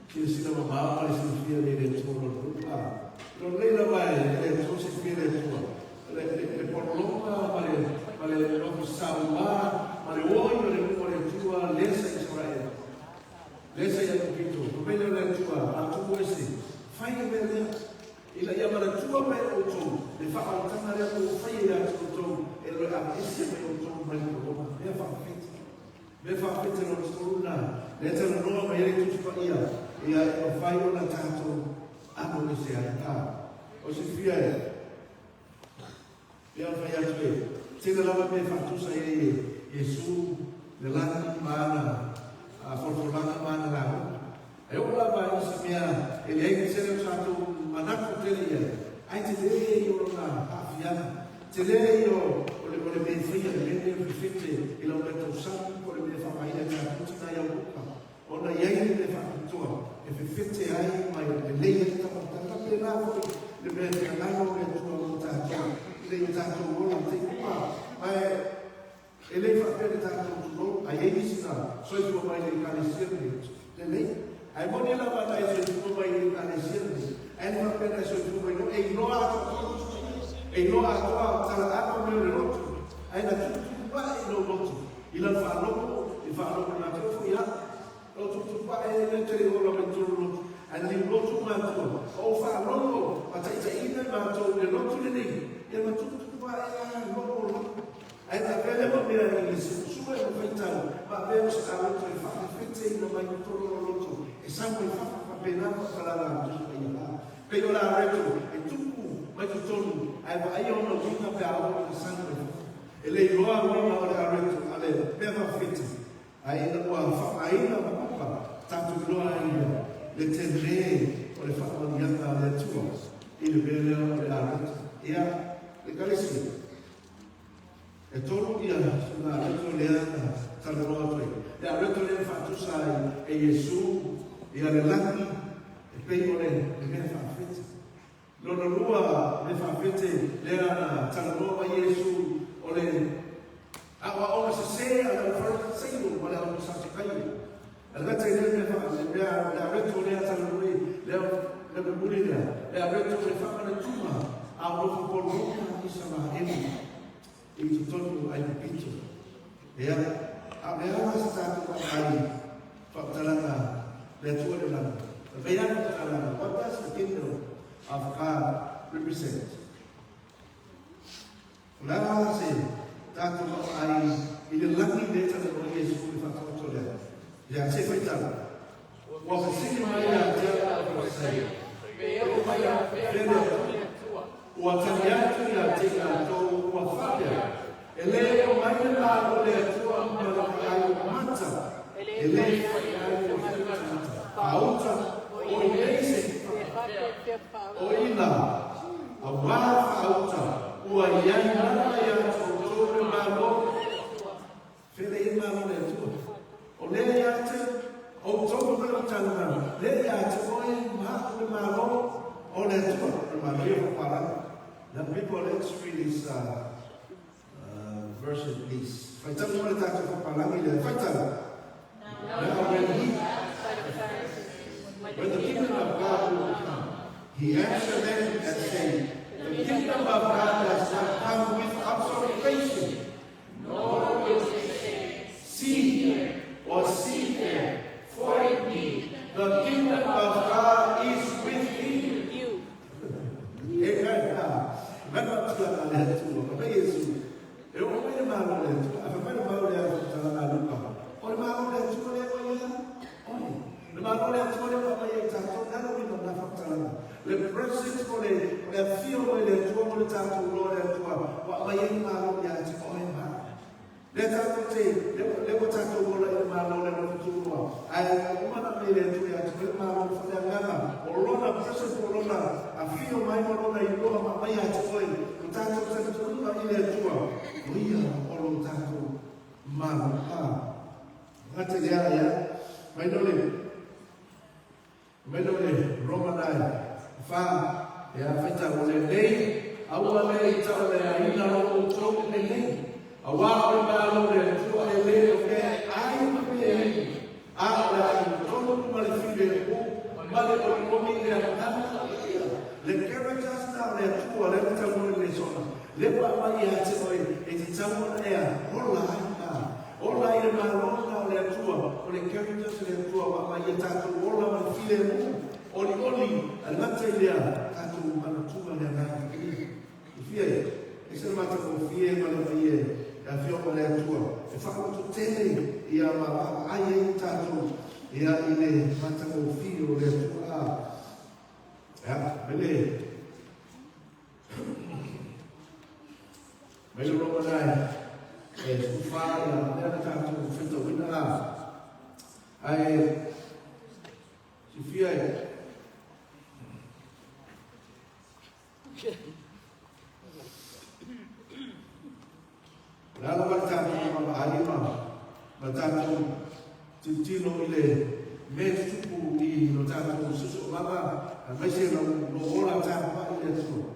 ki le sina mamā, le sina fia le tōna rupa. No leila mai, le tō se fia le tōna. Le porolonga, ma le nofu saua, ma le oi, ma le mua le tua, lesa Israel. Lesa ia kupito, kupena le tua, a tuku ese. Fai e mea lea, ila ia mara tua mai o tō, le whakautanga rea o fai e atu o tō, e loe a ese mai o tō mai o tō, mea whakawhete. Mea whakawhete no storuna, le tana noa mai ere tutupa ia o whai o na tātou, ako le se ata. O se fia e, ia whai atu e, tēnā lawa me whaktusa e Yesu, le lani maana, a whorwhoranga maana rāo. E o lawa i sa mea, e le hei sere o tātou manako tere ia, ai te lei i o na hawhiana, te lei i o le me whaia, le mene o whiwhete, i lau le tau samu, o le me whamaina ka putina i au uka. O na iai le whakatua, e whiwhete ai mai le lei e tamata, le nā hoi, le mea te anano le tua o tātou, le i tātou ola te upa. Mai e lei whapere tātou tuno, ai e nisina, soitua mai le kane sirne, le lei. Ai moni la mana e soitua mai le kane sirne, ai ni whapere soitua mai no, e noa ato, e noa ato, tala ako meo le rotu. Ai na tutu pa e no lotu. Ila whanoko, i whanoko na tōwhu ia. O tutu pa e ne tere ola me tōru lotu. Ai na li lotu mātua. O whanoko, a taita ina mātua le lotu le nei. Ia na tutu pa e a loko lotu. Ai na pele mo mea i le suma e mo whaitau. Ma mea sa a lotu e whakawhete ina mai o tōru lotu. E samu e whakapena whakalala a tutu ia la. Pero la reto, e tuku mai tu tonu. Ai wa ai ono vinga pe a o le sangue. E lei loa mona o le aretu, a le mea whiti. Ai ina ua whakaina mapapa, tatu loa ia, le te re o le whakamaniata le tua, i le mea leo o le aretu. Ia, le kalesi. E tolu ia, suna aretu lea na tala loa tue. Le aretu lea whatusa e Yesu, ia le laki, e pei o le mea whawhiti. Lona lua le whawhiti lea na tala loa Yesu, ole awa ona se ala fora seibo wala ona sa te kai ala te le le reto le ata lui le buli le reto le fa na tuma a lo ko lo ni sa ma emi i tonu ai pito e a me ala sa ta ai fa talanga le tu le la vean talanga what does the kingdom of God represent? La se tato no ai il laki deta de o Yesu le fa tutto le ya se foi tal o se sini mai a te o sai pe o mai a pe o ataniato ya te a to o fabia ele o mai la o le tua ma la ai o mata ele ai o mata pauta o inese o ina a wa pauta ua iai nana ia tōtore mālo, where i mālo le tua. O le ia te, o tōku karo tanga, le ia te oe mālo le mālo, o le tua. Ma rea whapara. Now people, let's read this verse at least. Whaitamu mare tātou whaparangi le, whaitara. Now when the kingdom of God will come, he answered them and said, the kingdom of God does not come with observation, nor will they say, see here or see there, for it need le fio mai le tua mo le tātou lo le tua, wa mai e mālo ia te o e mā. Le tātou te, le wa tātou mo le mālo le no tūrua. Ai, umana me le tua ia te o e mālo le whare angana. O lona, presa o lona, a fio mai mo lona i loa ma mai a te oi. O tātou tātou tūrua i le tua. O ia o lo tātou mālo. Ngate lea ia, mai nole Romanai, wha, e a whaita o le nei, aua le i tau le a ina o tōku le nei, a wā o mālo le tua e le o ke ai ma me e, a le a i tōku ma le while o, ma le o komi le a nana, le characters na le tua le tau mo le sona, le pa mai a te oi, e te tau mo e a, hola ai na, hola i le marona le tua, o le characters le tua, wa mai e tātou hola ma le while o, Oli, almata ilea, tātou mana tūma lea nā kiri. I fia e, e se mata ko fia e mana mai e, a fia o lea tua. E whakamoto tēne, i a ma ai e tātou, i a i le mata ko fia o lea tua. Ja, mele. Mele romanai, e skufaa i a lea tātou whita wina a. Ai, si fia e, Lala wata ko ma alima matatu tintino ile metuku I no tatu susu mama maise no ola ta pa ile tu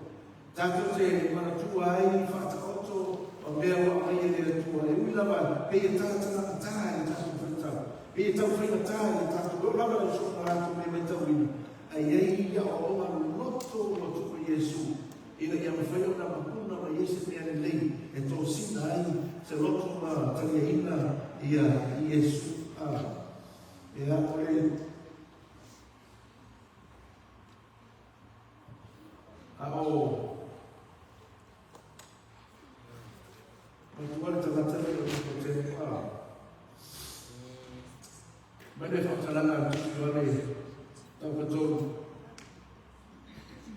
tatu te mana tu ai fata auto o me wa ai ile tu ai ula ba pe tatu na tai tatu fata pe tatu fata tai tatu do lava so na tu me metawini ai ai ya o ma loto loto Yesu ina ia mawhai o na makuna ma Yesu me ane lei e tō sina ai se loto ma tariaina ia Yesu e a ole a o ma tuale tamatari o ko te ma ne whakalanga tuale tau katonu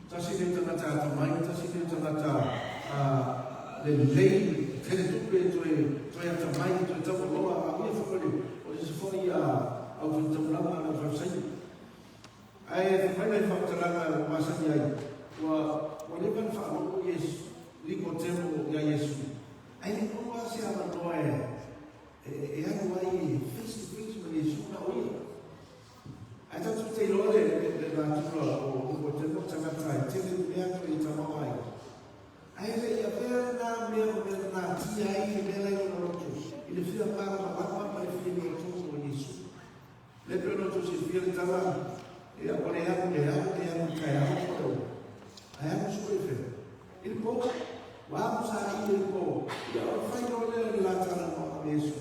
tasi ne tangata mai, tasi ne tangata le lei, tene tupe toi ata mai, toi tau loa, a mia whakore, o se whai au whantamulama na whawsai. Ai, whainai whakataranga masani ai, wa lewan whaaro Yesu, liko temo ia Yesu. Ai, ne konoa se ama noa e anu ai, face to face ma Yesu na oia. Ai, tatu te lore, le nātura o te mo tangata, te mea ko I tamau ai. Ai le ia pēra mea o mea nā tia ai, mea lai o roto. I le whia para ma waka ma le whia ni o tōko o Yesu. Le pēra no tō se whia le tama, e a kone haku le haku le haku kai haku koro. Ai haku sui whia. I le pōka, wa haku sa I le pō. I a o whai no le la tana no o Yesu.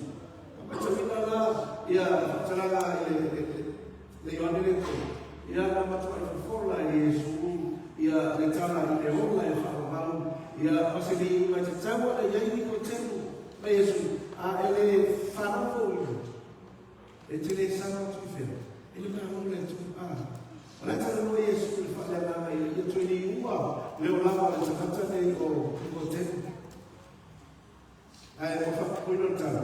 Ma tawina la, I a taranga le Ioane le tō. Ia na matua I whafola Yesu, ia le tana I le hola e whakamalu, ia pasiri mai te taua le iaini ko temu, ma Yesu, a ele whanoko ino, e te le sana o tuwhera, ele mea hole tu o le tana no Yesu, le whale nana ia tui ni ua, leo lawa le takata nei o temu. Ai, mo whakako ino tana,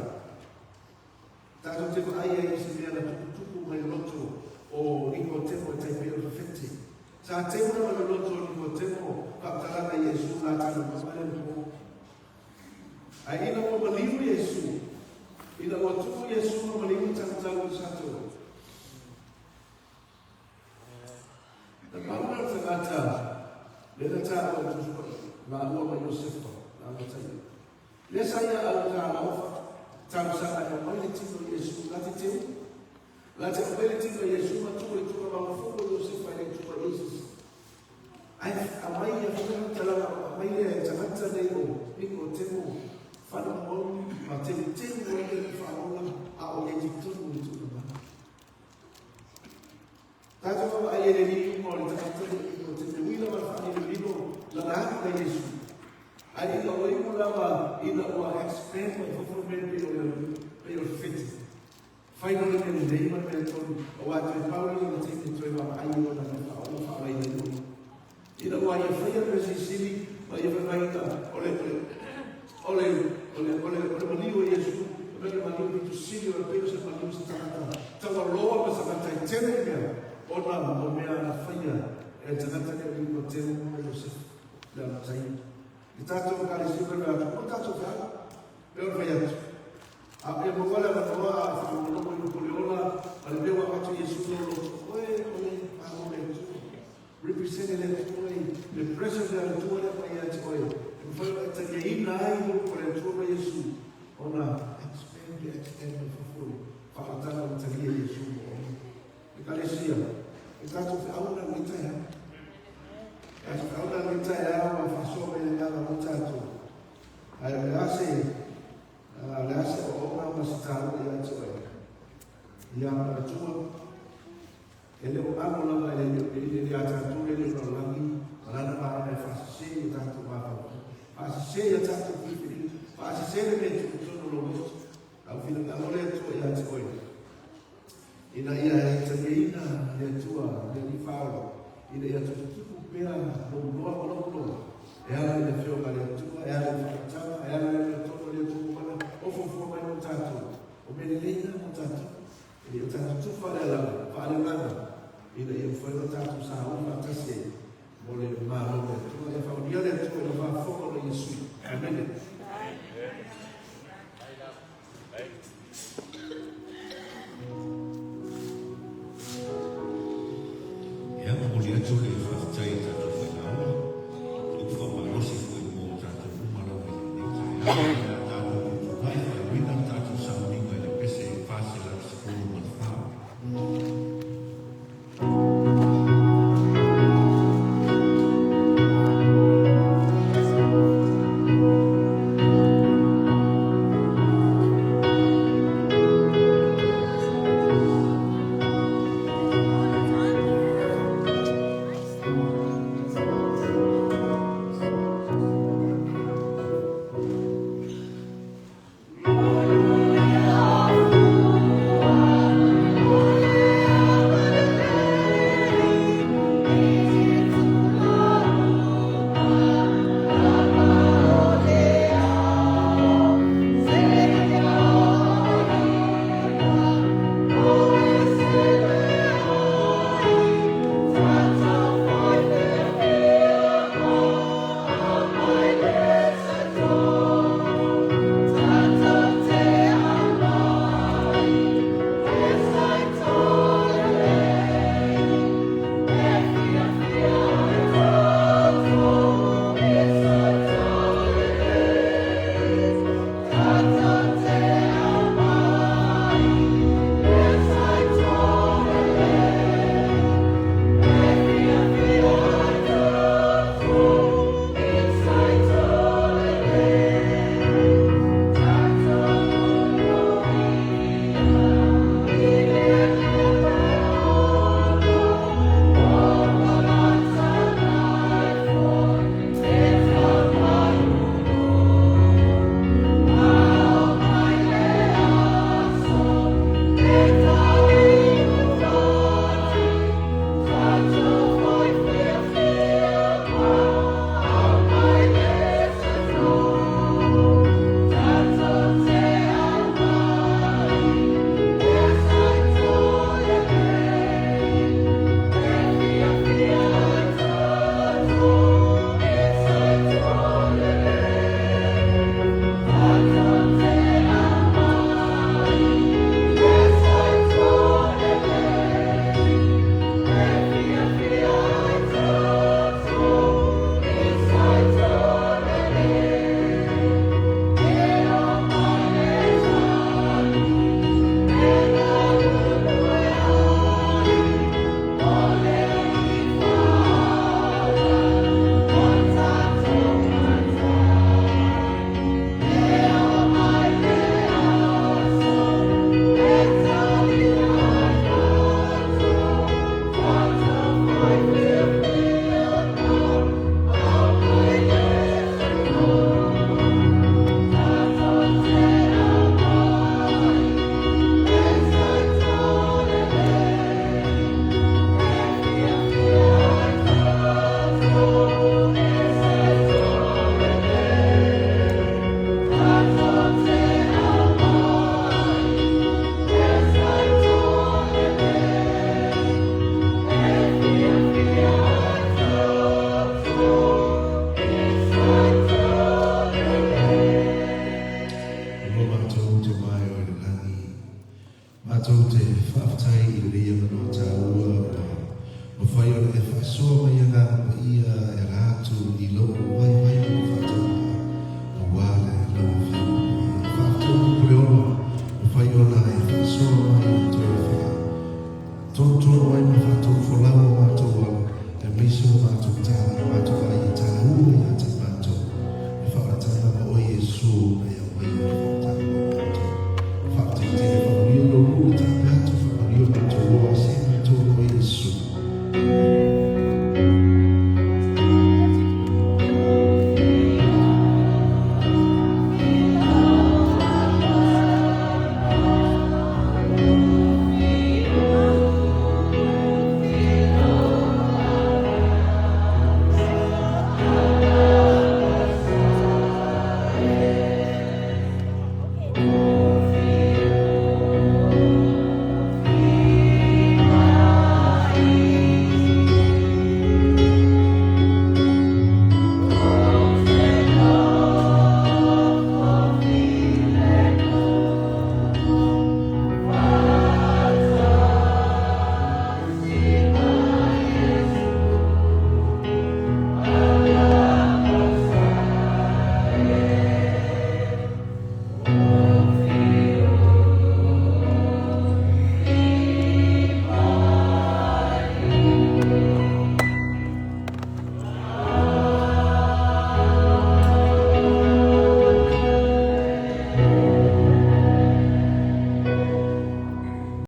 tato te ko ai ai si mea na tuku mai loto, o iko temo tai pia o fete. Sa temo na loto iko temo kaptalana Yesu la tana mamale mo. Ai ina mo malimu Yesu. Ina mo tu Yesu mo malimu tangtalo sato. Na mamala tangata le tata o tu la mo Yosef la tata. Le saya ala la ofa. Tangsa na mo le tino Yesu la tete. La te apele tika Yesu matua I tuka mawafuko Yosef ai tuka Jesus. Ai amai ya fuka tala amai le tangata nei o niko temo whana monu ma temu temu o le whaonga a o ye jitunu I tuka mana. Tātua ai e riku mo le tangata nei o temu wila ma whani le rino la nāku na Yesu. Ai ina o imu lawa ina o expand my fulfillment pe o fiti. Finally, in the name of the Lord, what we power in the thing to our eye, what I know, I know. You know why you feel e tangata ne o ko te mo e Joseph le tai i tato ka le sipa le ko tato ka pe o vai atu a e mo wala ma toa a fa mo mo ko le ola ale me wa atu Yesu lo o e a mo le representing the presence of the Lord by its oil. And for the Yaina, I will for the Lord Yesu on a extend of full. Father, to hear Yesu. The Galicia, it's out of our retire. As our retire, of so many other Mutato. I will say, last all our star, the its oil. Young Tour. Ele o amo lava ele atatua ele no langi ana para me fazer o tanto mapa fazer o tanto que fazer me tudo no logo ao fim da hora tu ia te coi ina ia ina ia tua ele fala ina ia tu tipo pela no ela ele fez para tua ela ficava ela ele todo ele tu para o fofo mais no tanto o menino no tanto ele o tanto tu fala lá ina ia foi no tanto saúde para crescer boleh mahu tu ia falar dia ele tu ele vai foco no Yesu amém Ya mulai tu le fazai ta tu fala. Tu fa malo si foi mo ta tu malo ni ta. Ya ta tu vai vai na ta tu sa ni vai le pese fácil a se por uma fa. whaasoa mai ngā pa ia e rātu I lo vai vai o whātua o wāle lo whātua pule ola o whai ola e whaasoa mai o tō whā tōtō mai ma whātua wholau o mātou wala e miso o mātou tāna mātou vai e tāna ua I ata mātou e whaatana ma o Iesu e a mai o whaatana o mātou whātua te whaurio lo rua tā pēatu whaurio mātou o se mātou o Iesu